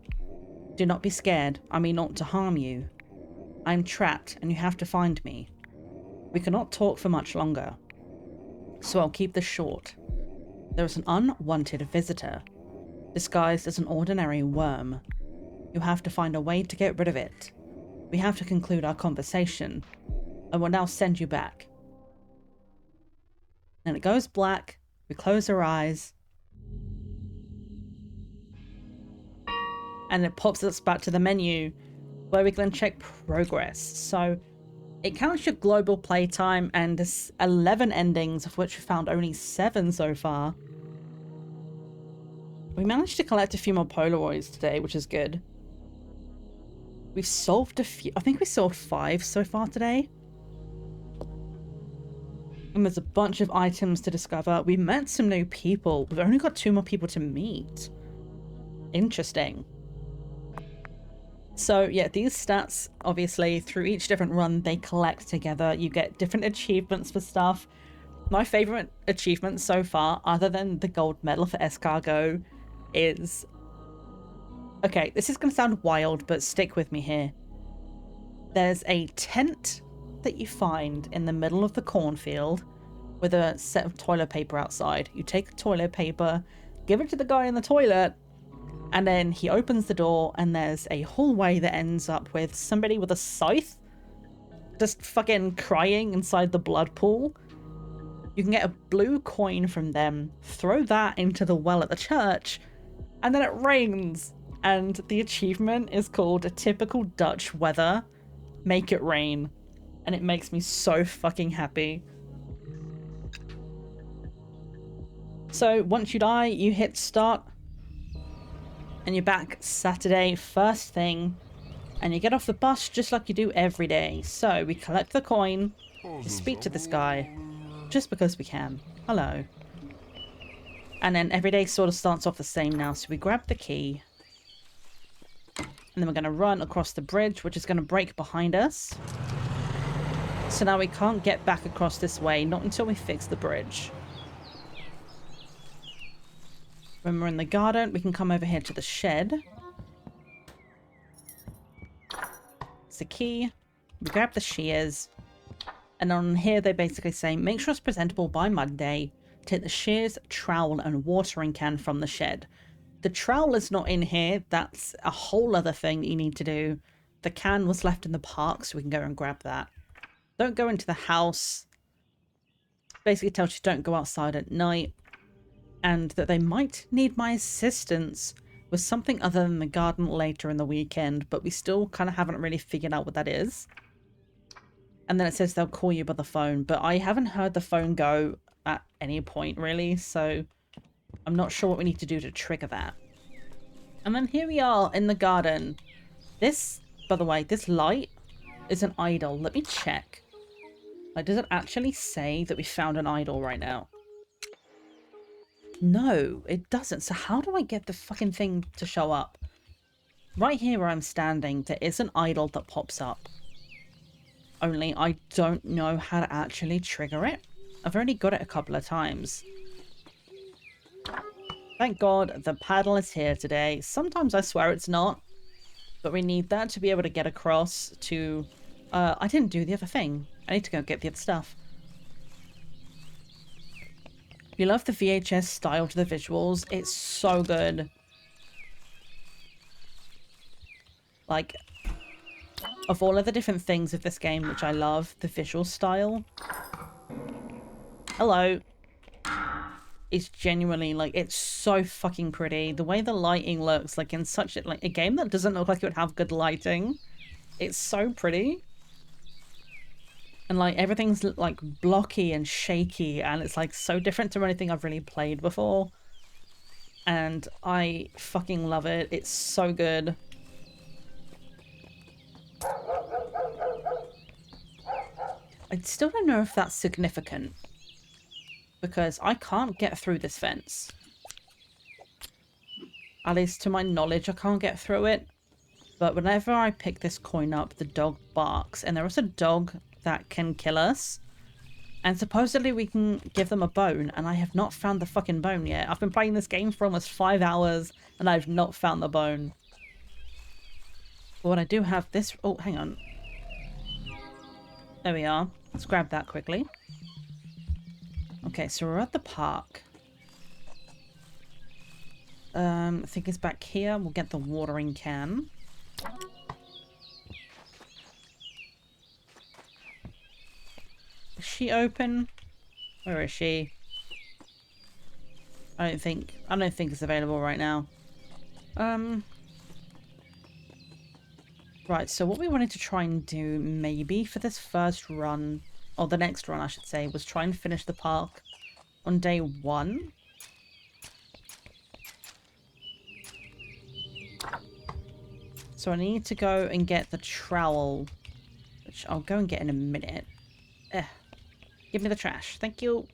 S1: Do not be scared. I mean not to harm you. I am trapped and you have to find me. We cannot talk for much longer, so I'll keep this short. There is an unwanted visitor, disguised as an ordinary worm. You have to find a way to get rid of it. We have to conclude our conversation. I will now send you back." And it goes black. We close our eyes. And it pops us back to the menu where we can check progress. So it counts your global playtime and there's 11 endings, of which we found only 7 so far. We managed to collect a few more Polaroids today, which is good. We've solved a few. I think we solved 5 so far today. And there's a bunch of items to discover. We met some new people. We've only got 2 more people to meet. Interesting. So yeah, these stats, obviously, through each different run, they collect together. You get different achievements for stuff. My favorite achievement so far, other than the gold medal for escargot, is... Okay, this is going to sound wild, but stick with me here. There's a tent that you find in the middle of the cornfield with a set of toilet paper outside. You take the toilet paper, give it to the guy in the toilet, and then he opens the door and there's a hallway that ends up with somebody with a scythe just fucking crying inside the blood pool. You can get a blue coin from them, throw that into the well at the church, and then it rains. And the achievement is called "A Typical Dutch Weather, Make It Rain." And it makes me so fucking happy. So once you die, you hit start. And you're back Saturday, first thing. And you get off the bus just like you do every day. So we collect the coin. We speak to this guy. Just because we can. Hello. And then every day sort of starts off the same now. So we grab the key. And then we're going to run across the bridge, which is going to break behind us. So now we can't get back across this way, not until we fix the bridge. When we're in the garden, we can come over here to the shed. It's the key. We grab the shears. And on here they basically say, make sure it's presentable by Monday. Take the shears, trowel, and watering can from the shed. The trowel is not in here. That's a whole other thing that you need to do. The can was left in the park, so we can go and grab that. Don't go into the house. Basically tells you don't go outside at night. And that they might need my assistance with something other than the garden later in the weekend, but we still kind of haven't really figured out what that is. And then it says they'll call you by the phone, but I haven't heard the phone go at any point, really, so I'm not sure what we need to do to trigger that. And then here we are in the garden. This, by the way, this light is an idol. Let me check. Like, does it actually say that we found an idol right now? No, it doesn't. So how do I get the fucking thing to show up? Right here where I'm standing, there is an idol that pops up. Only I don't know how to actually trigger it. I've already got it a couple of times. Thank God the paddle is here today. Sometimes I swear it's not. But we need that to be able to get across to... I didn't do the other thing. I need to go get the other stuff. If you love the VHS style to the visuals, it's so good. Like, of all of the different things of this game which I love, the visual style... Hello. It's genuinely, like, it's so fucking pretty. The way the lighting looks, like, in such a game that doesn't look like it would have good lighting. It's so pretty. And like everything's like blocky and shaky, and it's like so different to anything I've really played before. And I fucking love it. It's so good. I still don't know if that's significant, because I can't get through this fence. At least to my knowledge, I can't get through it. But whenever I pick this coin up, the dog barks. And there is a dog that can kill us. And supposedly we can give them a bone. And I have not found the fucking bone yet. I've been playing this game for almost 5 hours. And I've not found the bone. But what I do have this... Oh, hang on. There we are. Let's grab that quickly. Okay, so we're at the park. I think it's back here. We'll get the watering can. Is she open? Where is she? I don't think it's available right now. Right, so what we wanted to try and do maybe for this first run, or the next run I should say, was try and finish the park on day 1. So I need to go and get the trowel, which I'll go and get in a minute. Give me the trash. Thank you.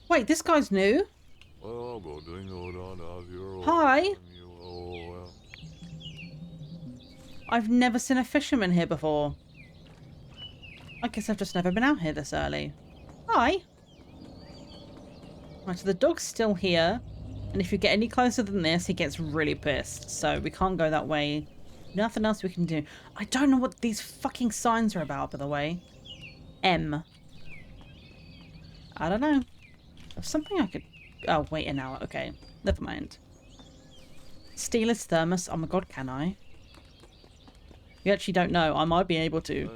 S1: Wait, this guy's new? Hi. I've never seen a fisherman here before. I guess I've just never been out here this early. Hi. Right, so the dog's still here. And if you get any closer than this, he gets really pissed. So we can't go that way. Nothing else we can do. I don't know what these fucking signs are about, by the way. M. I don't know. There's something I could... Oh, wait an hour. Okay. Never mind. Steal his thermos. Oh my god, can I? You actually don't know. I might be able to.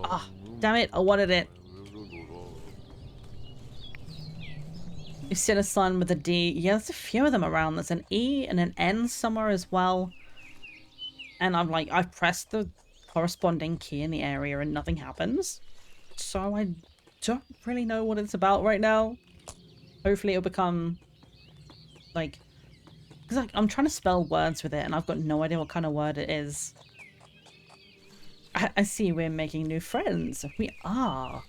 S1: Ah, damn it. I wanted it. You've seen a sign with a D. Yeah, there's a few of them around. There's an E and an N somewhere as well. And I'm like, I've pressed the corresponding key in the area and nothing happens. So I don't really know what it's about right now. Hopefully it'll become like... Because I'm trying to spell words with it and I've got no idea what kind of word it is. I see we're making new friends. We are.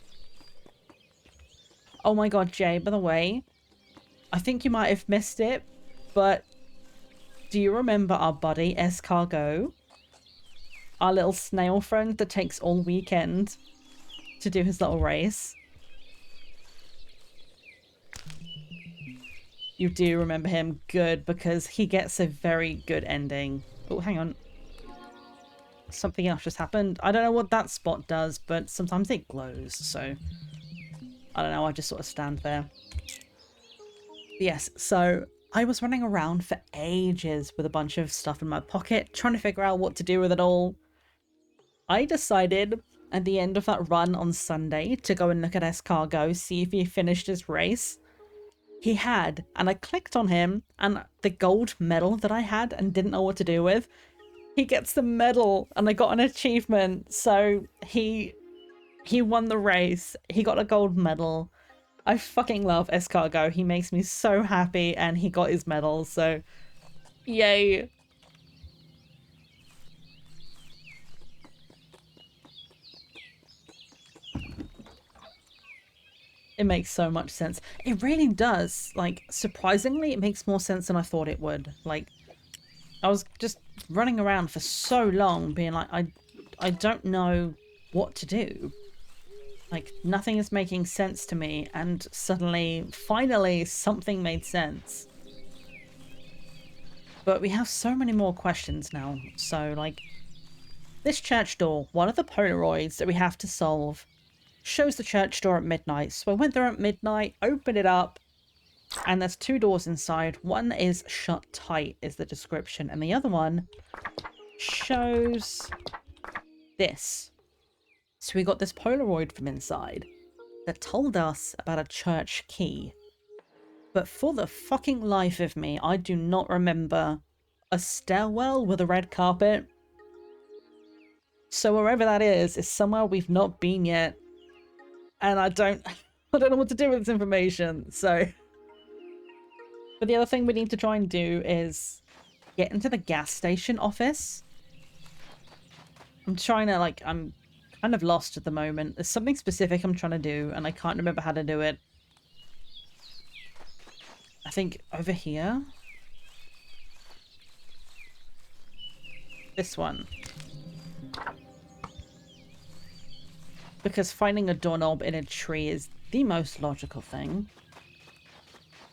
S1: Oh my god, Jay, by the way, I think you might have missed it, but do you remember our buddy Escargot? Our little snail friend that takes all weekend to do his little race? You do remember him. Good, because he gets a very good ending. Oh, hang on. Something else just happened. I don't know what that spot does, but sometimes it glows, so... I don't know, I just sort of stand there. Yes, so I was running around for ages with a bunch of stuff in my pocket, trying to figure out what to do with it all. I decided at the end of that run on Sunday to go and look at Escargot, see if he finished his race. He had, and I clicked on him, and the gold medal that I had and didn't know what to do with, he gets the medal, and I got an achievement, so he won the race. He got a gold medal. I fucking love Escargot. He makes me so happy, and he got his medal, so yay. It makes so much sense. It really does. Like, surprisingly, it makes more sense than I thought it would. Like, I was just running around for so long being like, I don't know what to do. Like, nothing is making sense to me, and suddenly, finally, something made sense. But we have so many more questions now. So, like, this church door, one of the Polaroids that we have to solve, shows the church door at midnight. So I went there at midnight, opened it up, and there's 2 doors inside. One is shut tight, is the description, and the other one shows this. So we got this Polaroid from inside that told us about a church key. But for the fucking life of me, I do not remember a stairwell with a red carpet. So wherever that is somewhere we've not been yet. And I don't know what to do with this information, so. But the other thing we need to try and do is get into the gas station office. I'm trying to, like, I'm kind of lost at the moment. There's something specific I'm trying to do, and I can't remember how to do it. I think over here? This one. Because finding a doorknob in a tree is the most logical thing.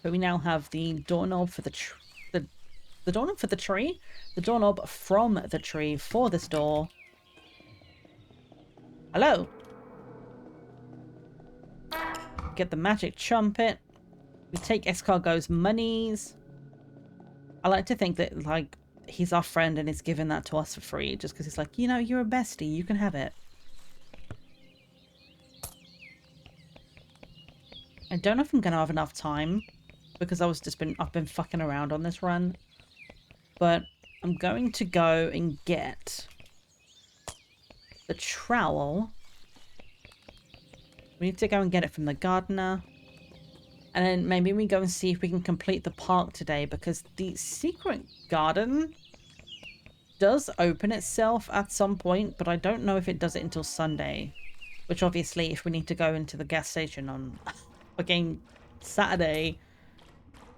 S1: But we now have the doorknob for the doorknob for the tree? The doorknob from the tree for this door. Hello! Get the magic trumpet. We take Escargot's monies. I like to think that, like, he's our friend and he's giving that to us for free just because he's like, you know, you're a bestie, you can have it. I don't know if I'm gonna have enough time because I've been fucking around on this run. But I'm going to go and get the trowel. We need to go and get it from the gardener. And then maybe we go and see if we can complete the park today, because the secret garden does open itself at some point, but I don't know if it does it until Sunday. Which obviously, if we need to go into the gas station on fucking Saturday,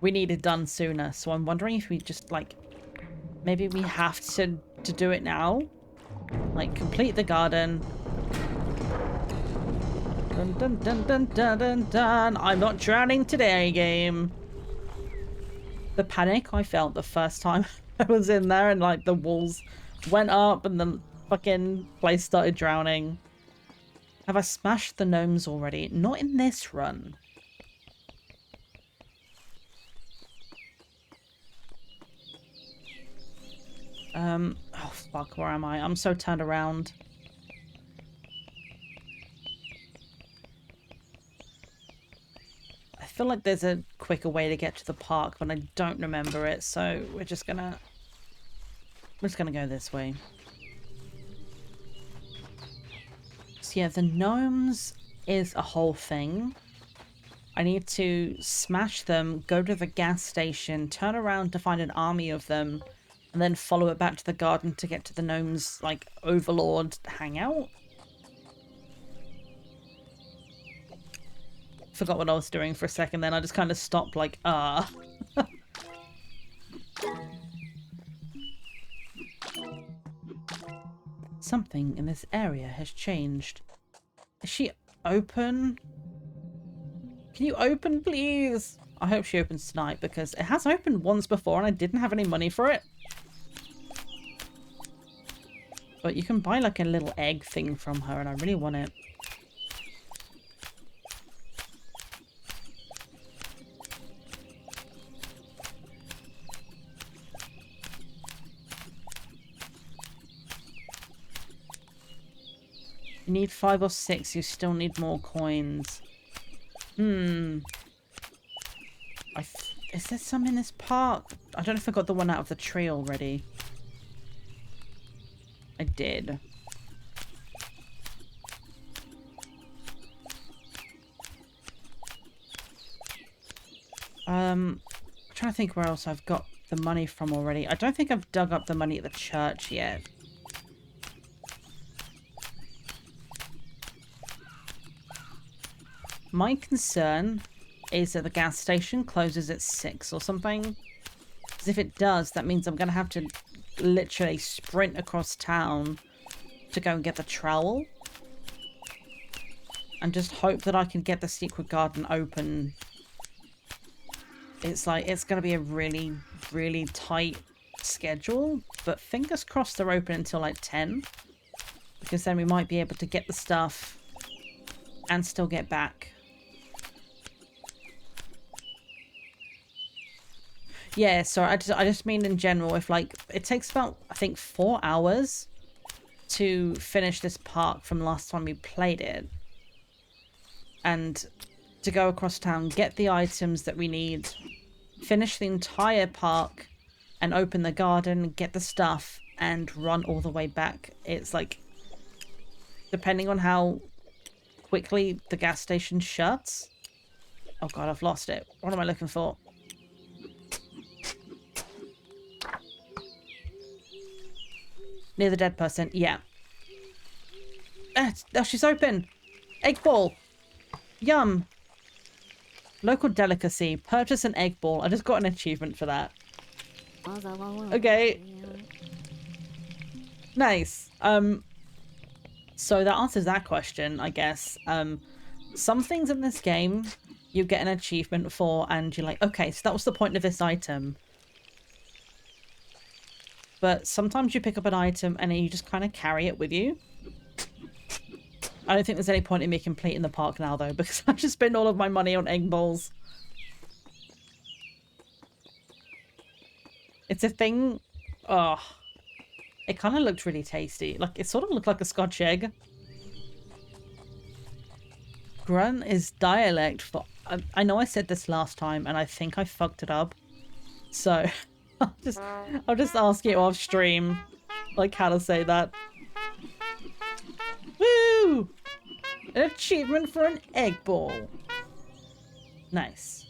S1: we need it done sooner. So I'm wondering if we just, like, maybe we have to do it now. Like, complete the garden. Dun dun dun dun dun dun dun. I'm not drowning today, game. The panic I felt the first time I was in there and, like, the walls went up and the fucking place started drowning. Have I smashed the gnomes already? Not in this run. Oh fuck, where am I? I'm so turned around. I feel like there's a quicker way to get to the park, but I don't remember it, so we're just gonna go this way. So yeah, the gnomes is a whole thing. I need to smash them, go to the gas station, turn around to find an army of them, and then follow it back to the garden to get to the gnomes, like, overlord hangout. Forgot what I was doing for a second then. I just kind of stopped, like, Something in this area has changed. Is she open? Can you open, please? I hope she opens tonight, because it has opened once before and I didn't have any money for it. But you can buy, like, a little egg thing from her, and I really want it. You need 5 or 6, you still need more coins. Is there some in this park? I don't know if I got the one out of the tree already. I did. I'm trying to think where else I've got the money from already. I don't think I've dug up the money at the church yet. My concern is that the gas station closes at 6 or something. Because if it does, that means I'm going to have to literally sprint across town to go and get the trowel. And just hope that I can get the secret garden open. It's like, it's going to be a really, really tight schedule. But fingers crossed they're open until like 10. Because then we might be able to get the stuff and still get back. Yeah, sorry, I just mean in general, if like, it takes about, I think, 4 hours to finish this park from last time we played it. And to go across town, get the items that we need, finish the entire park, and open the garden, get the stuff, and run all the way back. It's like, depending on how quickly the gas station shuts. Oh god, I've lost it. What am I looking for? Near the dead person. Yeah. Oh, she's open. Egg ball. Yum. Local delicacy. Purchase an egg ball. I just got an achievement for that. Okay. Nice. So that answers that question, I guess. Some things in this game you get an achievement for and you're like, okay, so that was the point of this item. But sometimes you pick up an item and you just kind of carry it with you. I don't think there's any point in me completing the park now, though, because I've just spent all of my money on egg balls. It's a thing... Oh. It kind of looked really tasty. Like, it sort of looked like a Scotch egg. Grunn is dialect for... I know I said this last time, and I think I fucked it up. So... I'll just ask you off stream, like, how to say that. Woo! An achievement for an egg ball. Nice.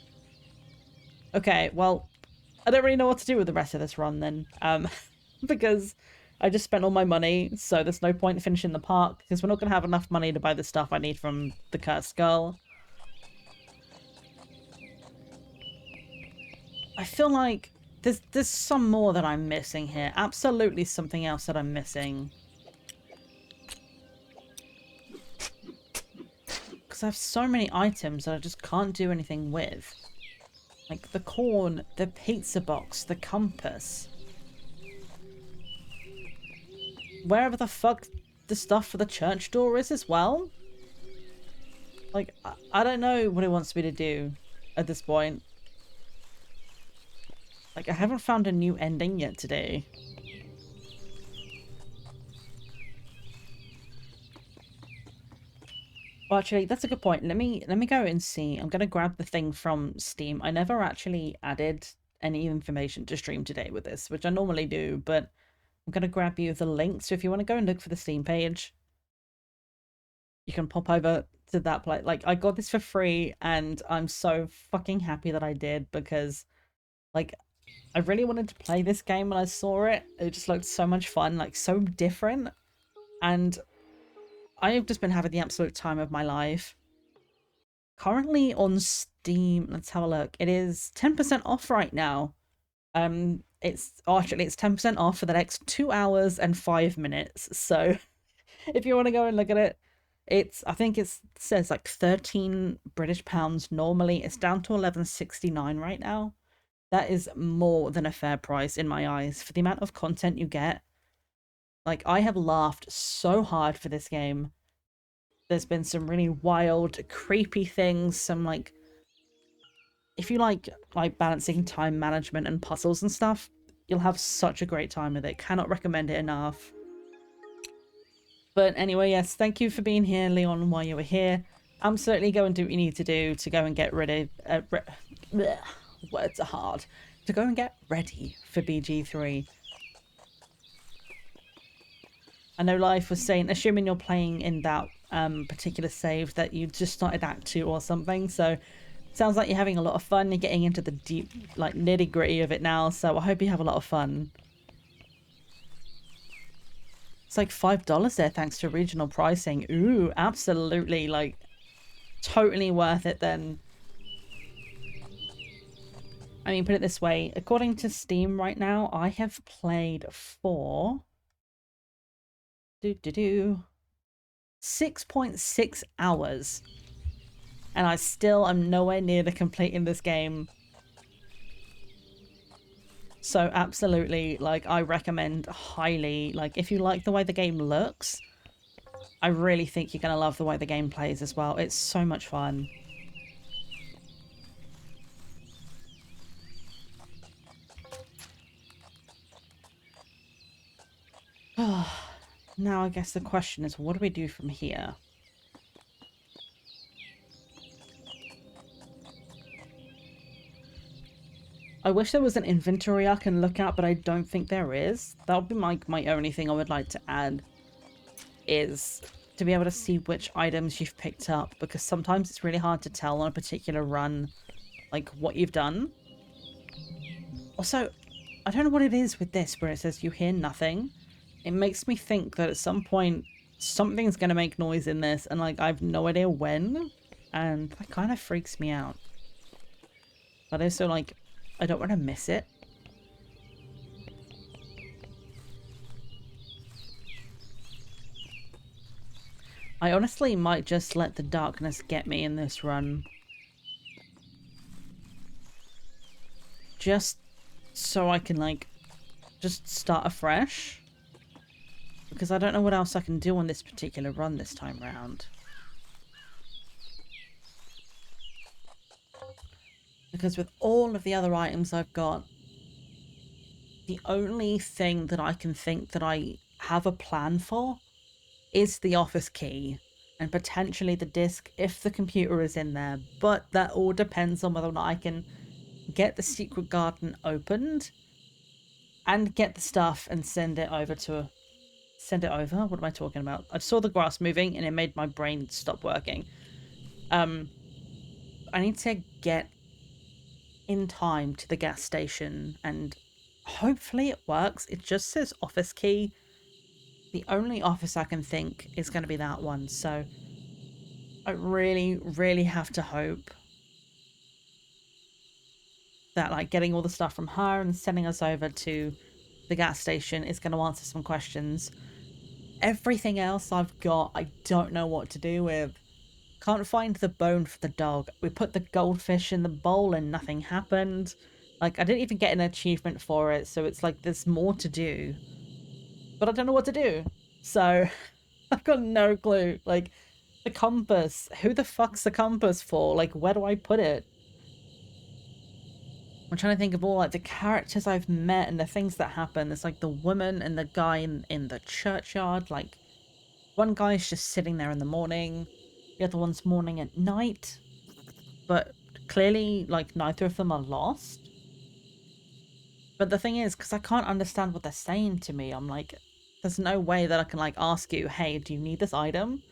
S1: Okay, well, I don't really know what to do with the rest of this run then. Because I just spent all my money, so there's no point in finishing the park, because we're not going to have enough money to buy the stuff I need from the Cursed Girl. I feel like there's some more that I'm missing here. Absolutely something else that I'm missing. Because I have so many items that I just can't do anything with. Like the corn, the pizza box, the compass. Wherever the fuck the stuff for the church door is as well. Like, I don't know what it wants me to do at this point. Like, I haven't found a new ending yet today. Well, actually, that's a good point. Let me go and see. I'm gonna grab the thing from Steam. I never actually added any information to stream today with this, which I normally do, but I'm gonna grab you the link. So if you want to go and look for the Steam page, you can pop over to that place. Like, I got this for free, and I'm so fucking happy that I did, because, like, I really wanted to play this game when I saw it. It just looked so much fun, like so different. And I've just been having the absolute time of my life. Currently on Steam, let's have a look. It is 10% off right now. It's 10% off for the next 2 hours and 5 minutes. So if you want to go and look at it, I think it says like 13 British pounds normally. It's down to 11.69 right now. That is more than a fair price in my eyes for the amount of content you get. Like, I have laughed so hard for this game. There's been some really wild, creepy things, some like... If you like balancing time management and puzzles and stuff, you'll have such a great time with it. Cannot recommend it enough. But anyway, yes, thank you for being here, Leon, while you were here. Absolutely go and do what you need to do to go and get rid of... words are hard. To go and get ready for BG3. I know Life was saying, assuming you're playing in that particular save, that you just started Act 2 or something, so sounds like you're having a lot of fun. You're getting into the deep, like, nitty-gritty of it now, so I hope you have a lot of fun. It's like $5 there thanks to regional pricing. Ooh, absolutely, like, totally worth it then. I mean, put it this way, according to Steam right now, I have played for 6.6 hours. And I still am nowhere near to completing this game. So absolutely, like, I recommend highly, like, if you like the way the game looks, I really think you're going to love the way the game plays as well. It's so much fun. Now I guess the question is, what do we do from here? I wish there was an inventory I can look at, but I don't think there is. That would be my only thing I would like to add, is to be able to see which items you've picked up, because sometimes it's really hard to tell on a particular run, like, what you've done. Also, I don't know what it is with this where it says you hear nothing. It makes me think that at some point something's going to make noise in this, and like I have no idea when, and that kind of freaks me out. But also, like, I don't want to miss it. I honestly might just let the darkness get me in this run. Just so I can, like, just start afresh. Because I don't know what else I can do on this particular run this time round. Because with all of the other items I've got, the only thing that I can think that I have a plan for is the office key. And potentially the disc if the computer is in there. But that all depends on whether or not I can get the secret garden opened and get the stuff and send it over to... Send it over? What am I talking about? I saw the grass moving and it made my brain stop working. I need to get in time to the gas station and hopefully it works. It just says office key. The only office I can think is going to be that one. So I really, really have to hope that like getting all the stuff from her and sending us over to the gas station is going to answer some questions. Everything else I've got, I don't know what to do with. Can't find the bone for the dog. We put the goldfish in the bowl and nothing happened. Like, I didn't even get an achievement for it, so it's like there's more to do. But I don't know what to do. So, I've got no clue. Like, the compass. Who the fuck's the compass for? Like, where do I put it? I'm trying to think of all, like, the characters I've met and the things that happen. There's, like, the woman and the guy in the churchyard. Like, one guy's just sitting there in the morning. The other one's mourning at night. But clearly, like, neither of them are lost. But the thing is, because I can't understand what they're saying to me, I'm like, there's no way that I can, like, ask you, hey, do you need this item?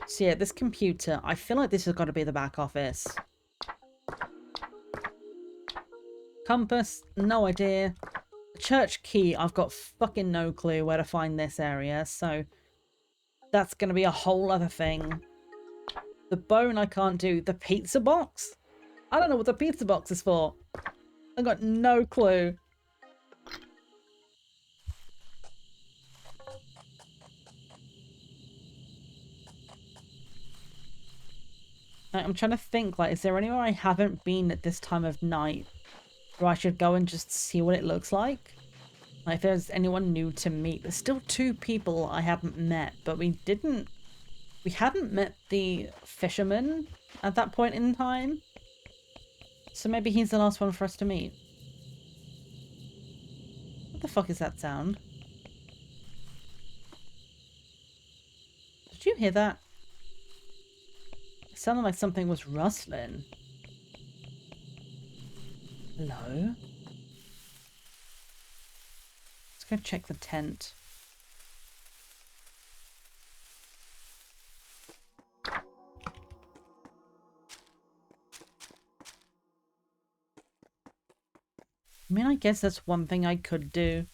S1: So yeah, this computer, I feel like this has got to be the back office. Compass, no idea. Church key, I've got fucking no clue where to find this area, so that's going to be a whole other thing. The bone I can't do. The pizza box? I don't know what the pizza box is for. I've got no clue. I'm trying to think, like, is there anywhere I haven't been at this time of night where I should go and just see what it looks like? Like, if there's anyone new to meet. There's still 2 people I haven't met, but we hadn't met the fisherman at that point in time. So maybe he's the last one for us to meet. What the fuck is that sound? Did you hear that? It sounded like something was rustling. Hello? Let's go check the tent. I mean, I guess that's one thing I could do,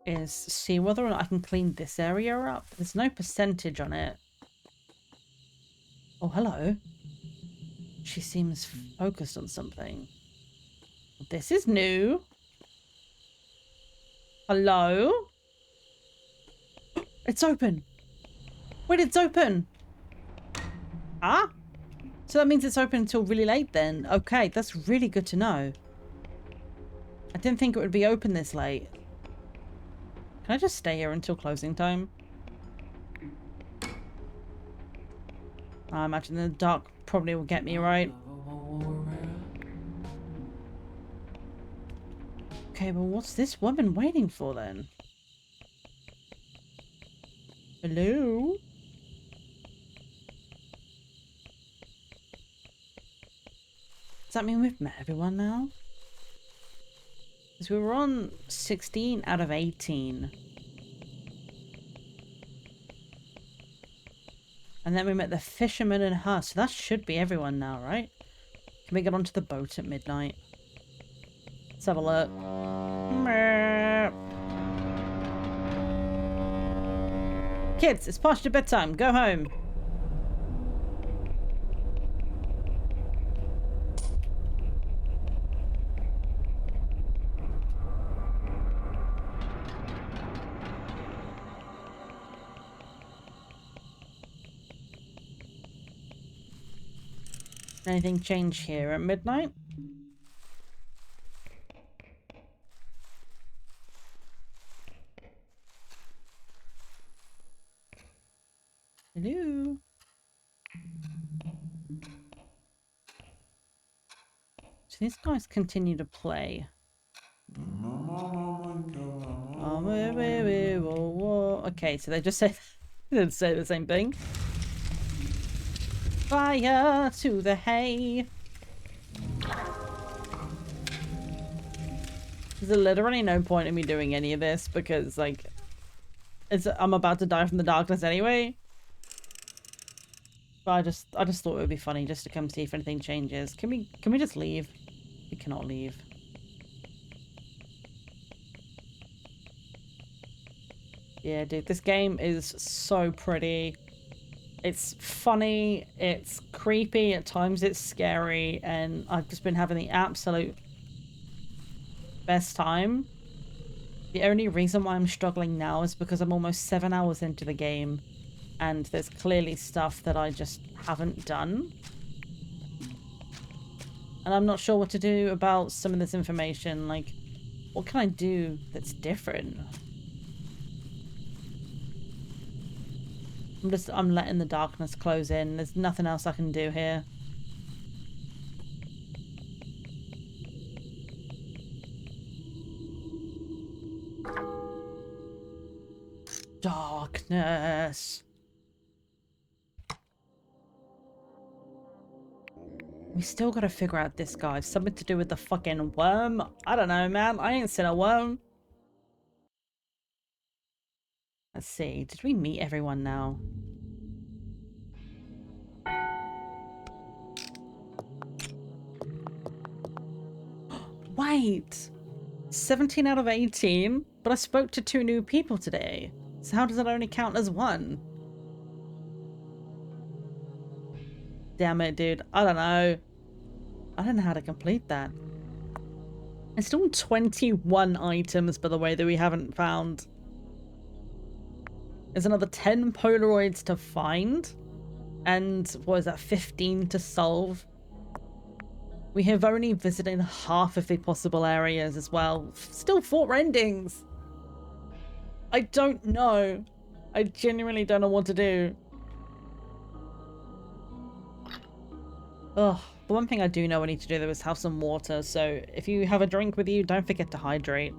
S1: is see whether or not I can clean this area up. There's no percentage on it. Oh, hello. She seems focused on something. This is new. Hello? It's open. Wait, it's open. Ah? So that means it's open until really late then. Okay, that's really good to know. I didn't think it would be open this late. Can I just stay here until closing time? I imagine the dark probably will get me right. Okay, well, what's this woman waiting for then? Hello? Does that mean we've met everyone now? Because we were on 16 out of 18. And then we met the fisherman and her, so that should be everyone now, right? Can we get onto the boat at midnight? Let's have a look. Kids, it's past your bedtime. Go home. Anything change here at midnight? Hello? So these guys continue to play. Okay, so they just say they say the same thing. Fire to the hay. There's literally no point in me doing any of this because, like, I'm about to die from the darkness anyway. But I just thought it would be funny just to come see if anything changes. Can we just leave? We cannot leave. Yeah, dude, this game is so pretty. It's funny, it's creepy, at times it's scary, and I've just been having the absolute best time. The only reason why I'm struggling now is because I'm almost 7 hours into the game, and there's clearly stuff that I just haven't done. And I'm not sure what to do about some of this information. Like, what can I do that's different? I'm letting the darkness close in. There's nothing else I can do here. Darkness. We still gotta figure out this guy. Something to do with the fucking worm? I don't know, man. I ain't seen a worm. Let's see. Did we meet everyone now? Wait! 17 out of 18? But I spoke to 2 new people today. So how does that only count as 1? Damn it, dude. I don't know. I don't know how to complete that. There's still 21 items, by the way, that we haven't found. There's another 10 Polaroids to find. And what is that, 15 to solve? We have only visited half of the possible areas as well. Still 4 endings. I don't know. I genuinely don't know what to do. Ugh. The one thing I do know I need to do though is have some water, so if you have a drink with you, don't forget to hydrate.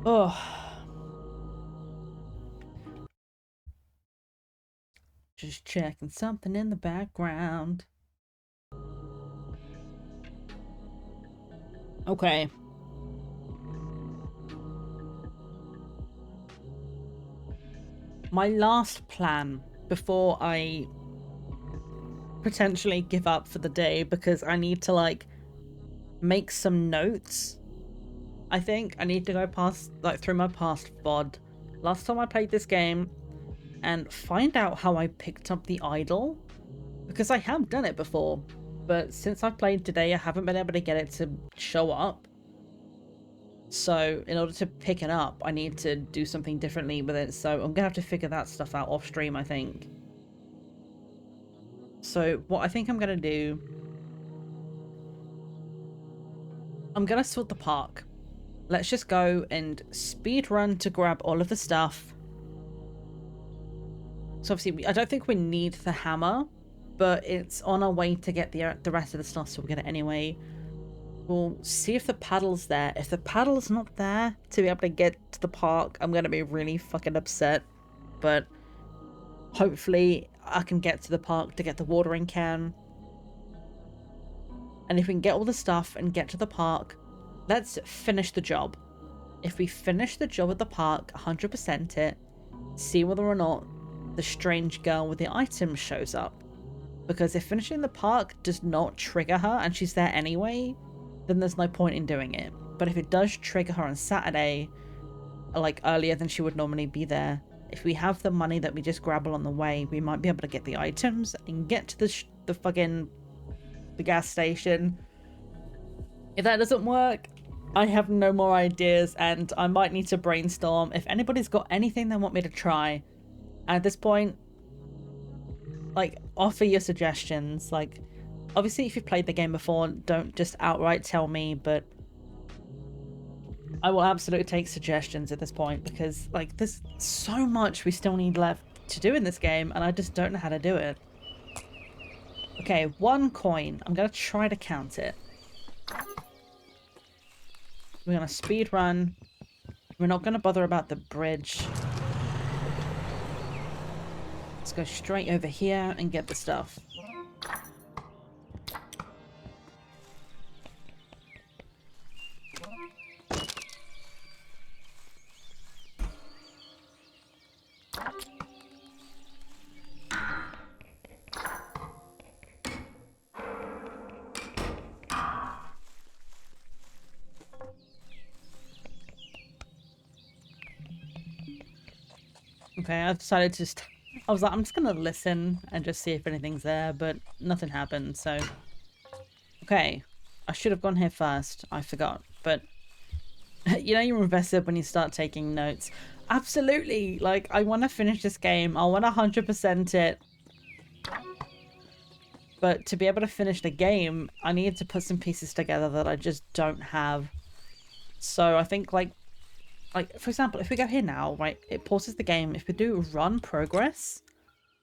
S1: Ugh. Just checking something in the background. Okay. My last plan before I potentially give up for the day, because I need to, like, make some notes. I think I need to go past, like, through my past VOD. Last time I played this game and find out how I picked up the idol, because I have done it before, but since I've played today I haven't been able to get it to show up. So in order to pick it up, I need to do something differently with it, so I'm gonna have to figure that stuff out off stream, I think. So what I think I'm gonna do, I'm gonna sort the park. Let's just go and speed run to grab all of the stuff. So obviously, I don't think we need the hammer, but it's on our way to get the rest of the stuff, so we'll get it anyway. We'll see if the paddle's there. If the paddle's not there to be able to get to the park, I'm going to be really fucking upset. But hopefully I can get to the park to get the watering can. And if we can get all the stuff and get to the park, let's finish the job. If we finish the job at the park, 100% it, see whether or not the strange girl with the items shows up. Because if finishing the park does not trigger her and she's there anyway, then there's no point in doing it. But if it does trigger her on Saturday, like earlier than she would normally be there, if we have the money that we just grab along the way, we might be able to get the items and get to the gas station. If that doesn't work, I have no more ideas and I might need to brainstorm. If anybody's got anything they want me to try, at this point, like, offer your suggestions. Like, obviously if you've played the game before, don't just outright tell me, but I will absolutely take suggestions at this point, because like there's so much we still need left to do in this game and I just don't know how to do it. Okay, 1 coin. I'm gonna try to count it. We're gonna speed run. We're not gonna bother about the bridge. Let's go straight over here and get the stuff. Okay, I've decided to just... I was like, I'm just gonna listen and just see if anything's there, but nothing happened, so... Okay, I should have gone here first. I forgot, but... You know you're invested when you start taking notes. Absolutely! Like, I want to finish this game. I want to 100% it. But to be able to finish the game, I need to put some pieces together that I just don't have. So I think, like, for example, if we go here now, right, it pauses the game. If we do run progress,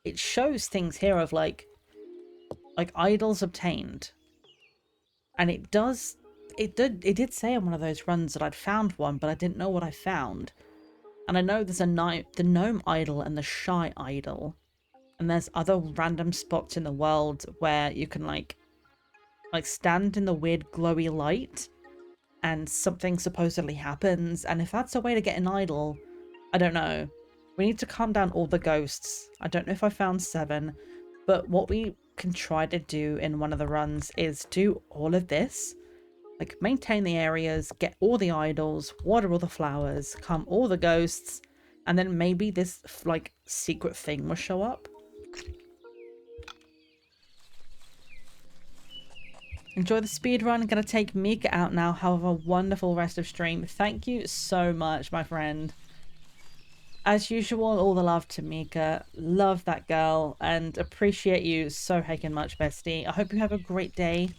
S1: it shows things here of like idols obtained. And it did say on one of those runs that I'd found one, but I didn't know what I found. And I know there's the gnome idol and the shy idol. And there's other random spots in the world where you can like stand in the weird glowy light and something supposedly happens, and if that's a way to get an idol, I don't know. We need to calm down all the ghosts. I don't know if I found 7, but what we can try to do in one of the runs is do all of this. Like, maintain the areas, get all the idols, water all the flowers, calm all the ghosts, and then maybe this, like, secret thing will show up. Enjoy the speed run. Gonna take Mika out now. Have a wonderful rest of stream. Thank you so much, my friend. As usual, all the love to Mika. Love that girl and appreciate you so heckin' much, bestie. I hope you have a great day.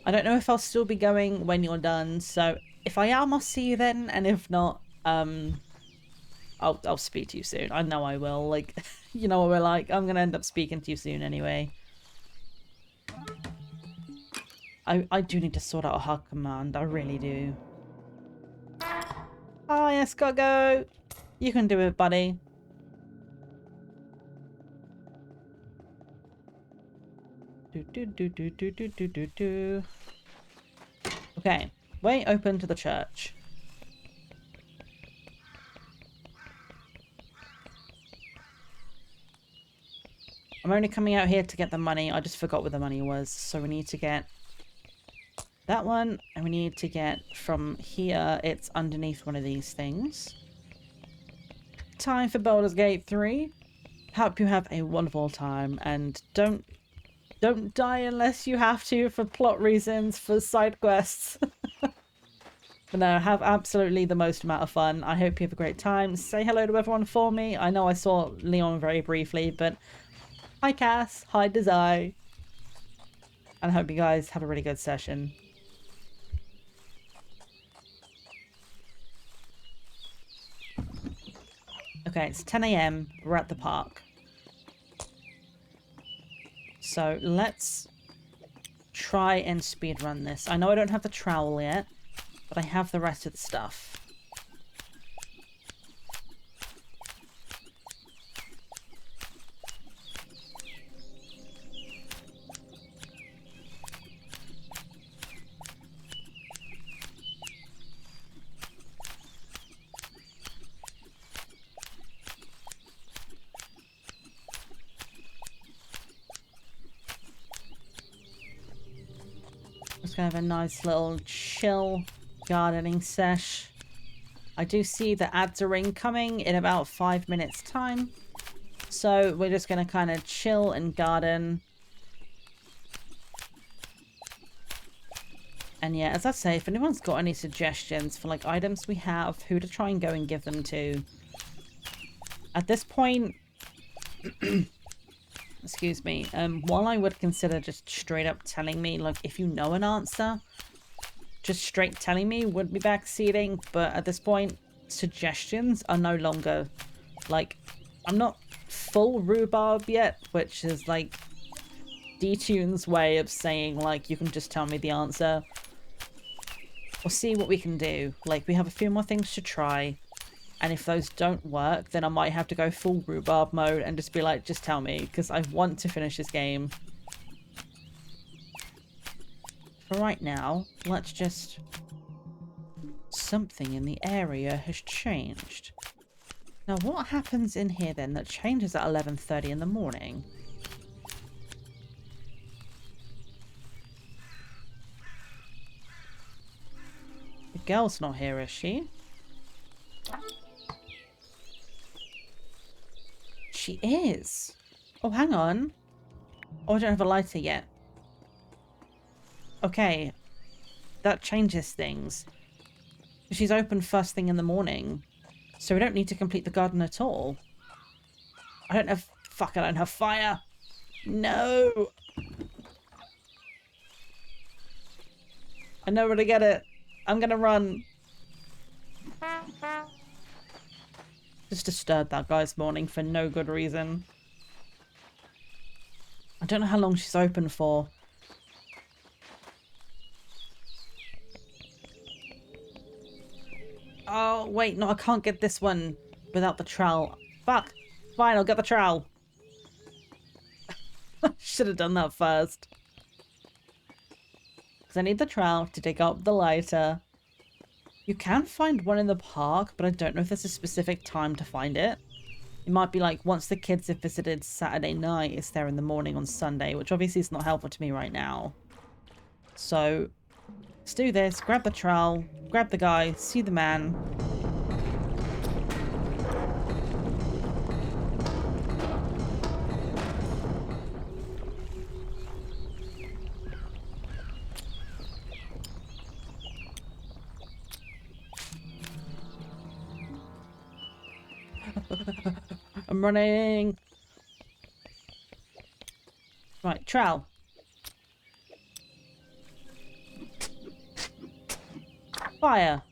S1: I don't know if I'll still be going when you're done, so if I am, I'll see you then, and if not, I'll speak to you soon. I know I will. Like, you know what we're like. I'm gonna end up speaking to you soon anyway. I do need to sort out a hug command. I really do. Hi, Escargot. You can do it, buddy. Okay, way open to the church. I'm only coming out here to get the money. I just forgot where the money was. So we need to get that one. And we need to get from here. It's underneath one of these things. Time for Baldur's Gate 3. Hope you have a wonderful time. And don't die unless you have to for plot reasons, for side quests. But no, have absolutely the most amount of fun. I hope you have a great time. Say hello to everyone for me. I know I saw Leon very briefly, but... Hi Cass, hi Desai, and I hope you guys have a really good session. Okay, it's 10 a.m. We're at the park. So let's try and speedrun this. I know I don't have the trowel yet, but I have the rest of the stuff. Just gonna have a nice little chill gardening sesh. I do see the ads are incoming in about 5 minutes time. So we're just gonna kind of chill and garden. And yeah, as I say, if anyone's got any suggestions for like items we have, who to try and go and give them to. At this point, excuse me, while I would consider just straight up telling me, like, if you know an answer, just straight telling me would be backseating, but at this point, suggestions are no longer, like, I'm not full rhubarb yet, which is, like, Detune's way of saying, like, you can just tell me the answer. We'll see what we can do. Like, we have a few more things to try. And if those don't work, then I might have to go full rhubarb mode and just be like, just tell me, because I want to finish this game. For right now, let's just... Something in the area has changed. Now, what happens in here then that changes at 11:30 in the morning? The girl's not here, is she? She is. Oh, hang on. Oh, I don't have a lighter yet. Okay. That changes things. She's open first thing in the morning. So we don't need to complete the garden at all. I don't have... Fuck, I don't have fire. No. I know where to get it. I'm gonna run. Just disturbed that guy's morning for no good reason. I don't know how long she's open for. Oh, wait, no, I can't get this one without the trowel. Fuck. Fine, I'll get the trowel. Should have done that first. Because I need the trowel to dig up the lighter. You can find one in the park, but I don't know if there's a specific time to find it. It might be like once the kids have visited Saturday night, it's there in the morning on Sunday, which obviously is not helpful to me right now. So, let's do this. Grab the trowel, grab the guy, see the man. I'm running. Right, trowel. Fire.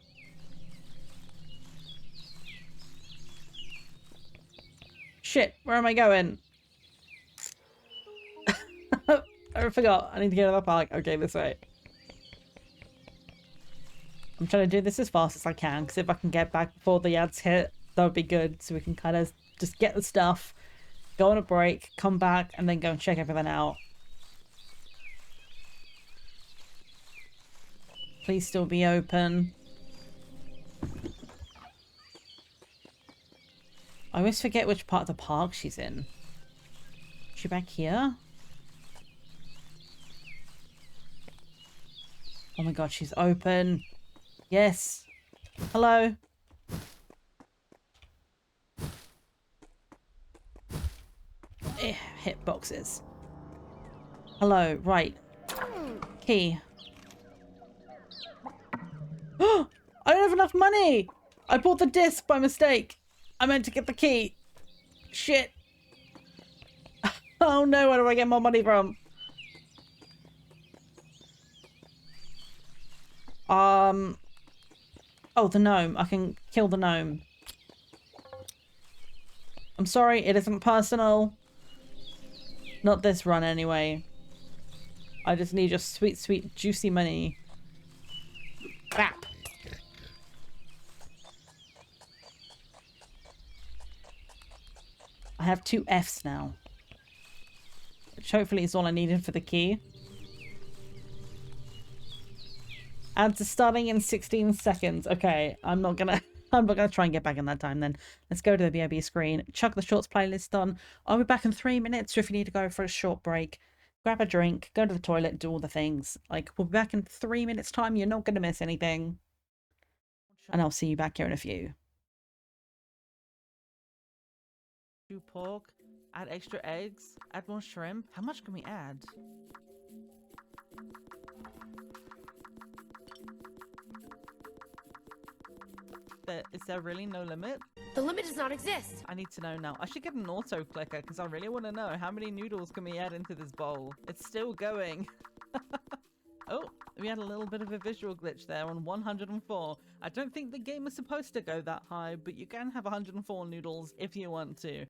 S1: Shit, where am I going? I forgot. I need to get to the park. Okay, this way. I'm trying to do this as fast as I can, because if I can get back before the ads hit, that would be good. So we can kind of just get the stuff, go on a break, come back, and then go and check everything out. Please still be open. I always forget which part of the park she's in. Is she back here? Oh my god, she's open. Yes. Hello. Hit boxes. Hello, right. Key. Oh, I don't have enough money. I bought the disc by mistake. I meant to get the key. Shit. Oh no, where do I get more money from? Oh, the gnome. I can kill the gnome. I'm sorry, it isn't personal. Not this run, anyway. I just need your sweet, sweet, juicy money. Bap! I have 2 Fs now. Which hopefully is all I needed for the key. Ads are starting in 16 seconds. Okay, I'm not gonna try and get back in that time then. Let's go to the BRB screen. Chuck the shorts playlist on. I'll be back in 3 minutes, so if you need to go for a short break, grab a drink, go to the toilet, do all the things. Like, we'll be back in 3 minutes time. You're not gonna miss anything. And I'll see you back here in a few. Do pork, add extra eggs, add more shrimp. How much can we add? Is there really no limit?
S7: The limit does not exist.
S1: I need to know now. I should get an auto clicker because I really want to know how many noodles can we add into this bowl. It's still going. Oh, we had a little bit of a visual glitch there on 104. I don't think the game is supposed to go that high, but you can have 104 noodles if you want to.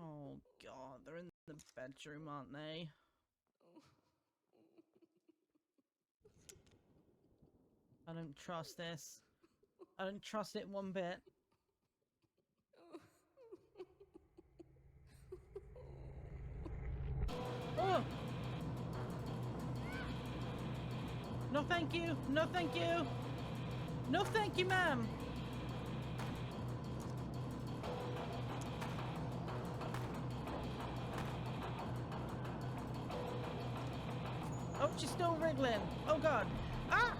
S1: Oh god, they're in the bedroom, aren't they? I don't trust this. I don't trust it one bit. Oh! No thank you! No thank you! No thank you, ma'am! Oh, she's still wriggling! Oh god! Ah!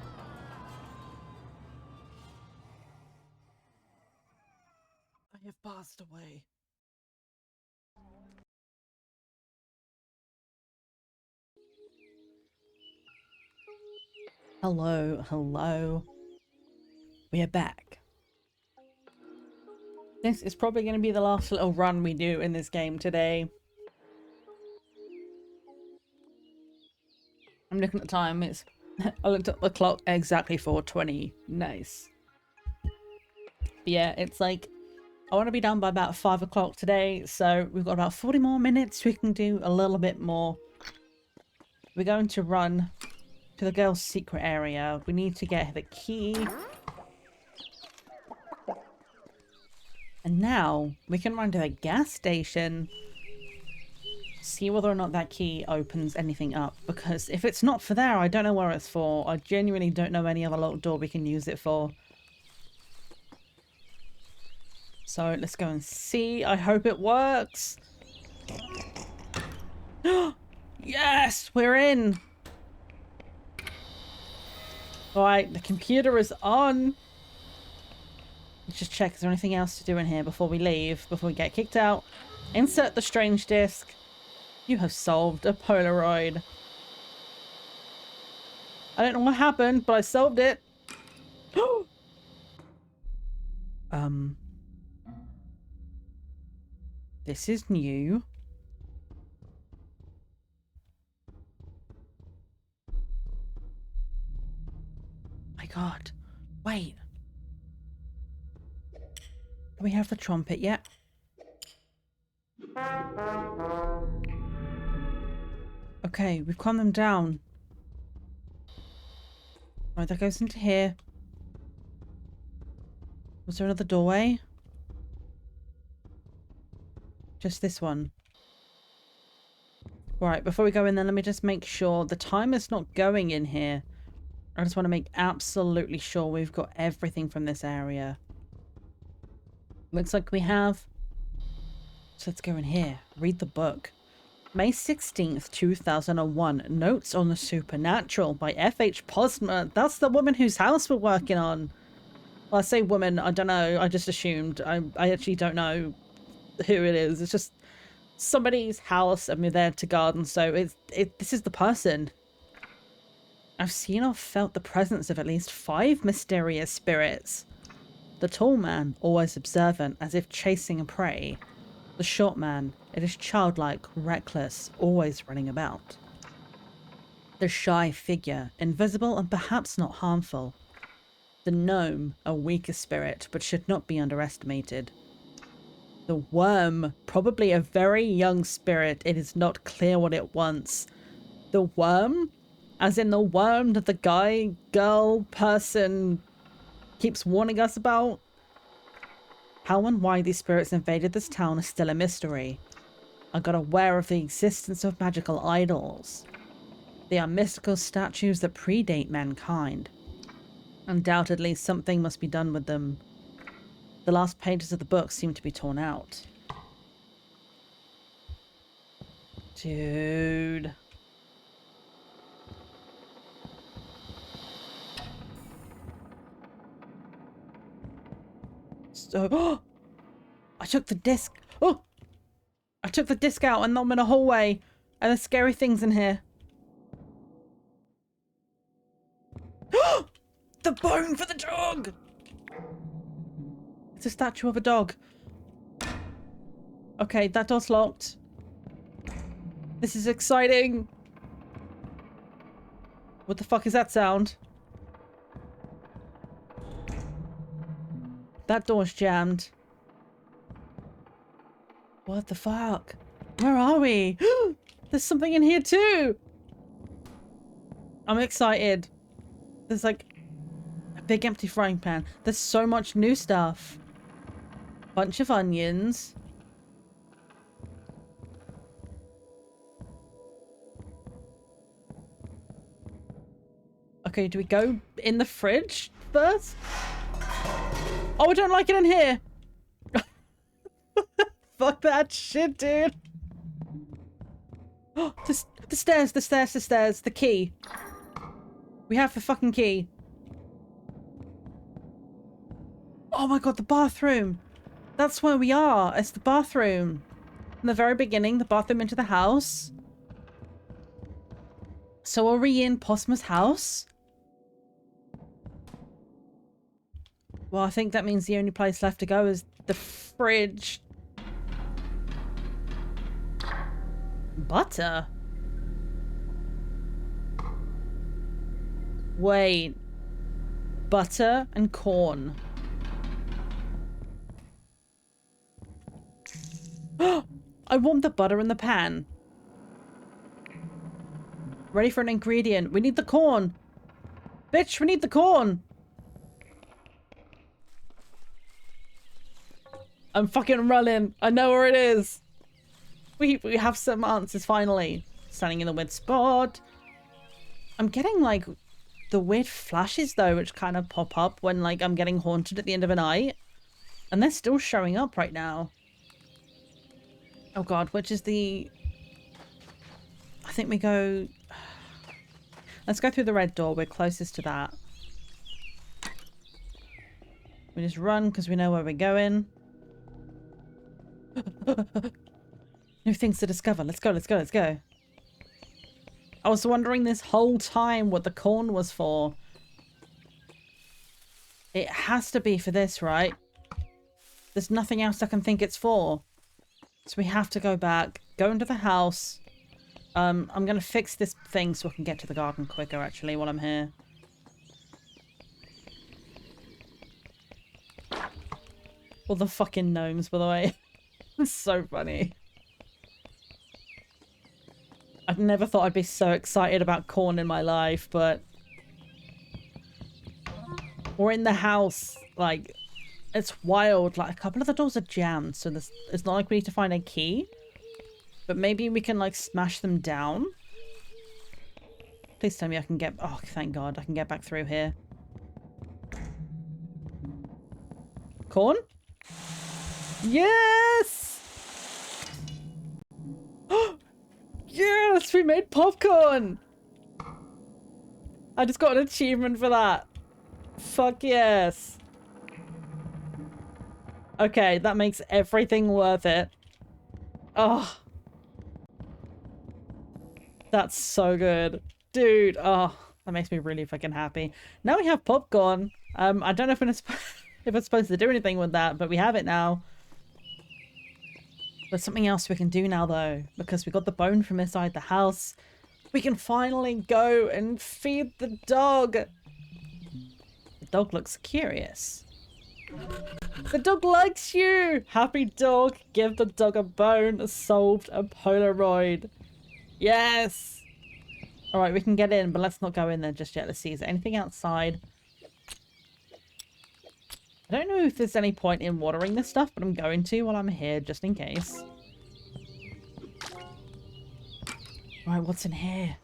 S1: I have passed away. Hello, hello. We are back. This is probably going to be the last little run we do in this game today. I'm looking at the time. It's I looked at the clock, exactly 4:20. Nice. But yeah, it's like I want to be done by about 5 o'clock today, so we've got about 40 more minutes. We can do a little bit more. We're going to run to the girl's secret area. We need to get the key. And now we can run to the gas station. See whether or not that key opens anything up. Because if it's not for there, I don't know where it's for. I genuinely don't know any other locked door we can use it for. So let's go and see. I hope it works. Yes, we're in. Alright, the computer is on. Let's just check. Is there anything else to do in here before we leave? Before we get kicked out? Insert the strange disc. You have solved a Polaroid. I don't know what happened, but I solved it. This is new. My God. Wait. Do we have the trumpet yet? Okay, we've calmed them down. Right, that goes into here. Was there another doorway? Just this one. Right, before we go in then, let me just make sure the timer's not going in here. I just want to make absolutely sure we've got everything from this area. Looks like we have. So let's go in here. Read the book. May 16th, 2001. Notes on the Supernatural by F.H. Posner. That's the woman whose house we're working on. Well, I say woman, I don't know. I just assumed. I actually don't know who it is. It's just somebody's house and we're there to garden. So this is the person. I've seen or felt the presence of at least 5 mysterious spirits. The tall man, always observant, as if chasing a prey. The short man, it is childlike, reckless, always running about. The shy figure, invisible and perhaps not harmful. The gnome, a weaker spirit, but should not be underestimated. The worm, probably a very young spirit, it is not clear what it wants. The worm? As in the worm that the guy, girl, person keeps warning us about? How and why these spirits invaded this town is still a mystery. I got aware of the existence of magical idols. They are mystical statues that predate mankind. Undoubtedly, something must be done with them. The last pages of the book seem to be torn out. Dude. So, I took the disc. Oh, I took the disc out and I'm in a hallway, and there's scary things in here. The bone for the dog. It's a statue of a dog. Okay, that door's locked. This is exciting. What the fuck is that sound? That door's jammed. What the fuck? Where are we? There's something in here too! I'm excited. There's like a big empty frying pan. There's so much new stuff. Bunch of onions. Okay, do we go in the fridge first? Oh, I don't like it in here. Fuck that shit, dude. Oh, the stairs, the stairs, the stairs. The key. We have the fucking key. Oh my god, the bathroom. That's where we are. It's the bathroom. In the very beginning, the bathroom into the house. So are we in Posma's house? Well, I think that means the only place left to go is the fridge. Butter? Wait. Butter and corn. warmed the butter in the pan. Ready for an ingredient. We need the corn. Bitch, we need the corn. I'm fucking running. I know where it is. We have some answers finally. Standing in the weird spot. I'm getting like the weird flashes though, which kind of pop up when like I'm getting haunted at the end of a night. And they're still showing up right now. Oh god, which is the... I think we go... Let's go through the red door. We're closest to that. We just run because we know where we're going. New things to discover. Let's go, let's go, let's go. I was wondering this whole time what the corn was for. It has to be for this, right? There's nothing else I can think it's for. So we have to go back, go into the house. I'm going to fix this thing so I can get to the garden quicker, actually, while I'm here. All the fucking gnomes, by the way. It's so funny. I've never thought I'd be so excited about corn in my life, but... We're in the house, like... It's wild. Like, a couple of the doors are jammed, so it's not like we need to find a key. But maybe we can, like, smash them down. Please tell me I can get... Oh, thank God. I can get back through here. Corn? Yes! Yes! We made popcorn! I just got an achievement for that. Fuck yes. Okay, that makes everything worth it. Oh. That's so good. Dude, oh, that makes me really fucking happy. Now we have popcorn. I don't know if it's supposed to do anything with that, but we have it now. There's something else we can do now, though, because we got the bone from inside the house. We can finally go and feed the dog. The dog looks curious. The dog likes you! Happy dog, give the dog a bone, solved a Polaroid. Yes! Alright, we can get in, but let's not go in there just yet. Let's see, is there anything outside? I don't know if there's any point in watering this stuff, but I'm going to while I'm here, just in case. Right, what's in here?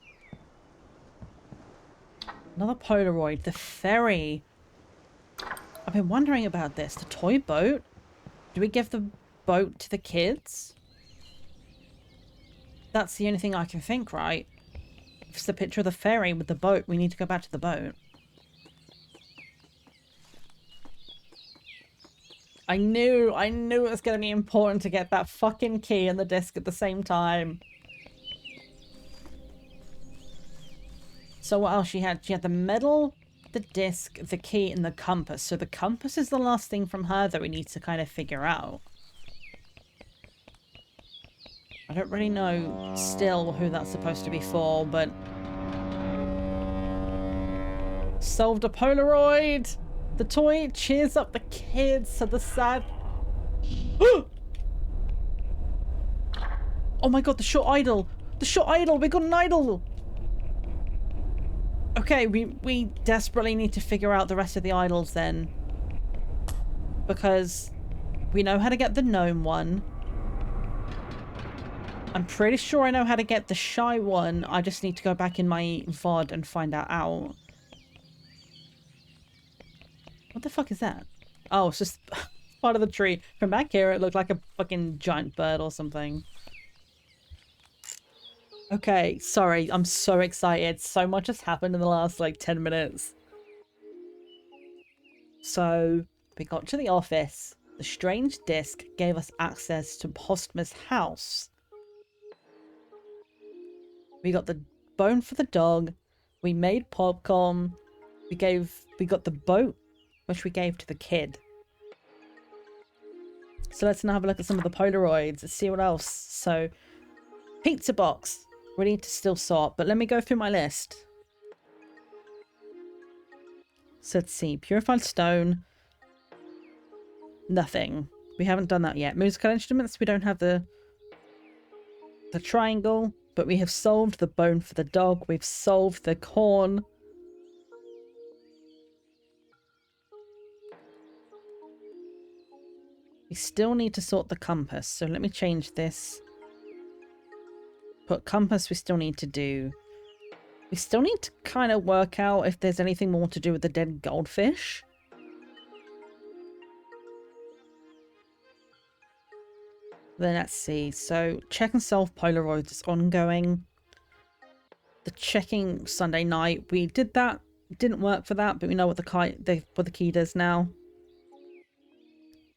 S1: Another Polaroid. The ferry. I've been wondering about this. The toy boat? Do we give the boat to the kids? That's the only thing I can think, right? If it's the picture of the ferry with the boat, we need to go back to the boat. I knew it was going to be important to get that fucking key and the disc at the same time. So what else she had? She had the medal, the disc, the key, and the compass. So the compass is the last thing from her that we need to kind of figure out. I don't really know still who that's supposed to be for, but... Solved a Polaroid! The toy cheers up the kids so the sad... Oh my god, the short idol! The short idol! We got an idol! Okay, we desperately need to figure out the rest of the idols then. Because we know how to get the gnome one. I'm pretty sure I know how to get the shy one. I just need to go back in my VOD and find that out. What the fuck is that? Oh, it's just part of the tree. From back here, it looked like a fucking giant bird or something. Okay, sorry. I'm so excited. So much has happened in the last, like, 10 minutes. So, we got to the office. The strange disc gave us access to Postma's house. We got the bone for the dog. We made popcorn. We got the boat, which we gave to the kid. So let's now have a look at some of the Polaroids and see what else. So, pizza box. We need to still sort, but let me go through my list. So let's see. Purified stone. Nothing. We haven't done that yet. Musical instruments. We don't have the the triangle, but we have solved the bone for the dog. We've solved the corn. We still need to sort the compass, so let me change this. Put compass we still need to do. We still need to kind of work out if there's anything more to do with the dead goldfish. Then let's see. So check and solve Polaroids is ongoing. The checking Sunday night, we did that. Didn't work for that, but we know what the key does now.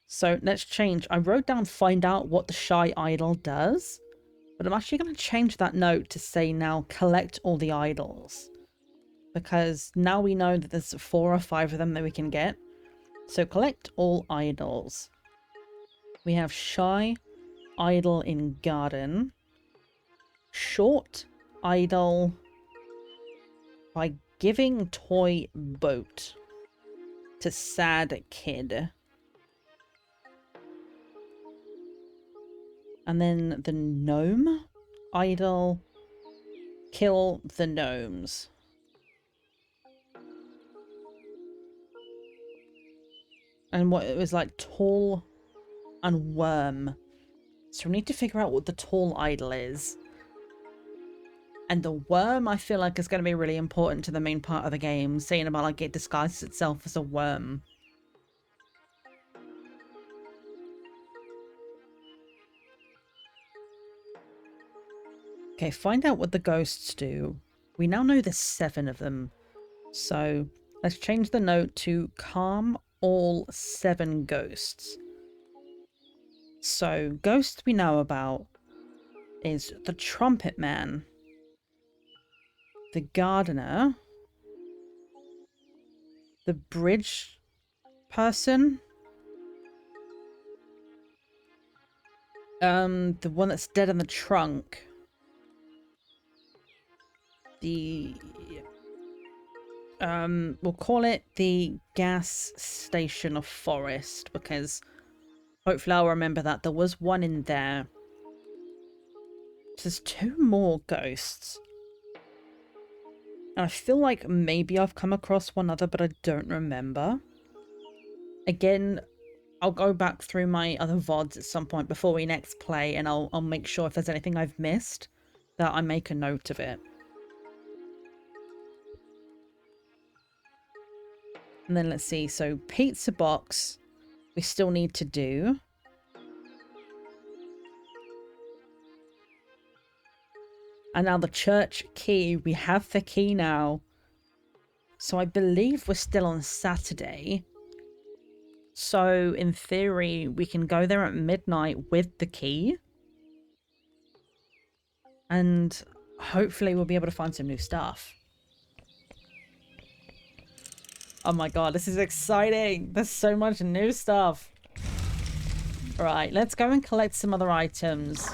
S1: So let's change. I wrote down find out what the shy idol does, but I'm actually going to change that note to say now collect all the idols, because now we know that there's 4 or 5 of them that we can get. So collect all idols. We have shy idol in garden, short idol by giving toy boat to sad kid. And then the gnome idol, kill the gnomes. And what it was like, tall and worm. So we need to figure out what the tall idol is. And the worm, I feel like, is going to be really important to the main part of the game, seeing about like it disguises itself as a worm. Okay, find out what the ghosts do. We now know there's 7 of them. So let's change the note to calm all 7 ghosts. So ghosts we know about is the trumpet man, the gardener, the bridge person, the one that's dead in the trunk, the we'll call it the gas station of forest, because hopefully I'll remember that there was one in there. There's 2 more ghosts. And I feel like maybe I've come across one other, but I don't remember. Again, I'll go back through my other VODs at some point before we next play, and I'll make sure if there's anything I've missed that I make a note of it. And then let's see, so pizza box we still need to do. And now the church key, we have the key now. So I believe we're still on Saturday. So in theory, we can go there at midnight with the key. And hopefully we'll be able to find some new stuff. Oh my god, this is exciting. There's so much new stuff. Alright, let's go and collect some other items.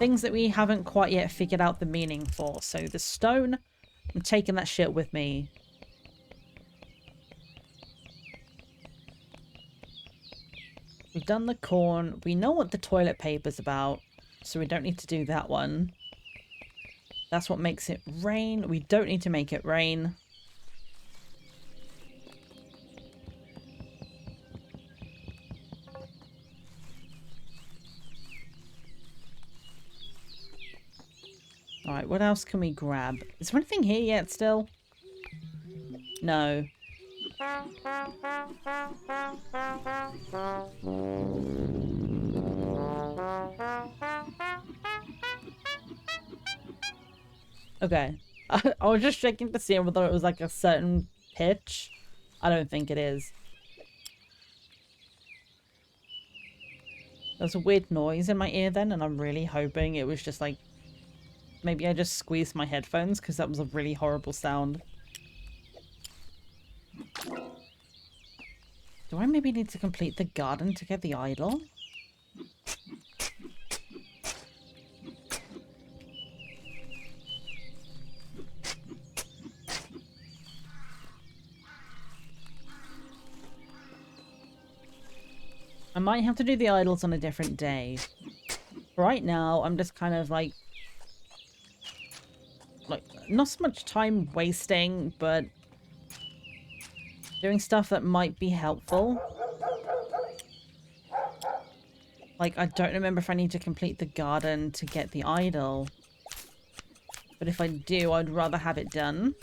S1: Things that we haven't quite yet figured out the meaning for. So the stone, I'm taking that shit with me. We've done the corn. We know what the toilet paper's about, so we don't need to do that one. That's what makes it rain. We don't need to make it rain. Alright, what else can we grab? Is there anything here yet still? No. Okay. I was just checking to see whether it was like a certain pitch. I don't think it is. There's a weird noise in my ear then, and I'm really hoping it was just like... Maybe I just squeezed my headphones, because that was a really horrible sound. Do I maybe need to complete the garden to get the idol? I might have to do the idols on a different day. right now, I'm just kind of like not so much time wasting, but doing stuff that might be helpful. Like, I don't remember if I need to complete the garden to get the idol. But if I do, I'd rather have it done.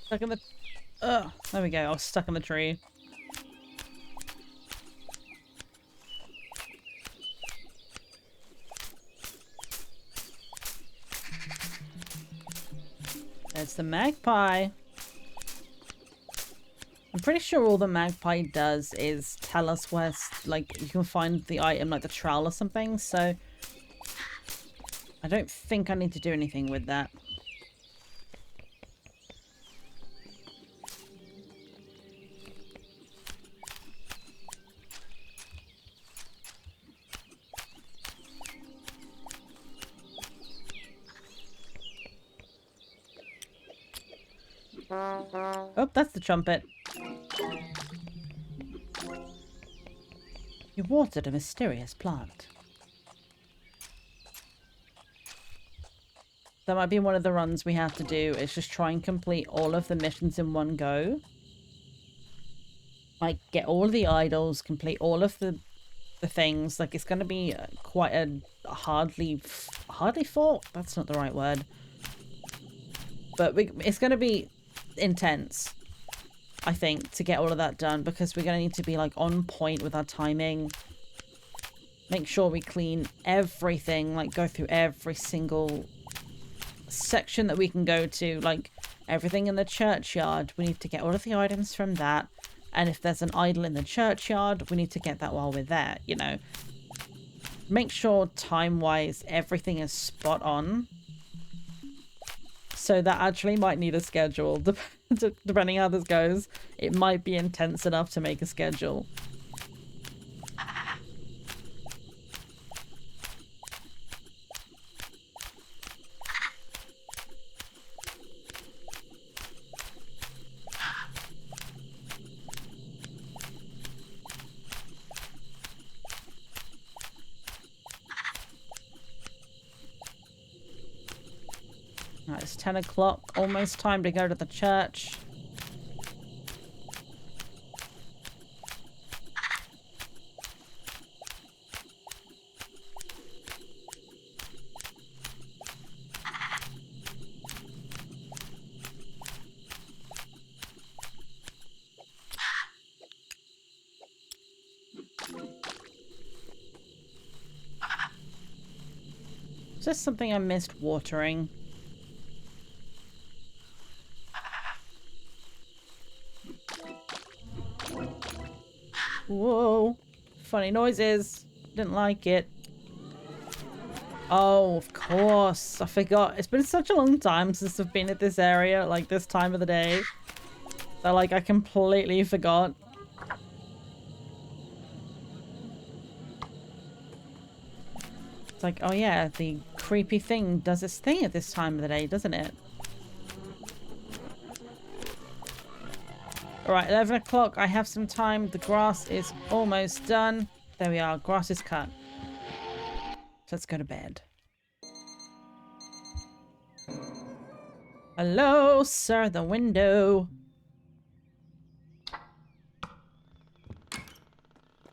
S1: Stuck in the... Ugh, there we go. I was stuck in the tree. There's the magpie. I'm pretty sure all the magpie does is tell us where, like, you can find the item, like the trowel or something, so... I don't think I need to do anything with that. Oh, that's the trumpet. You watered a mysterious plant. That might be one of the runs we have to do, is just try and complete all of the missions in one go. Like, get all of the idols, complete all of the things. Like, it's going to be quite a hardly fought? That's not the right word. But it's going to be intense, I think, to get all of that done, because we're going to need to be, like, on point with our timing. Make sure we clean everything, like, go through every single section that we can go to, like, everything in the churchyard. We need to get all of the items from that. And if there's an idol in the churchyard, we need to get that while we're there, you know. Make sure, time-wise, everything is spot on. So that actually might need a schedule. Depending how this goes, it might be intense enough to make a schedule. Right, it's 10 o'clock. Almost time to go to the church. Is this something I missed watering? Whoa. Funny noises. Didn't like it. Oh, of course. I forgot. It's been such a long time since I've been at this area, like this time of the day, that, like, I completely forgot. It's like, oh yeah, the creepy thing does its thing at this time of the day, doesn't it? Alright, 11 o'clock. I have some time. The grass is almost done. There we are. Grass is cut. So let's go to bed. Hello, sir. The window.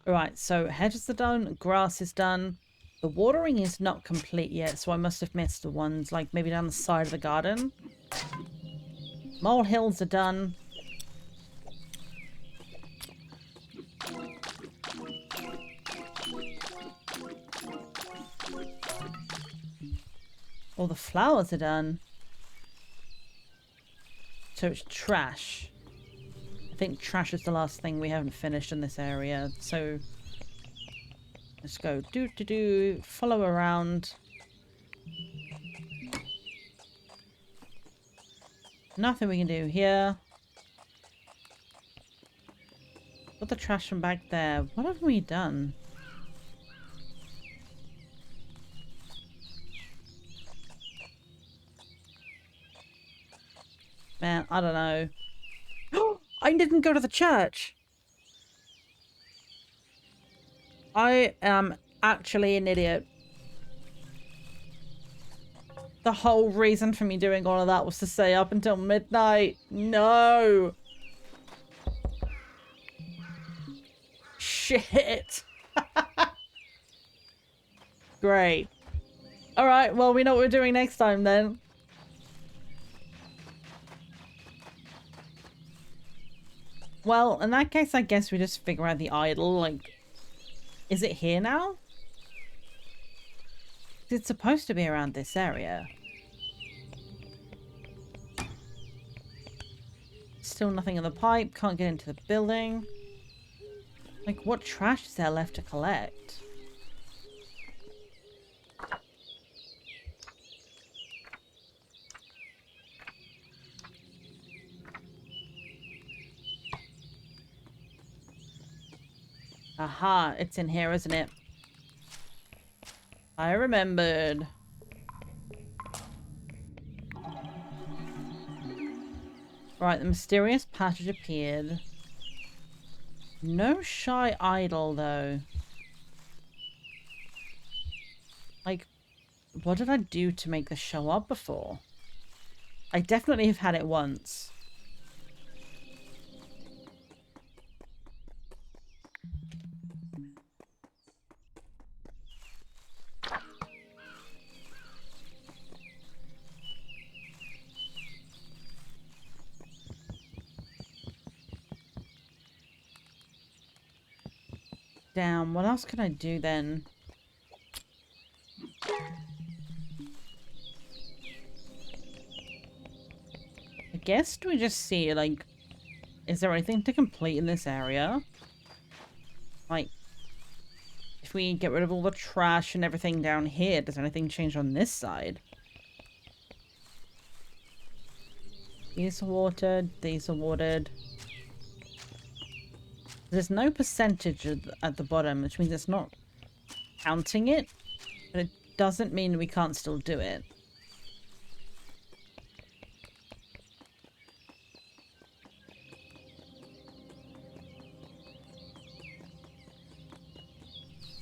S1: Alright, so hedges are done. Grass is done. The watering is not complete yet, so I must have missed the ones, like, maybe down the side of the garden. Molehills are done. All the flowers are done. So it's trash. I think trash is the last thing we haven't finished in this area. So let's go follow around. Nothing we can do here. Put the trash from back there. What have we done? Man, I don't know. I didn't go to the church. I am actually an idiot. The whole reason for me doing all of that was to stay up until midnight. No. Shit. Great. Alright, well, we know what we're doing next time then. Well, in that case, I guess we just figure out the idol. Like, is it here now? It's supposed to be around this area. Still nothing in the pipe. Can't get into the building. Like, what trash is there left to collect? Aha, it's in here, isn't it? I remembered. Right, the mysterious passage appeared. No shy idol, though. Like, what did I do to make this show up before? I definitely have had it once. Damn, what else can I do then? I guess do we just see, like, is there anything to complete in this area? Like, if we get rid of all the trash and everything down here, does anything change on this side? These are watered, these are watered. There's no percentage at the bottom, which means it's not counting it, but it doesn't mean we can't still do it.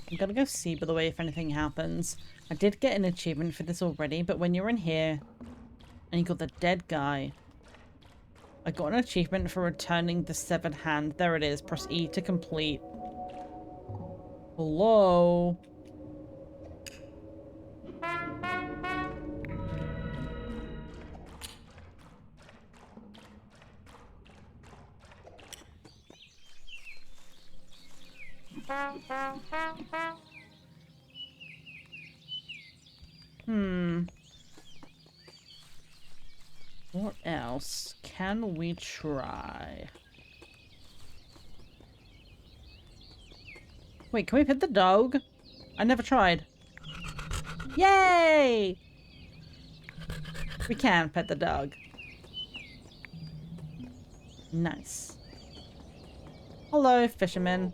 S1: I'm gonna go see, by the way, if anything happens. I did get an achievement for this already, but when you're in here and you got the dead guy, I got an achievement for returning the severed hand. There it is. Press E to complete. Hello? What else can we try? Wait, can we pet the dog? I never tried. Yay! We can pet the dog. Nice. Hello, fisherman.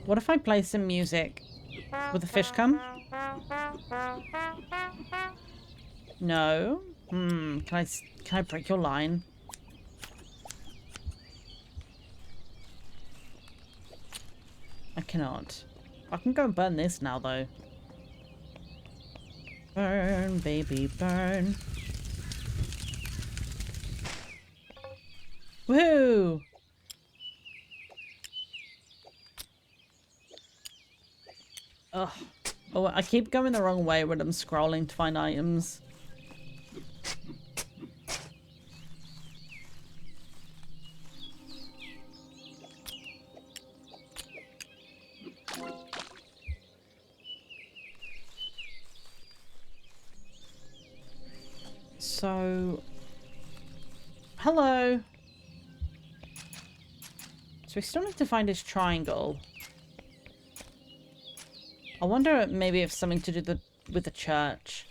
S1: What if I play some music? Will the fish come? No. Can I break your line? I cannot. I can go and burn this now, though. Burn, baby, burn. Woohoo! Ugh. Oh, I keep going the wrong way when I'm scrolling to find items. So... Hello! So we still need to find his triangle. I wonder maybe if something to do with the church.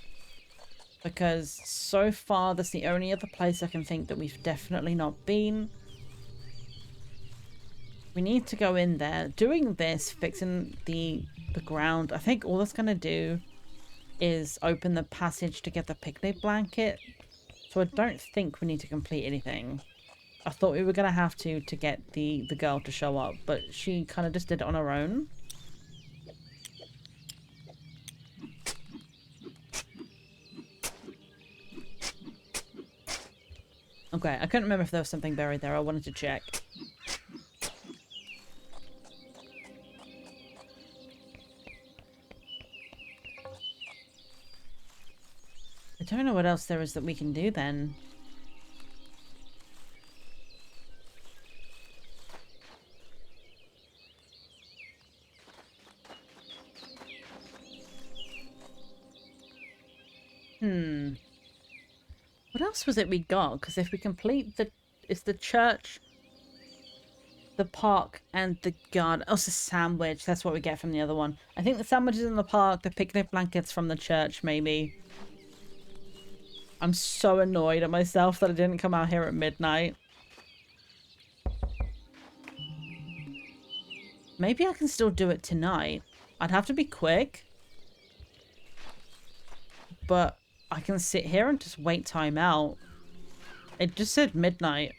S1: Because so far that's the only other place I can think that we've definitely not been. We need to go in there. Doing this, fixing the ground, I think all that's going to do is open the passage to get the picnic blanket. So I don't think we need to complete anything. I thought we were going to have to get the girl to show up, but she kind of just did it on her own. Okay, I couldn't remember if there was something buried there. I wanted to check. I don't know what else there is that we can do then. What else was it we got? Because if we complete it's the church, the park, and the garden. Oh, it's a sandwich. That's what we get from the other one. I think the sandwich is in the park, the picnic blankets from the church, maybe. I'm so annoyed at myself that I didn't come out here at midnight. Maybe I can still do it tonight. I'd have to be quick. But I can sit here and just wait time out. It just said midnight.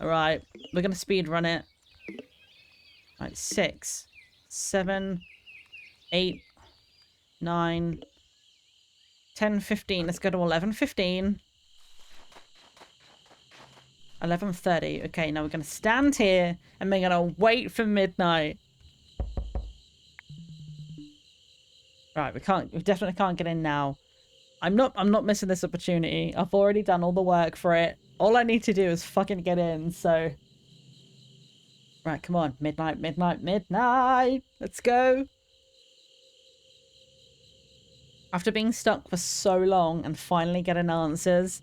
S1: Alright, we're gonna speed run it. Right, 6, 7, 8, 9, 10, 15. Let's go to 11:15. 11:30. Okay, now we're gonna stand here and we're gonna wait for midnight. Right, we definitely can't get in now. I'm not missing this opportunity. I've already done all the work for it. All I need to do is fucking get in, so. Right, come on. Midnight, midnight, midnight. Let's go. After being stuck for so long and finally getting answers,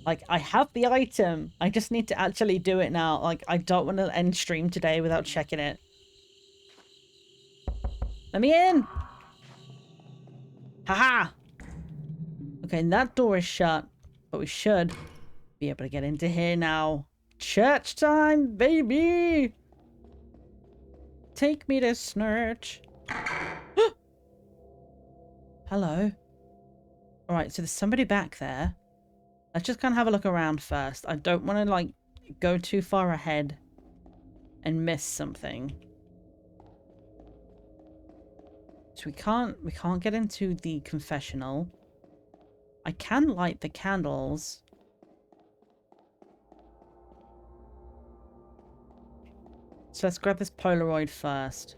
S1: like, I have the item. I just need to actually do it now. Like, I don't want to end stream today without checking it. Let me in. Haha! Okay, and that door is shut, but we should be able to get into here now. Church time, baby! Take me to Snurch. Hello. Alright, so there's somebody back there. Let's just kind of have a look around first. I don't want to, like, go too far ahead and miss something. So we can't get into the confessional. I can light the candles. So let's grab this Polaroid first.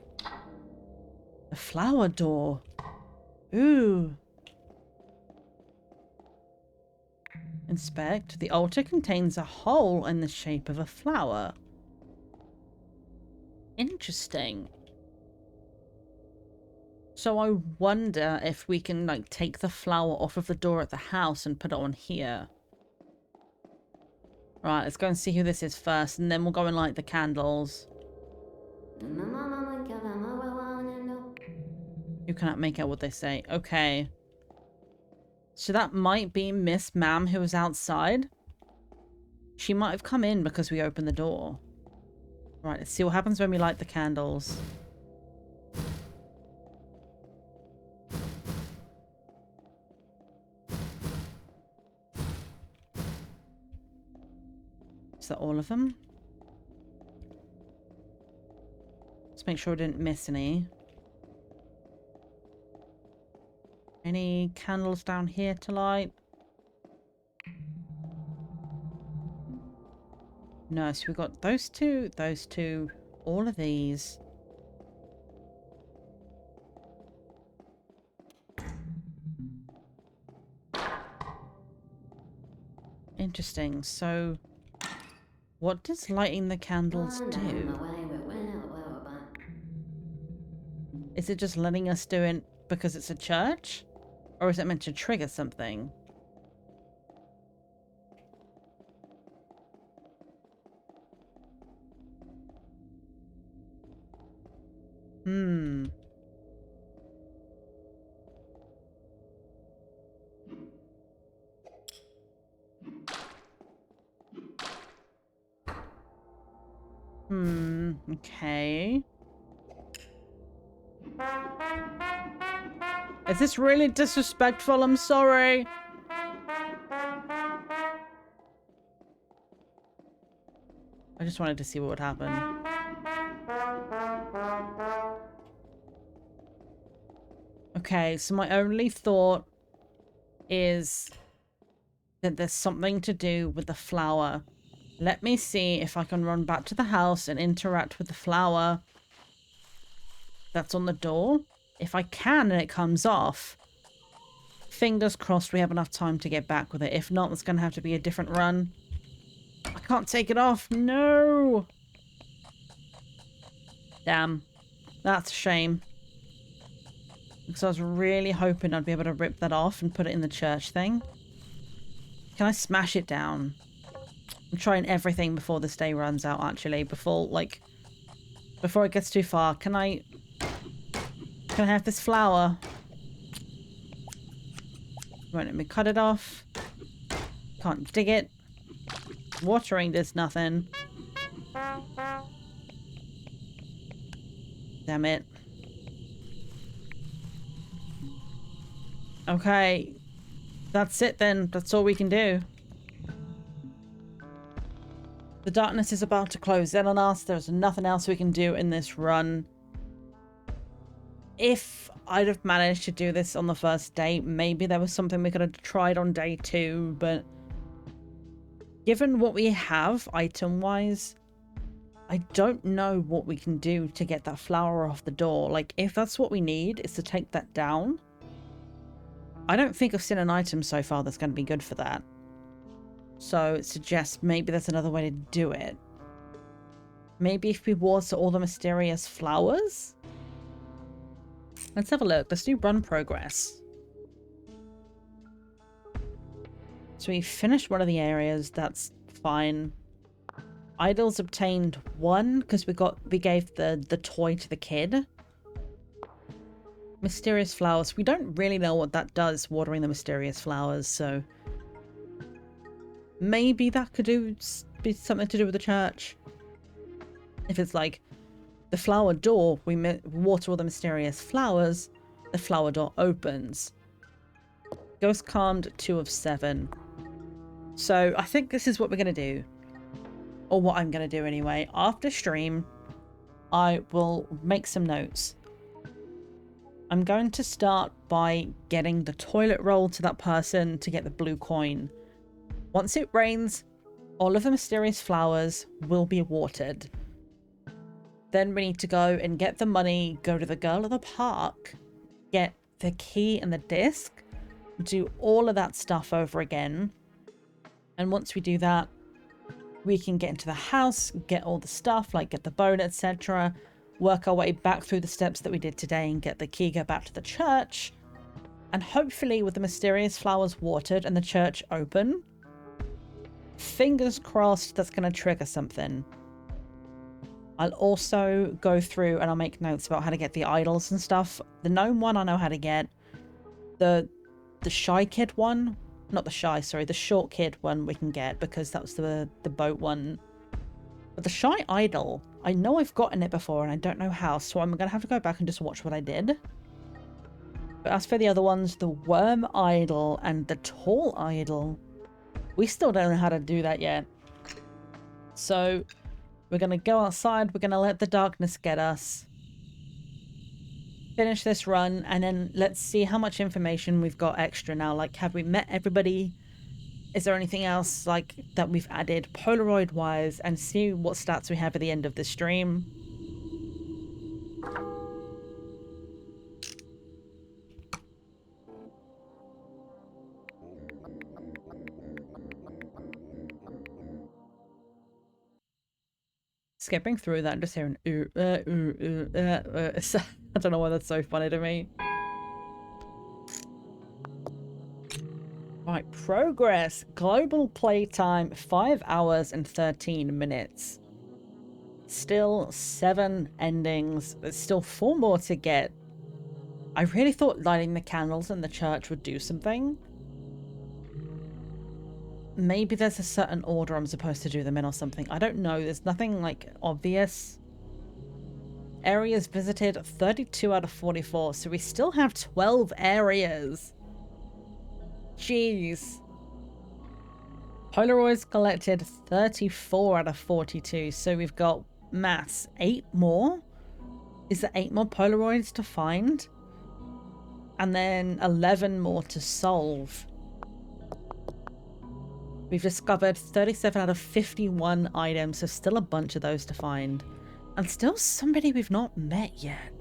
S1: The flower door. Ooh. Inspect. The altar contains a hole in the shape of a flower. Interesting. So I wonder if we can, like, take the flower off of the door at the house and put it on here. Right, let's go and see who this is first, and then we'll go and light the candles. You cannot make out what they say. Okay. So that might be Miss Ma'am who was outside. She might have come in because we opened the door. Right, let's see what happens when we light the candles. Is that all of them? Let's make sure I didn't miss any. Any candles down here to light? No, so we've got those two, all of these. Interesting. So, what does lighting the candles do? Is it just letting us do it because it's a church? Or is it meant to trigger something? Hmm. Okay. Is this really disrespectful? I'm sorry. I just wanted to see what would happen. Okay, so my only thought is that there's something to do with the flower. Let me see if I can run back to the house and interact with the flower that's on the door. If I can and it comes off, fingers crossed we have enough time to get back with it. If not, it's going to have to be a different run. I can't take it off. No! Damn. That's a shame. Because I was really hoping I'd be able to rip that off and put it in the church thing. Can I smash it down? I'm trying everything before this day runs out, actually. Before it gets too far. Can I have this flower? Won't let me cut it off. Can't dig it. Watering does nothing. Damn it. Okay. That's it then. That's all we can do. The darkness is about to close in on us. There's nothing else we can do in this run. If I'd have managed to do this on the first day, maybe there was something we could have tried on day 2, but given what we have item-wise, I don't know what we can do to get that flower off the door. Like, if that's what we need, is to take that down, I don't think I've seen an item so far that's going to be good for that. So it suggests maybe there's another way to do it. Maybe if we water all the mysterious flowers? Let's have a look. Let's do run progress. So we finished one of the areas. That's fine. Idols obtained 1 because we gave the toy to the kid. Mysterious flowers. We don't really know what that does, watering the mysterious flowers, so maybe that could be something to do with the church. If it's like the flower door, we water all the mysterious flowers, the flower door opens. Ghost calmed 2 of 7. So I think this is what we're going to do. Or what I'm going to do anyway. After stream, I will make some notes. I'm going to start by getting the toilet roll to that person to get the blue coin. Once it rains, all of the mysterious flowers will be watered. Then we need to go and get the money, go to the girl at the park, get the key and the disc, do all of that stuff over again. And once we do that, we can get into the house, get all the stuff, like get the bone, etc. Work our way back through the steps that we did today and get the key, go back to the church. And hopefully with the mysterious flowers watered and the church open, fingers crossed that's going to trigger something. I'll also go through and I'll make notes about how to get the idols and stuff. The gnome one I know how to get. The shy kid one, not the shy, sorry, the short kid one we can get because that was the boat one. But the shy idol, I know I've gotten it before and I don't know how, so I'm going to have to go back and just watch what I did. But as for the other ones, the worm idol and the tall idol, we still don't know how to do that yet. So we're going to go outside, we're going to let the darkness get us. Finish this run, and then let's see how much information we've got extra now. Like, have we met everybody? Is there anything else, like, that we've added Polaroid-wise? And see what stats we have at the end of the stream. Skipping through that and just hearing I don't know why that's so funny to me. Right, progress. Global playtime 5 hours and 13 minutes. Still 7 endings. There's still 4 more to get. I really thought lighting the candles in the church would do something. Maybe there's a certain order I'm supposed to do them in or something. I don't know. There's nothing like obvious. Areas visited 32 out of 44, so we still have 12 areas. Jeez. Polaroids collected 34 out of 42, so we've got maths 8 more. Is there 8 more Polaroids to find? And then 11 more to solve. We've discovered 37 out of 51 items, so still a bunch of those to find. And still somebody we've not met yet.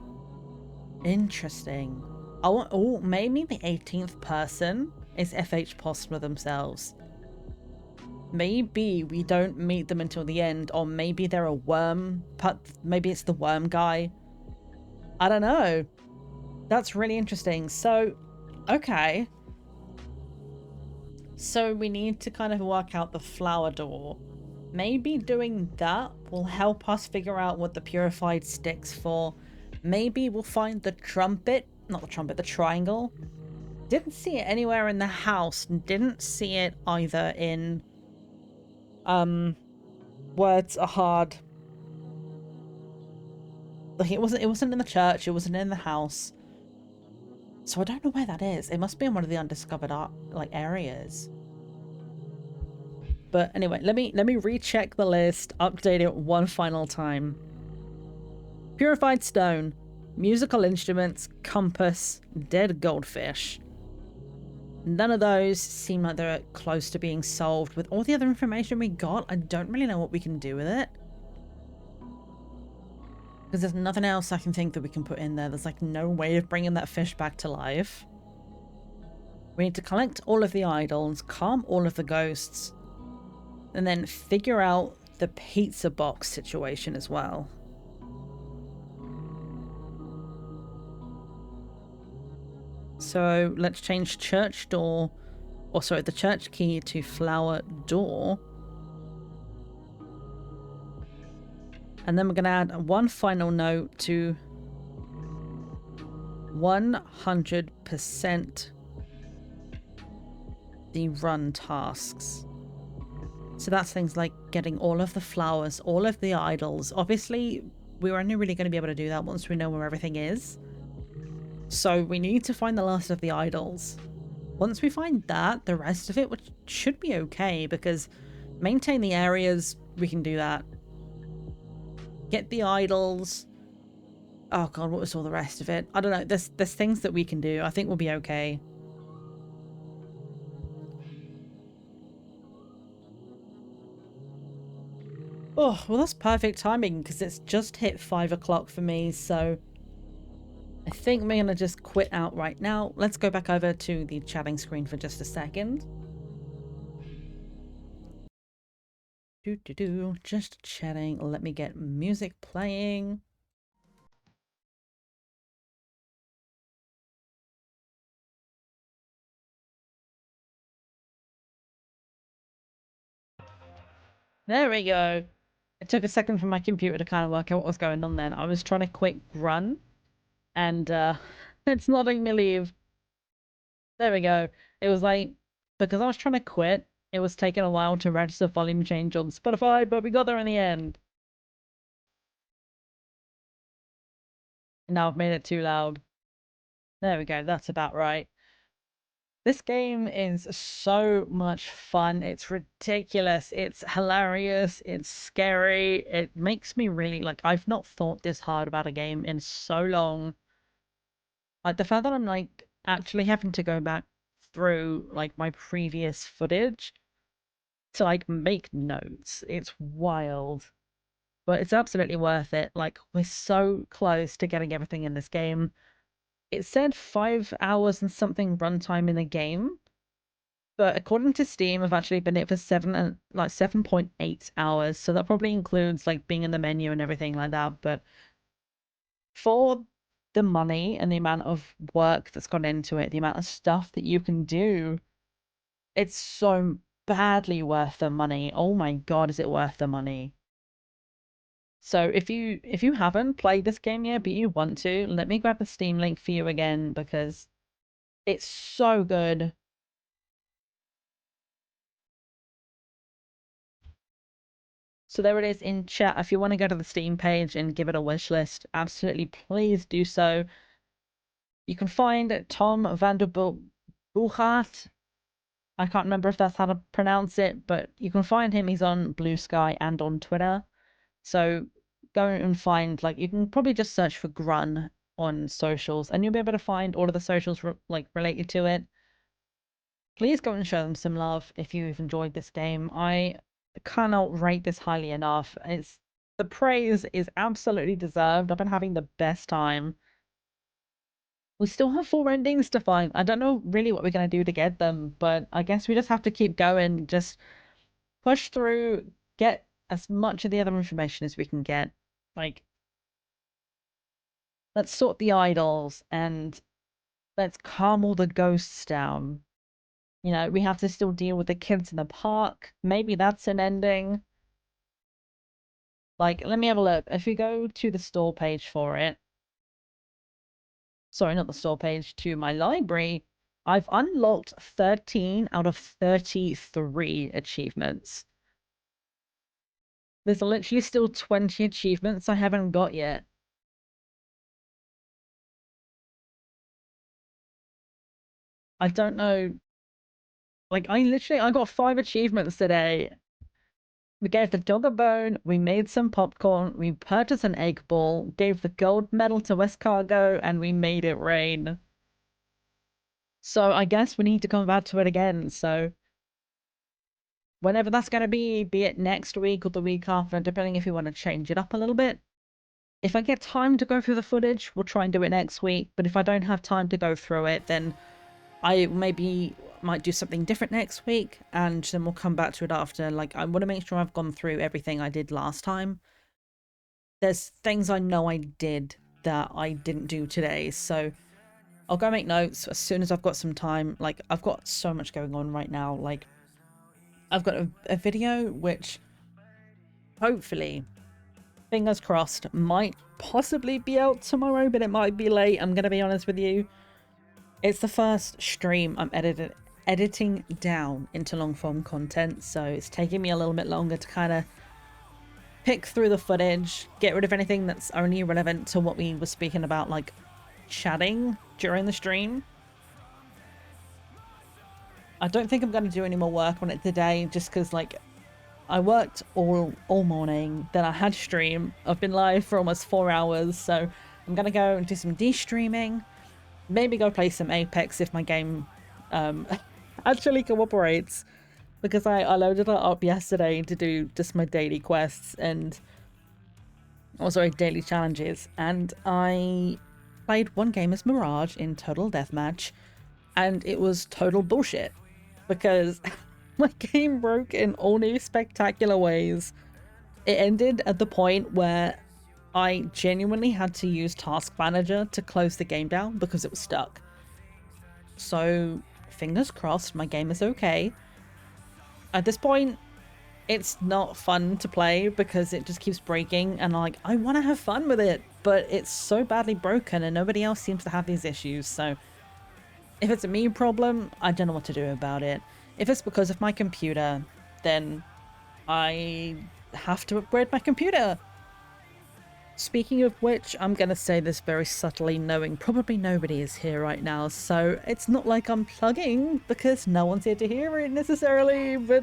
S1: Interesting. Oh, maybe the 18th person is FH Postma themselves. Maybe we don't meet them until the end, or maybe they're a worm. Maybe it's the worm guy. I don't know. That's really interesting. So, okay. So we need to kind of work out the flower door. Maybe doing that will help us figure out what the purified stick's for. Maybe we'll find the trumpet. Not the trumpet, the triangle. Didn't see it anywhere in the house. Didn't see it either in... Words are hard. Like it wasn't in the church, it wasn't in the house. So I don't know where that is. It must be in one of the undiscovered areas. But anyway, let me recheck the list, update it one final time. Purified stone, musical instruments, compass, dead goldfish. None of those seem like they're close to being solved. With all the other information we got, I don't really know what we can do with it. Because there's nothing else I can think that we can put in there. There's like no way of bringing that fish back to life. We need to collect all of the idols, calm all of the ghosts, and then figure out the pizza box situation as well. So let's change church door, or sorry, the church key to flower door. And then we're going to add one final note to 100% the run tasks. So that's things like getting all of the flowers, all of the idols. Obviously, we're only really going to be able to do that once we know where everything is. So we need to find the last of the idols. Once we find that, the rest of it should be okay, because maintain the areas, we can do that. Get the idols. Oh god, what was all the rest of it? I don't know. There's things that we can do. I think we'll be okay. Oh, well that's perfect timing because it's just hit 5 o'clock for me, so I think we're gonna just quit out right now. Let's go back over to the chatting screen for just a second. Just chatting. Let me get music playing. There we go. It took a second for my computer to kind of work out what was going on then. I was trying to quit Grunn, and it's not letting me leave. There we go. It was like, because I was trying to quit, it was taking a while to register volume change on Spotify, but we got there in the end. And now I've made it too loud. There we go, that's about right. This game is so much fun. It's ridiculous. It's hilarious. It's scary. It makes me really, like, I've not thought this hard about a game in so long. Like, the fact that I'm, like, actually having to go back through, like, my previous footage to, like, make notes. It's wild. But it's absolutely worth it. Like, we're so close to getting everything in this game. It said 5 hours and something runtime in the game, but according to Steam, I've actually been in it for 7.8 hours. So that probably includes like being in the menu and everything like that. But for the money and the amount of work that's gone into it, the amount of stuff that you can do, It's so badly worth the money. Oh my god, is it worth the money? So if you haven't played this game yet, but you want to, let me grab the Steam link for you again because it's so good. So there it is in chat. If you want to go to the Steam page and give it a wish list, absolutely please do so. You can find Tom Vanderbuchat. I can't remember if that's how to pronounce it, but you can find him. He's on Blue Sky and on Twitter. So go and find, like, you can probably just search for Grunn on socials and you'll be able to find all of the socials related to it. Please go and show them some love if you've enjoyed this game. I cannot rate this highly enough. The praise is absolutely deserved. I've been having the best time. We still have 4 endings to find. I don't know really what we're going to do to get them, but I guess we just have to keep going, just push through, get as much of the other information as we can get. Like, let's sort the idols and let's calm all the ghosts down. You know, we have to still deal with the kids in the park. Maybe that's an ending. Like, let me have a look. If we go to the store page for it, sorry, not the store page, to my library, I've unlocked 13 out of 33 achievements. There's literally still 20 achievements I haven't got yet. I don't know. Like, I got 5 achievements today. We gave the dog a bone, we made some popcorn, we purchased an egg ball, gave the gold medal to West Cargo, and we made it rain. So I guess we need to come back to it again, so whenever that's going to be it next week or the week after, depending if you want to change it up a little bit. If I get time to go through the footage, we'll try and do it next week, but if I don't have time to go through it, then I might do something different next week, and then we'll come back to it after. Like, I want to make sure I've gone through everything I did last time. There's things I know I did that I didn't do today, so I'll go make notes as soon as I've got some time. Like, I've got so much going on right now. Like, I've got a video which hopefully, fingers crossed, might possibly be out tomorrow, but it might be late. I'm gonna be honest with you. It's the first stream I'm editing down into long form content, so it's taking me a little bit longer to kind of pick through the footage, get rid of anything that's only relevant to what we were speaking about, like chatting during the stream. I don't think I'm going to do any more work on it today, just because, like, I worked all morning, then I had stream. I've been live for almost 4 hours, so I'm going to go and do some de-streaming. Maybe go play some Apex if my game actually cooperates, because I loaded it up yesterday to do just my daily quests and also daily challenges, and I played one game as Mirage in Total Deathmatch, and it was total bullshit because my game broke in all new spectacular ways. It ended at the point where I genuinely had to use Task Manager to close the game down because it was stuck. So, fingers crossed, my game is okay. At this point, it's not fun to play because it just keeps breaking, and like, I want to have fun with it, but it's so badly broken and nobody else seems to have these issues, so if it's a me problem, I don't know what to do about it. If it's because of my computer, then I have to upgrade my computer. Speaking of which, I'm going to say this very subtly, knowing probably nobody is here right now, so it's not like I'm plugging, because no one's here to hear it necessarily, but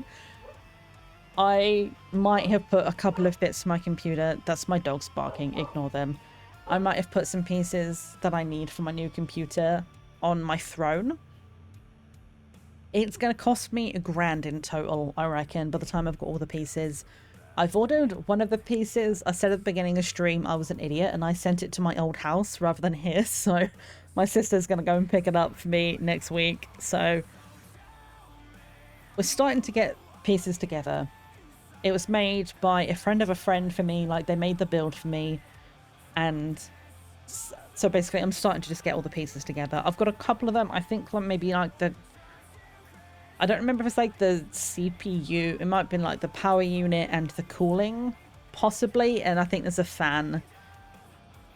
S1: I might have put a couple of bits to my computer. That's my dogs barking, ignore them. I might have put some pieces that I need for my new computer on my throne. It's going to cost me $1,000 in total, I reckon, by the time I've got all the pieces. I've ordered one of the pieces. I said at the beginning of stream I was an idiot and I sent it to my old house rather than here, so my sister's going to go and pick it up for me next week. So we're starting to get pieces together. It was made by a friend of a friend for me, like they made the build for me, and so basically I'm starting to just get all the pieces together. I've got a couple of them. I think maybe like I don't remember if it's like the CPU. It might have been like the power unit and the cooling, possibly. And I think there's a fan.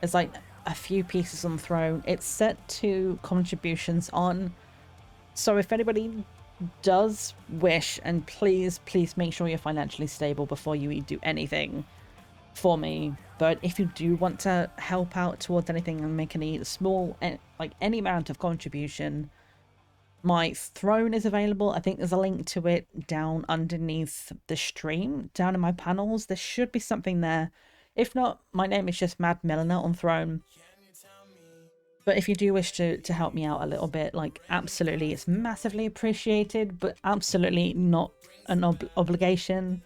S1: There's like a few pieces on the throne. It's set to contributions on. So if anybody does wish, and please make sure you're financially stable before you do anything for me. But if you do want to help out towards anything and make any small, like any amount of contribution, my throne is available. I think there's a link to it down underneath the stream, down in my panels. There should be something there. If not, my name is just Mad Milliner on Throne. But if you do wish to help me out a little bit, like, absolutely, it's massively appreciated, but absolutely not an obligation.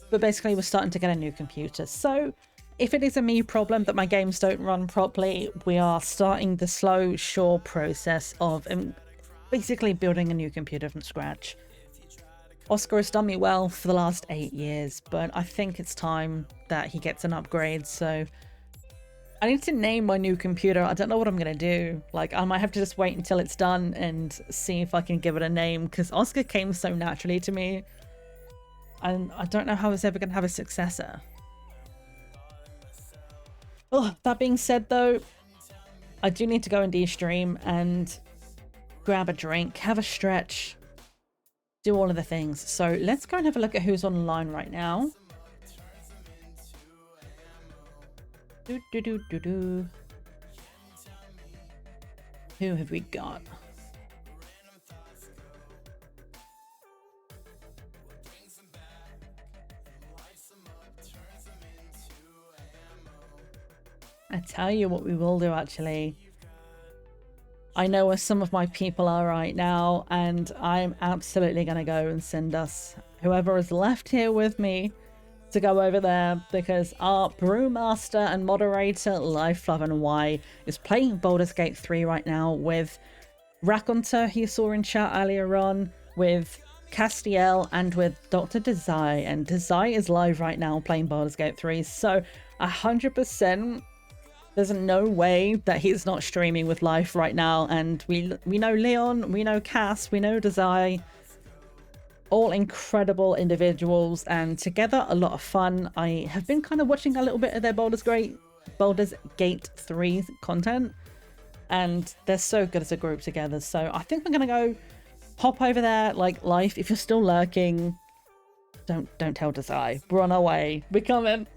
S1: But basically, we're starting to get a new computer. So if it is a me problem that my games don't run properly, we are starting the slow, sure process of basically building a new computer from scratch. Oscar has done me well for the last 8 years, but I think it's time that he gets an upgrade, so I need to name my new computer. I don't know what I'm going to do. Like, I might have to just wait until it's done and see if I can give it a name, because Oscar came so naturally to me. And I don't know how it's ever going to have a successor. Oh, that being said, though, I do need to go and de-stream and grab a drink, have a stretch, do all of the things. So let's go and have a look at who's online right now. Who have we got? I tell you what we will do, actually. I know where some of my people are right now, and I'm absolutely going to go and send us whoever is left here with me to go over there, because our brewmaster and moderator, Life, Love and Y, is playing Baldur's Gate 3 right now with Raconteur, who you saw in chat earlier on, with Castiel, and with Dr. Desai. And Desai is live right now playing Baldur's Gate 3, so 100%. There's no way that he's not streaming with Life right now. And we know Leon, we know Cass, we know Desai. All incredible individuals, and together a lot of fun. I have been kind of watching a little bit of their Baldur's Gate 3 content, and they're so good as a group together. So I think I'm gonna go hop over there. Like, Life, if you're still lurking, don't tell Desai. We're on our way. We're coming.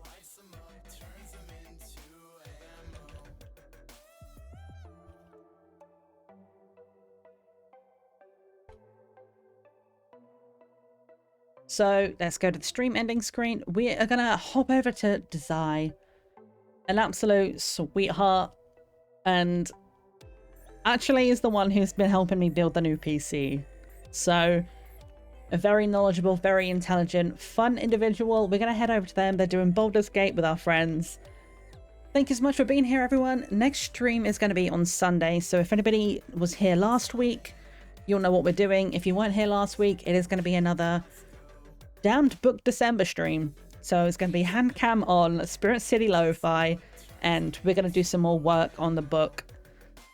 S1: So let's go to the stream ending screen. We are gonna hop over to Desai, an absolute sweetheart, and actually is the one who's been helping me build the new PC. So a very knowledgeable, very intelligent, fun individual. We're gonna head over to them. They're doing Baldur's Gate with our friends. Thank you so much for being here, everyone. Next stream is going to be on Sunday, so if anybody was here last week, you'll know what we're doing. If you weren't here last week, it is going to be another Damned Book December stream. So it's going to be hand cam on Spirit City Lo-Fi, and we're going to do some more work on the book.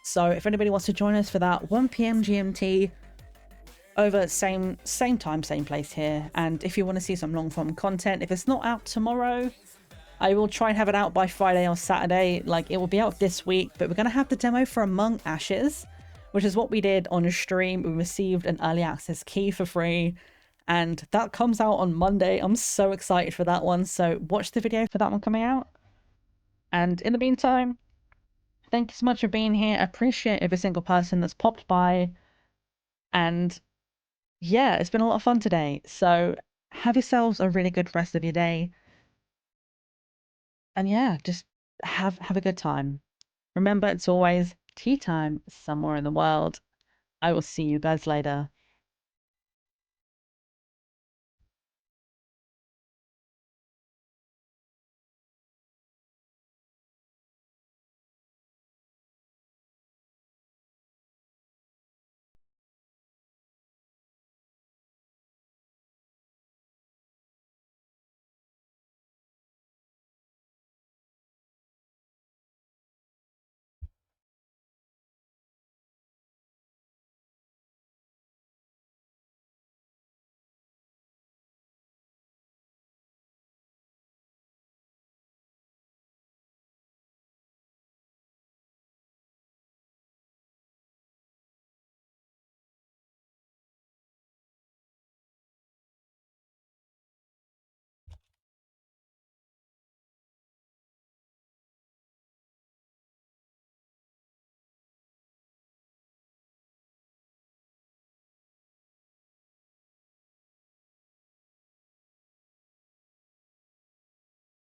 S1: So if anybody wants to join us for that, 1 PM GMT, over same time, same place here. And if you want to see some long form content, if it's not out tomorrow, I will try and have it out by Friday or Saturday. Like, it will be out this week, but we're going to have the demo for Among Ashes, which is what we did on a stream. We received an early access key for free, and that comes out on Monday. I'm so excited for that one. So watch the video for that one coming out. And in the meantime, thank you so much for being here. I appreciate every single person that's popped by. And yeah, it's been a lot of fun today. So have yourselves a really good rest of your day. And yeah, just have a good time. Remember, it's always tea time somewhere in the world. I will see you guys later.